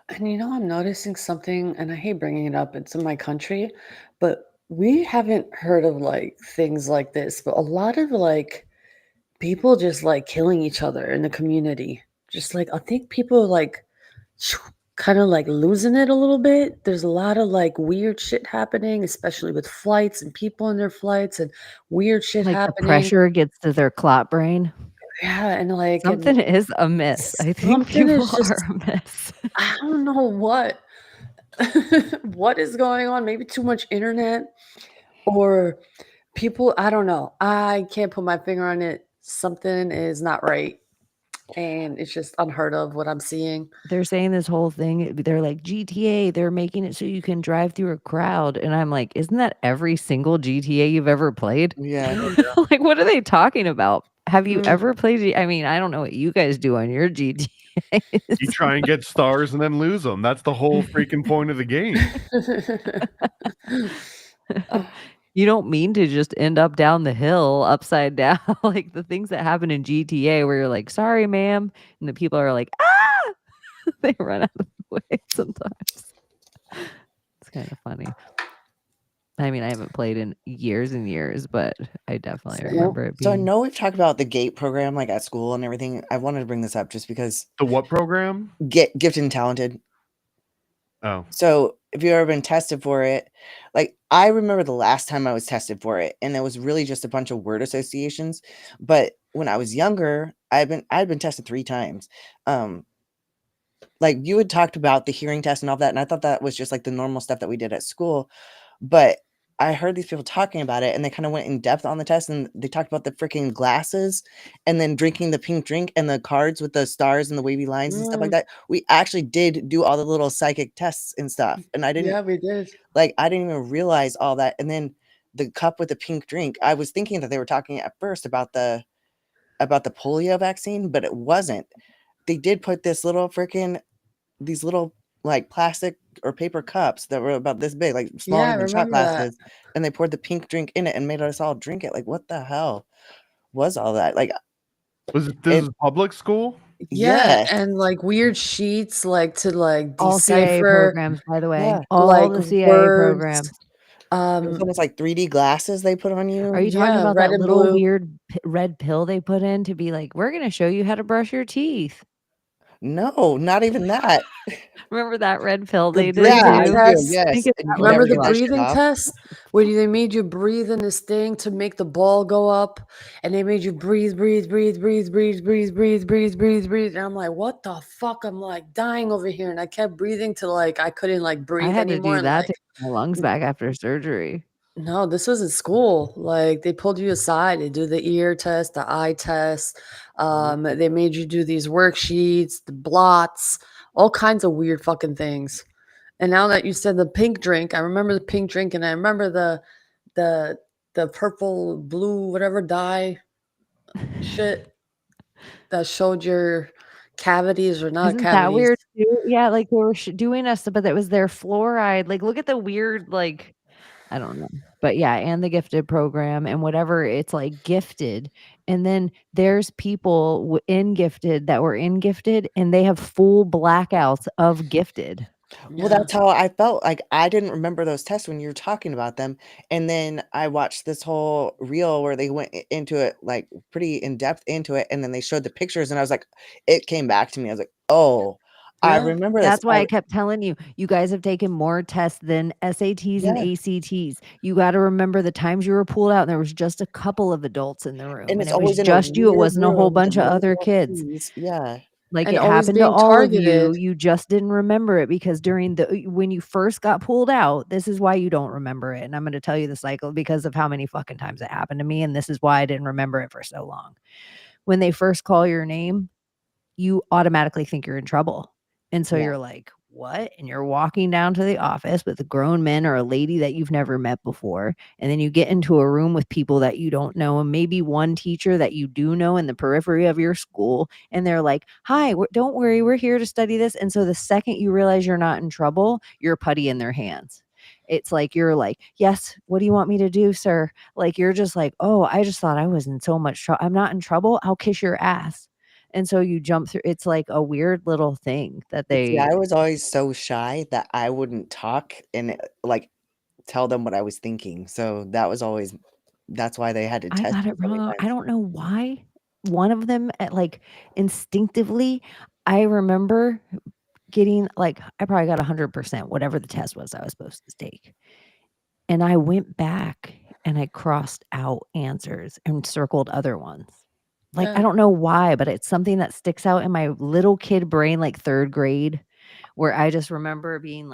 And I'm noticing something, and I hate bringing it up. It's in my country, but we haven't heard of like things like this. But a lot of like people just like killing each other in the community. Just like I think people like kind of like losing it a little bit. There's a lot of like weird shit happening, especially with flights and people in their flights and weird shit Like the happening. pressure gets to their clot brain. Yeah, and like Something is amiss. I think something people is just are amiss. I don't know what what is going on. Maybe too much internet or people. I don't know. I can't put my finger on it. Something is not right, and it's just unheard of what I'm seeing. They're saying this whole thing. They're like GTA. They're making it so you can drive through a crowd, and I'm like, isn't that every single GTA you've ever played? Yeah. Like, what are they talking about? Have you Mm. ever played? I mean, I don't know what you guys do on your GTA. You try and get stars and then lose them. That's the whole freaking point of the game. You don't mean to just end up down the hill upside down, like the things that happen in GTA where you're like, sorry, ma'am. And the people are like, ah, they run out of the way sometimes. It's kind of funny. I mean, I haven't played in years and years, but I definitely remember it So I being. know we've talked about the GATE program, like at school and everything. I wanted to bring this up just because The what program? Gifted and Talented. Oh, So if you've ever been tested for it, like I remember the last time I was tested for it, and it was really just a bunch of word associations. But when I was younger, I'd been tested 3 times. Like you had talked about the hearing test and all that, and I thought that was just like the normal stuff that we did at school. But I heard these people talking about it, and they kind of went in depth on the test, and they talked about the freaking glasses, and then drinking the pink drink, and the cards with the stars and the wavy lines and stuff like that. We actually did do all the little psychic tests and stuff, and I didn't Yeah, we did. like I didn't even realize all that. And then the cup with the pink drink, I was thinking that they were talking at first about the polio vaccine, but it wasn't. They did put these little like plastic or paper cups that were about this big, like smaller Yeah, I than shot remember that. glasses, and they poured the pink drink in it and made us all drink it. Like, what the hell was all that? Like, This And is public school? Yeah, yes, and like weird sheets like to like All CIA decipher programs, by the yeah. way. All like the CIA programs. words. It was almost like 3D glasses they put on Are you. you talking Yeah, about red that and little blue. weird red pill they put in to be like, "We're gonna show you how to brush your teeth." No, not even that. Remember that red pill The they did Yeah, breathing I too? do, test. I think yes, it's and that you one Remember never we the get that watched. shit breathing off. test where they made you breathe in this thing to make the ball go up, and they made you breathe, breathe, breathe, breathe, breathe, breathe, breathe, breathe, breathe, breathe. And I'm like, what the fuck? I'm like dying over here, and I kept breathing till like I couldn't like I breathe had to anymore, do and that to like get my lungs back after surgery. no, this was at school. Like they pulled you aside. They do the ear test, the eye test. They made you do these worksheets, the blots, all kinds of weird fucking things. And now that you said the pink drink, I remember the pink drink, and I remember the the purple, blue, whatever dye shit that showed your cavities or not Isn't that cavities. weird too? Yeah, like they were doing us, but it was their fluoride. Like, look at the weird, like, I don't know. But yeah, and the gifted program and whatever, it's like gifted. And then there's people in gifted that were in gifted and they have full blackouts of gifted. Well, Yeah, that's how I felt. Like I didn't remember those tests when you were talking about them, and then I watched this whole reel where they went into it like pretty in depth into it, and then they showed the pictures, and I was like, it came back to me. I was like, oh, I yeah. remember this. That's why I kept telling you, you guys have taken more tests than SATs and Yeah, ACTs. You got to remember the times you were pulled out and there was just a couple of adults in the room and and it's it was always in a just you. It weird wasn't a whole room with a bunch of bunch other of kids. LPs. Yeah, Like And it always happened to being all of you. targeted. You just didn't remember it because during the when you first got pulled out, this is why you don't remember it. And I'm going to tell you the cycle because of how many fucking times it happened to me. And this is why I didn't remember it for so long. When they first call your name, you automatically think you're in trouble. And so yeah. you're like, what? And you're walking down to the office with a grown man or a lady that you've never met before. And then you get into a room with people that you don't know, and maybe one teacher that you do know in the periphery of your school. And they're like, hi, don't worry, we're here to study this. And so the second you realize you're not in trouble, you're putty in their hands. It's like you're like, yes, what do you want me to do, sir? Like you're just like, oh, I just thought I was in so much trouble. I'm not in trouble. I'll kiss your ass. And so you jump through it's like a weird little thing that But see, I they was always so shy that I wouldn't talk and like tell them what I was thinking. So that was always that's why they had to I test got me it so many wrong. I times. don't know why. One of them like instinctively, I remember getting like I probably got 100%, whatever the test was I was supposed to take. And I went back and I crossed out answers and circled other ones. Like I Yeah. don't know why, but it's something that sticks out in my little kid brain, like third grade, where I just remember being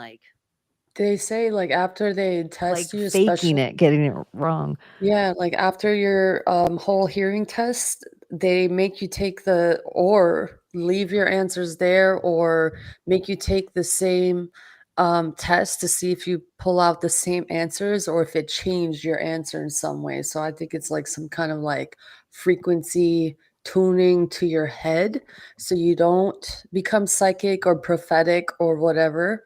They say like after they test you, faking especially it, getting it wrong. yeah, like after your whole hearing test, they make you take the or leave your answers there or make you take the same test to see if you pull out the same answers or if it changed your answer in some way. So I think it's like some kind of like frequency tuning to your head so you don't become psychic or prophetic or whatever.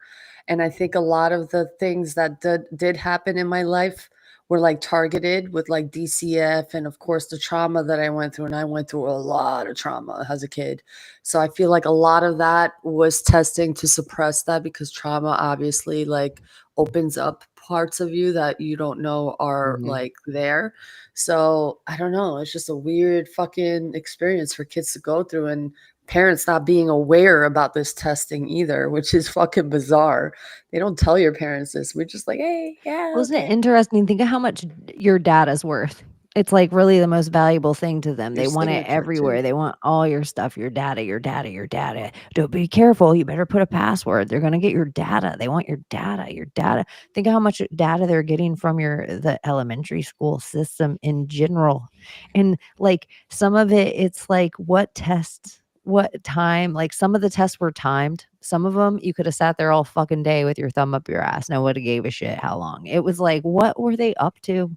And I think a lot of the things that did happen in my life were like targeted with like DCF and of course the trauma that I went through, and I went through a lot of trauma as a kid. So I feel like a lot of that was testing to suppress that because trauma obviously like opens up parts of you that you don't know are Mhm. like there. So I don't know, it's just a weird fucking experience for kids to go through and parents not being aware about this testing either, which is fucking bizarre. They don't tell your parents this. We're just like, hey, yeah, Well, isn't it okay. interesting? Think of how much your data's worth. It's like really the most valuable thing to them. Your They want it signature too. everywhere. They want all your stuff, your data, your data, your data. Don't be careful. You better put a password. They're going to get your data. They want your data, your data. Think of how much data they're getting from the elementary school system in general. And like some of it, it's like what tests, what time, like some of the tests were timed. Some of them you could have sat there all fucking day with your thumb up your ass. Nobody gave a shit how long. It was like, what were they up to?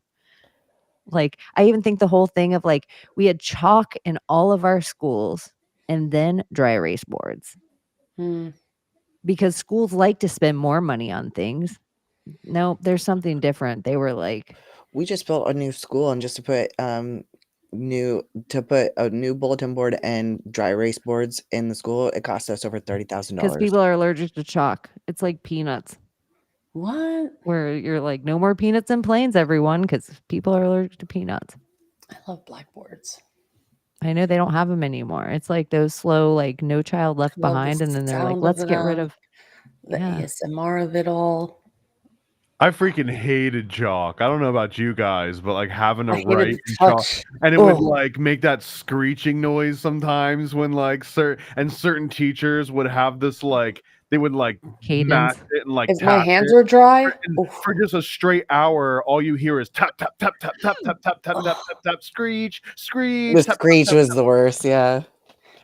Like, I even think the whole thing of like, we had chalk in all of our schools and then dry erase boards Hmm. because schools like to spend more money on things. No, there's something different. They were like, We just built a new school and just to put to put a new bulletin board and dry erase boards in the school. It cost us over Because $30,000. people are allergic to chalk. It's like peanuts, What? where you're like, no more peanuts and planes, everyone, because people are allergic to peanuts. I love blackboards. I know they don't have them anymore. It's like those slow, like No Child Left Love the Behind, and then they're like, sound let's of get rid them, of. the Yeah. ASMR of it all. I freaking hated chalk. I don't know about you guys, but like having to I hated write the in chalk, touch. and it would Ugh. like make that screeching noise sometimes when like certain teachers would have this like they would like Cadence. match it and like If my tap hands it. are dry, And oof. for just a straight hour, all you hear is tap tap tap tap tap tap tap tap tap tap tap screech screech. The Tap, tap, screech tap, was the worst. Yeah. if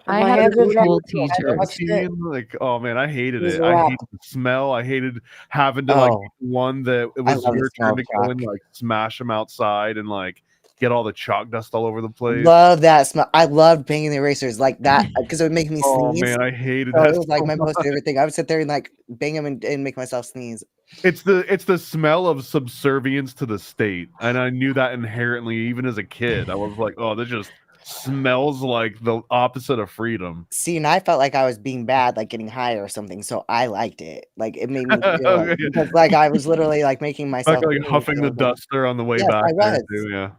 I my had hands the are dry, cool I teachers. touched it. Like, oh man, I hated It was it. a I wrap. hated the smell. I hated having to like Oh, one that it I was love the your smell turn of to go and chalk. like smash them outside and like get all the chalk dust all over the place. Love that smell. I loved banging the erasers like that because it would make me Oh sneeze. man, I hated So that it was like so my much. most favorite thing. I would sit there and like bang them and make myself sneeze. It's the smell of subservience to the state, and I knew that inherently even as a kid. I was like, oh, this just smells like the opposite of freedom. See, and I felt like I was being bad, like getting high or something. So I liked it. Like it made me feel like, Okay. because like I was literally like making myself Like sneeze, huffing so the it was like, duster on the way yes, back I there was. too. Yeah.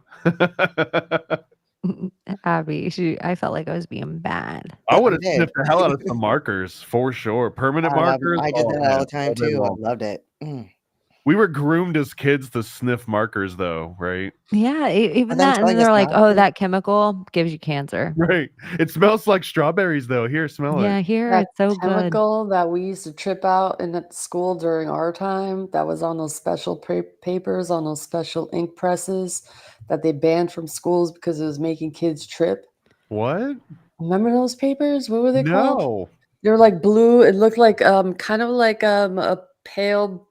Abbie, I felt like I was being bad. I would I have did. sniffed the hell out of some markers for sure. Permanent markers. I did Oh that man, all the time all day too. I long. loved it. We were groomed as kids to sniff markers, though, right? Yeah, even them that, and then telling us they're like, not "Oh, to. that chemical gives you cancer." Right. It smells like strawberries, though. Here, smell Yeah, it. here That it's so good. chemical that we used to trip out in at school during our time, that was on those special papers, on those special ink presses that they banned from schools because it was making kids trip. What? Remember those papers? What were they called? No. They were like blue. It looked like kind of like a pale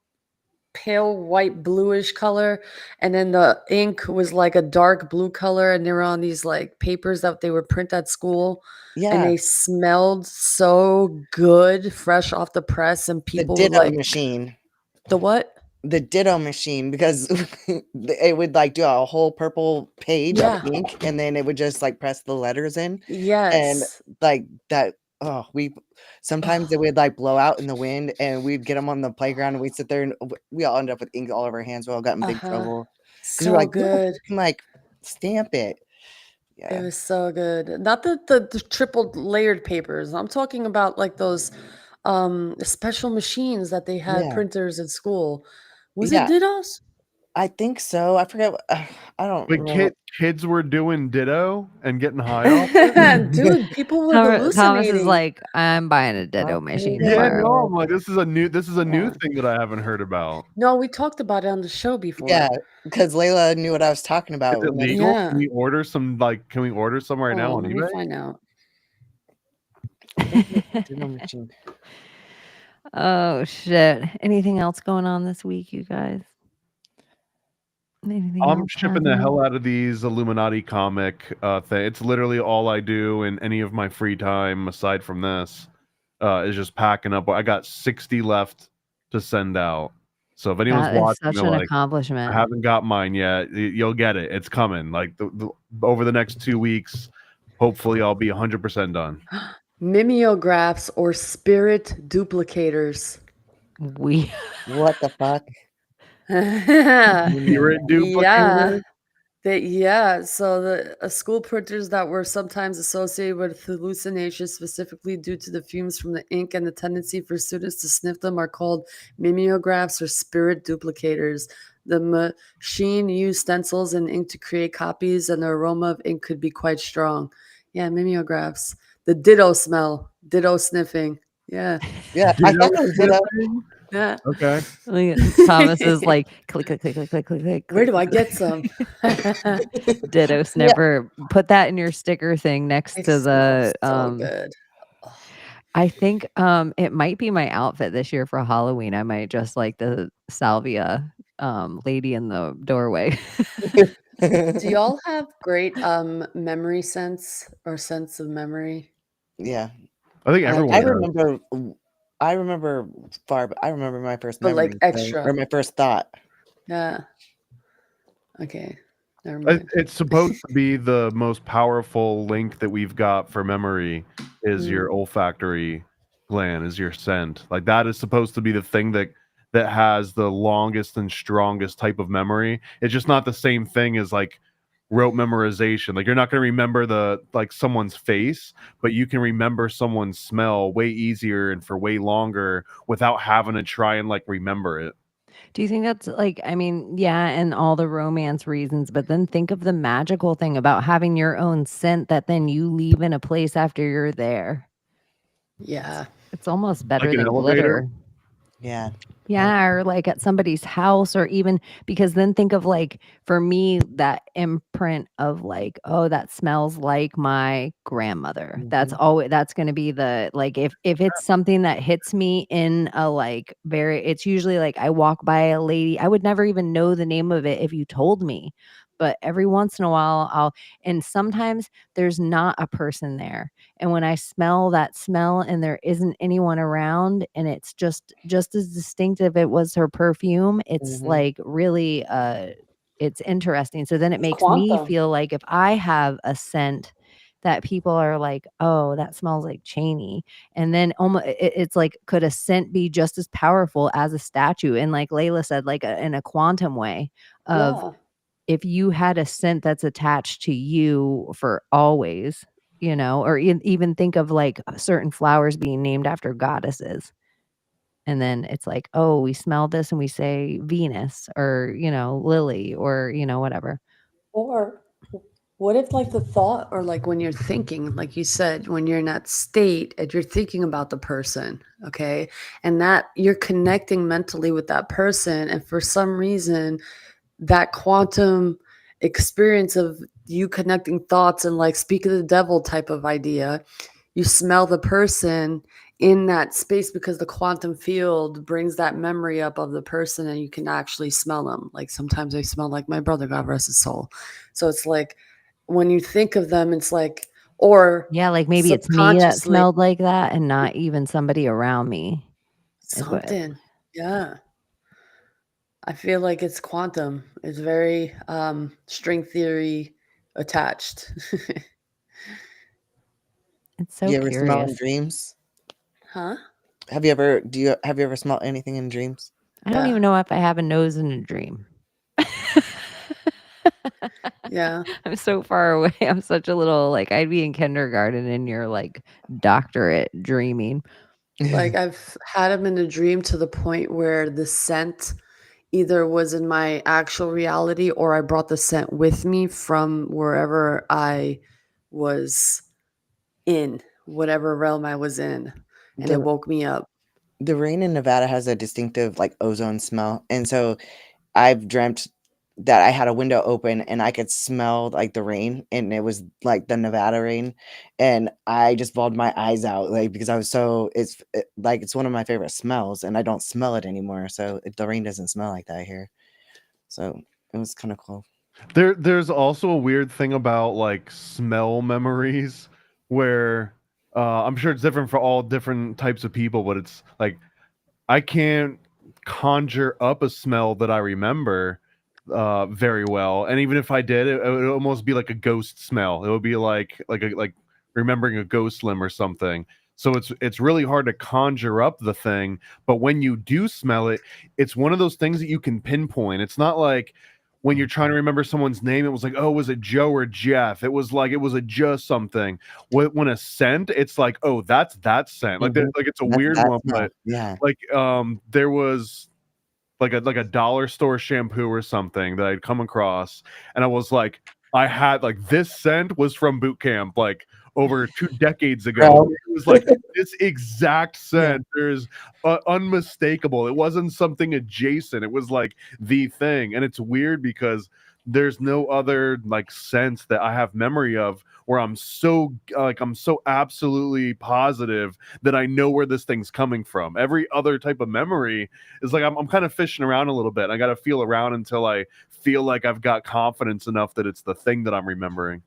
white bluish color, and then the ink was like a dark blue color, and they were on these like papers that they would print at school, and Yeah, they smelled so good fresh off the press, and the people would ditto like machine. the what? The ditto machine, because it would like do a whole purple page Yeah. of ink and then it would just like press the letters in and Yes. like that. Oh, sometimes it would like blow out in the wind and we'd get them on the playground and we'd sit there and we all end up with ink all over our hands. We all got in big trouble because we're So like, "Look, good. you can like stamp it." It Yeah, was so good. Not the triple layered papers. I'm talking about like those special machines that they had yeah, printers at school. Was it yeah. Dittos? I think so. I forget. I don't Like remember. kids were doing ditto and getting high off it? Dude, people were Thomas is hallucinating. like, "I'm buying a ditto machine Yeah, tomorrow." no, I'm like, this is a new Yeah. thing that I haven't heard about. No, we talked about it on the show before. Yeah, because Layla knew what I was talking Is about. it When I- legal? Yeah. Can we order some can we order some right now Oh, on let me eBay? find out. Ditto machine. Oh shit! Anything else going on this week, you guys? Anything I'm else shipping the happening? hell out of these Illuminati comic thing. It's literally all I do in any of my free time aside from this is just packing up. I got 60 left to send out. So if anyone's That is watching, such they're an like, I accomplishment. haven't got mine yet. You'll get it. It's coming. Like over the next 2 weeks, hopefully I'll be 100% done. Mimeographs or spirit duplicators. We What the fuck? Spirit duplicator? So the school printers that were sometimes associated with hallucinations, specifically due to the fumes from the ink and the tendency for students to sniff them, are called mimeographs or spirit duplicators. The machine used stencils and ink to create copies, and the aroma of ink could be quite strong. Yeah, mimeographs. The ditto smell, ditto sniffing. Yeah, Yeah, I thought it was ditto. yeah. Okay. Thomas is like, click, click, click, click, click, click, click. Where do I get some? Ditto sniffer. Put that in your sticker thing next It to the smells so good. I think it might be my outfit this year for Halloween. I might just like the salvia lady in the doorway. Do y'all have great memory sense or sense of memory? Yeah, I think I everyone I do. does. remember but I remember my first But memory like extra. or my first thought. Yeah. Okay. Never mind. It's supposed to be the most powerful link that we've got for memory is your olfactory gland, is your scent. Like that is supposed to be the thing that has the longest and strongest type of memory. It's just not the same thing as like rote memorization. Like you're not going to remember someone's face, but you can remember someone's smell way easier and for way longer without having to try and like remember it. Do you think that's like, I mean, yeah, and all the romance reasons, but then think of the magical thing about having your own scent that then you leave in a place after you're there. Yeah. It's almost Like better an than elevator? glitter. Yeah. Yeah, or like at somebody's house, or even because then think of like for me that imprint of like, oh, that smells like my grandmother. That's always that's going to be the like if it's something that hits me in a like very, it's usually like I walk by a lady, I would never even know the name of it if you told me. But every once in a while and sometimes there's not a person there. And when I smell that smell and there isn't anyone around and it's just as distinct if it was her perfume, it's like really it's interesting. So then it It's makes me quantum. feel like if I have a scent that people are like, oh, that smells like Chaney. And then almost it's like, could a scent be just as powerful as a statue? And like Layla said, like in a quantum way of Yeah. if you had a scent that's attached to you for always, or even think of like certain flowers being named after goddesses. And then it's like, oh, we smell this and we say Venus or, Lily or, whatever. Or what if like the thought or like when you're thinking, like you said, when you're in that state and you're thinking about the person, okay, and that you're connecting mentally with that person, and for some reason that quantum experience of you connecting thoughts and like speak of the devil type of idea, you smell the person in that space because the quantum field brings that memory up of the person and you can actually smell them. Like sometimes I smell like my brother, God rest his soul. So it's like when you think of them, it's like, or Yeah, like maybe it's me that subconsciously smelled like that and not even somebody around me is what. something. Yeah. I feel like it's quantum. It's very string theory attached. It's so You ever smell in curious. dreams? Huh? Have you ever smelled anything in dreams? I don't Yeah. even know if I have a nose in a dream. Yeah. I'm so far away. I'm such a little like I'd be in kindergarten and you're like doctorate dreaming. Like I've had him in a dream to the point where the scent either was in my actual reality or I brought the scent with me from wherever I was in, whatever realm I was in, and it the woke me up. the rain in Nevada has a distinctive like ozone smell, and so I've dreamt that I had a window open and I could smell like the rain, and it was like the Nevada rain, and I just bawled my eyes out like because I was so like it's one of my favorite smells, and I don't smell it anymore, so the rain doesn't smell like that here. So it was kind of cool. There's also a weird thing about like smell memories where I'm sure it's different for all different types of people, but it's like I can't conjure up a smell that I remember very well, and even if I did, it would almost be like a ghost smell. It would be like remembering a ghost limb or something. So it's really hard to conjure up the thing, but when you do smell it, it's one of those things that you can pinpoint. It's not like when you're trying to remember someone's name, it was like, oh, was it Joe or Jeff? It was like it was a just something. When a scent, it's like, oh, that's that scent. Like Mhm. like it's a That's weird that one, smell. but Yeah. like there was like a dollar store shampoo or something that I'd come across, and I was like, I had like this scent was from boot camp like over 2 decades ago. Bro. It was like this exact Yeah. scent. There's unmistakable. It wasn't something adjacent. It was like the thing, and it's weird because there's no other like sense that I have memory of where I'm so absolutely positive that I know where this thing's coming from. Every other type of memory is like I'm kind of fishing around a little bit. I got to feel around until I feel like I've got confidence enough that it's the thing that I'm remembering.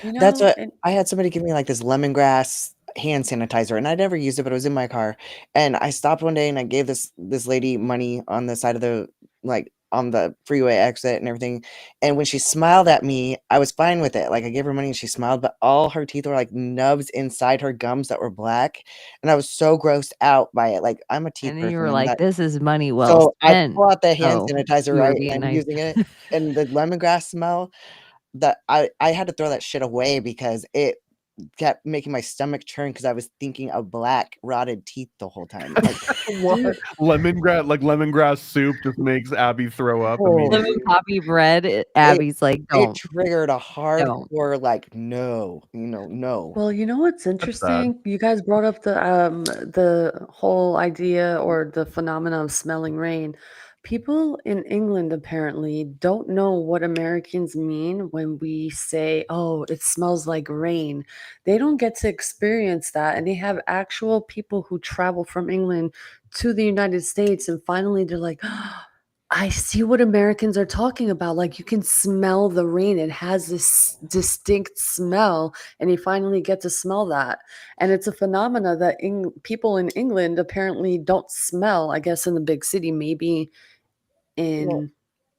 You That's know, what I had somebody give me like this lemongrass hand sanitizer, and I never used it, but it was in my car. And I stopped one day and I gave this lady money on the side of the like on the freeway exit and everything. And when she smiled at me, I was fine with it. Like I gave her money and she smiled, but all her teeth were like nubs inside her gums that were black. And I was so grossed out by it. Like I'm a teeth And then you person. were I'm like, not, "This is money well so I spent." pull out the hand Oh, sanitizer, you were right? being And I'm nice. using it. And the lemongrass smell, that I had to throw that shit away because it kept making my stomach churn because I was thinking of black rotted teeth the whole time. Like, What? Lemongrass soup just makes Abbie throw up Oh. Lemon immediately. poppy bread, Abby's like, it "Don't." triggered a Don't. hardcore like no, no. Well, you know what's interesting? You guys brought up the whole idea or the phenomena of smelling rain. People in England apparently don't know what Americans mean when we say, "Oh, it smells like rain." They don't get to experience that, and they have actual people who travel from England to the United States, and finally they're like, I see what Americans are talking about. Like you can smell the rain. It has this distinct smell, and you finally get to smell that. And it's a phenomena that people in England apparently don't smell. I guess in the big city, maybe Well,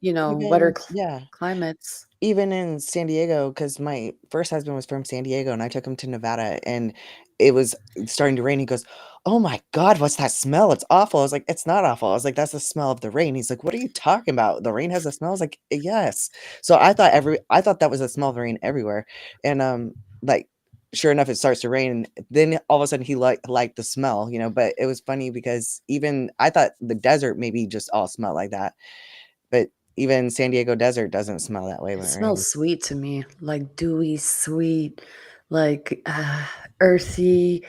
in wetter yeah. climates. Even in San Diego, because my first husband was from San Diego and I took him to Nevada and it was starting to rain. He goes, "Oh my God, what's that smell? It's awful." I was like, "It's not awful." I was like, "That's the smell of the rain." He's like, "What are you talking about? The rain has a smell?" I was like, "Yes." So I thought that was the smell of the rain everywhere. And like sure enough, it starts to rain. Then all of a sudden he liked the smell, but it was funny because even I thought the desert maybe just all smelled like that. But even San Diego desert doesn't smell that way It when it rains. smells sweet to me, like dewy, sweet, like earthy,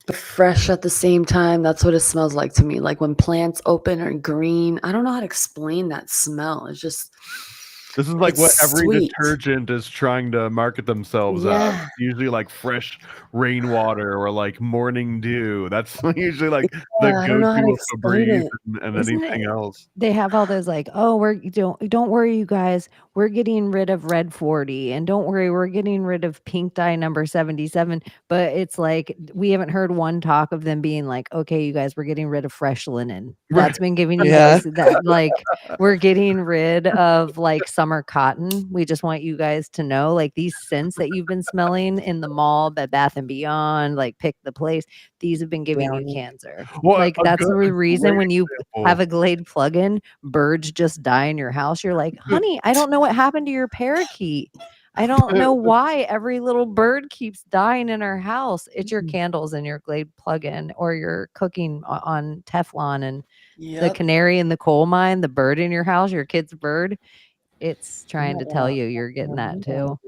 but fresh at the same time. That's what it smells like to me. Like when plants open or green. I don't know how to explain that smell. It's just This is like it's what every sweet. detergent is trying to market themselves as. Yeah. Usually like fresh rainwater or like morning dew. That's usually like the I don't know how to go-to of explain Febreze it. and Isn't anything it? else. They have all those like, "Oh, don't worry, you guys. We're getting rid of red 40, and don't worry, we're getting rid of pink dye number 77." But it's like we haven't heard one talk of them being like, "Okay, you guys, we're getting rid of fresh linen." Right. That's been giving you Yeah. guys that like we're getting rid of like summer cotton. We just want you guys to know, like these scents that you've been smelling in the mall, Bed Bath and Beyond, like pick the place. These have been giving you Downy. cancer. Well, Like that's the reason great when you have example. a Glade plug-in, birds just die in your house. You're like, "Honey, I don't know what happened to your parakeet. I don't know why every little bird keeps dying in our house." It's your candles and your Glade plug-in, or you're cooking on Teflon, and the Yep. canary in the coal mine, the bird in your house, your kid's bird, it's trying to tell you you're getting that too.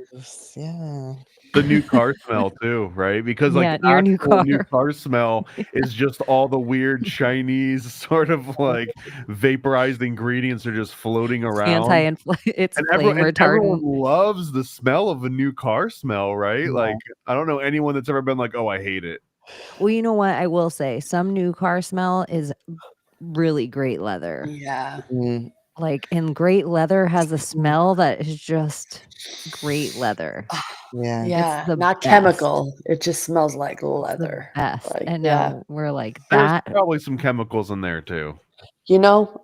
Yeah. The new car smell too, right? Because like Yeah, your new actual new car. car smell is just all the weird Chinese sort of like vaporized ingredients are just floating around. It's And flame everyone retardant. loves the smell of a new car smell, right? Yeah. Like I don't know anyone that's ever been like, "Oh, I hate it." Well, you know what? I will say some new car smell is really great leather. Yeah. Mm, Like, and great leather has a smell that is just great leather. yeah. Yeah. the Not best. chemical. It just smells like It's the leather. best. Like, And yeah. now we're like There's that. probably some chemicals in there too.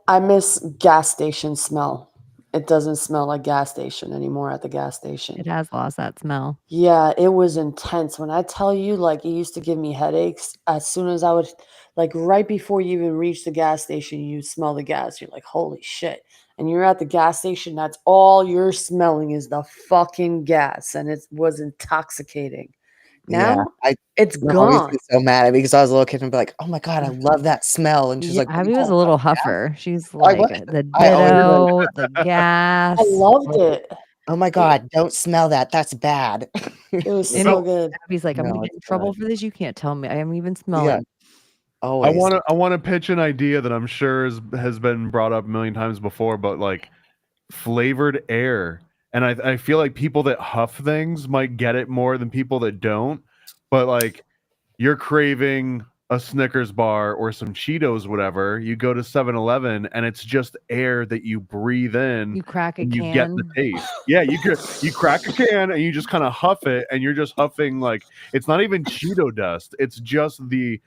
I miss gas station smell. It doesn't smell like gas station anymore at the gas station. It has lost that smell. Yeah, it was intense. When I tell you, like, it used to give me headaches as soon as I would, like, right before you even reach the gas station, you smell the gas. You're like, holy shit. And you're at the gas station, that's all you're smelling is the fucking gas. And it was intoxicating. Yeah. Now I it's would always gone. get so mad at me because I was a little kid and be like, "Oh my God, I love that smell." And she's Yeah, like, "What, Abby you was don't a love little gas?" huffer. She's I was. like the I always was. ditto, the gas. I loved it. "Oh my God, don't smell that. That's bad." It was And so good. Abby's like, "I'm No, gonna get it's in trouble good. for this. You can't tell me. I am even Yeah, smelling." I always. want to pitch an idea that I'm sure has been brought up a million times before, but like flavored air. And I feel like people that huff things might get it more than people that don't. But like you're craving a Snickers bar or some Cheetos, whatever, you go to 7-Eleven and it's just air that you breathe in You crack a and you get the can. taste. Yeah, you crack a can and you just kind of huff it and you're just huffing like it's not even Cheeto dust. It's just the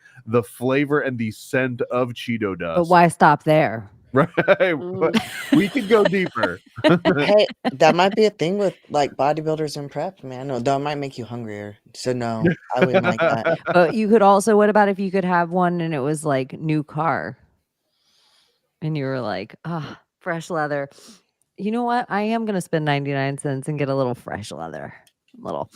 flavor and the scent of Cheeto dust. But why stop there? Right. Mm. We could go deeper. Hey, that might be a thing with like bodybuilders and prep, man. No, that might make you hungrier. So no, I wouldn't like that. But you could also, what about if you could have one and it was like new car? And you were like, ah, fresh leather. You know what? I am gonna spend 99 cents and get a little fresh leather. Little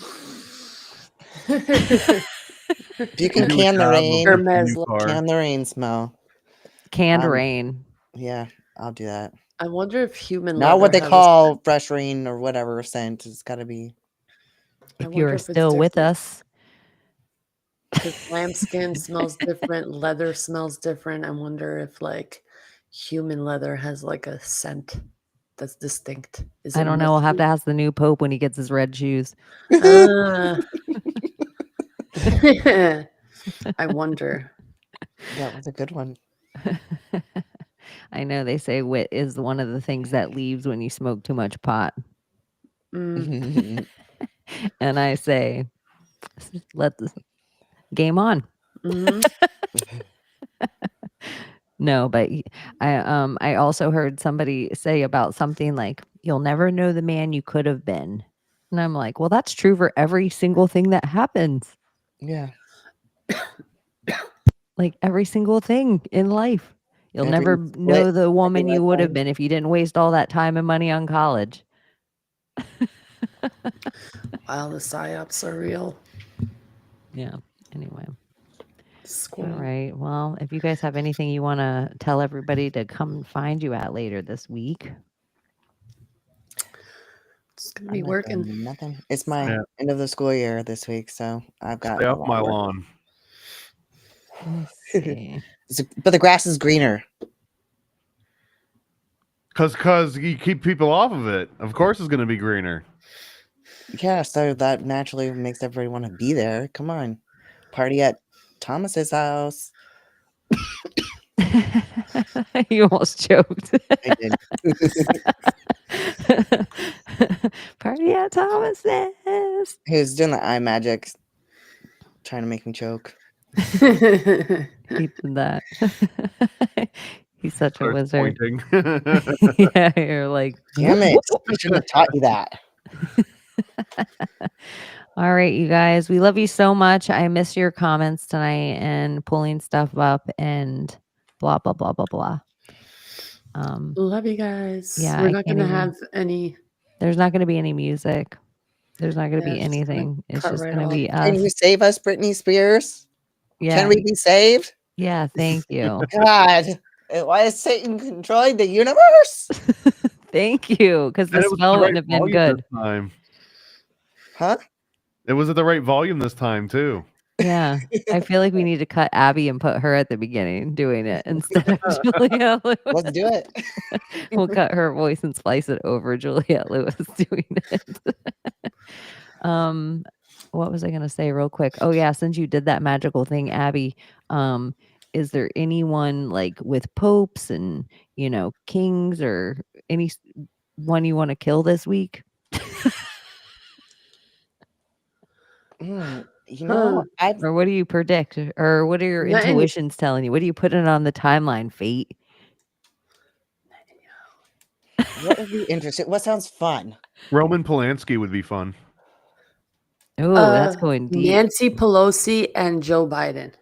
If you can You can the have a rain, Hermes. new car. can the rain smell. canned Um, rain. Yeah, I'll do that. I wonder if human Not what leather they has a call fresh rain or whatever scent. It's got to be. I If wonder you're if it's still with different. us, Because lambskin smells different, leather smells different. I wonder if like human leather has like a scent that's distinct. Is I it don't know. We'll have to musky? ask the new pope when he gets his red shoes. Ah. I wonder. That was a good one. I know they say wit is one of the things that leaves when you smoke too much pot. Mm, And I say, let the game on. mhm. No, but I also heard somebody say about something like, you'll never know the man you could have been. And I'm like, well, that's true for every single thing that happens. Yeah. Like every single thing in life. You'll Every never know split, the woman every you would have lifetime. been if you didn't waste all that time and money on college. Wow, the psyops are real. Yeah. Anyway. School. All right. Well, if you guys have anything you want to tell everybody to come find you at later this week. It's gonna I'm be not working. doing nothing. It's my Yeah. end of the school year this week, so I've got Stay a off lot my of work. lawn. Let's see. But the grass is greener. Because you keep people off of it. Of course it's going to be greener. Yeah, so that naturally makes everybody want to be there. Come on. Party at Thomas's house. You almost choked. I did. Party at Thomas's. He was doing the eye magic, trying to make me choke. He did that. He's such a Starts wizard. pointing. Yeah, you're like, Damn it. I shouldn't have taught you that. all right, you guys. We love you so much. I miss your comments tonight and pulling stuff up and blah blah blah blah blah. Love you guys. Yeah, We're I not can't gonna even- have any. There's not going to be any music. There's not going to Yeah, be it's just gonna anything. It's cut just right going to off. be Can us. you save us, Britney Spears? Yeah. Can we be saved? Yeah. Thank you. God. Why is Satan controlling the universe? Thank you. Because the And it was spell the wouldn't right have been volume good. this time. Huh? It was at the right volume this time too. Yeah. I feel like we need to cut Abbie and put her at the beginning doing it instead of Juliette Lewis. Let's do it. We'll cut her voice and splice it over Juliette Lewis doing it. What was I going to say real quick? Oh yeah, since you did that magical thing, Abbie, is there anyone like with popes and, kings or any one you want to kill this week? You know, Or what do you predict? Or what are your Not any- intuitions telling you? What are you putting on the timeline, fate? what would be interesting? What sounds fun? Roman Polanski would be fun. Oh, that's going deep. Nancy Pelosi and Joe Biden.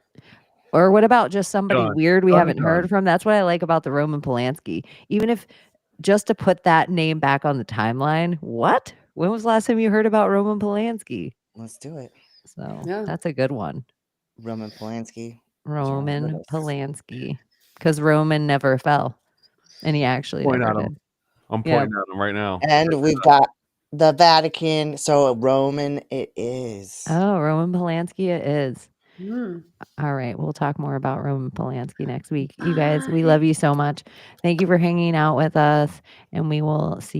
Or what about just somebody Done. weird we Done, haven't heard done. from? That's what I like about the Roman Polanski. Even if just to put that name back on the timeline, what? When was the last time you heard about Roman Polanski? Let's do it. So Yeah. that's a good one. Roman Polanski. Roman Lewis. Polanski. Because Roman never fell. And he actually Point never at him. did. I'm Yeah. pointing at him right now. And we've got the Vatican. So Roman it is. Oh, Roman Polanski it is. Hmm. All right. We'll talk more about Roman Polanski next week. You guys, we love you so much. Thank you for hanging out with us. And we will see you.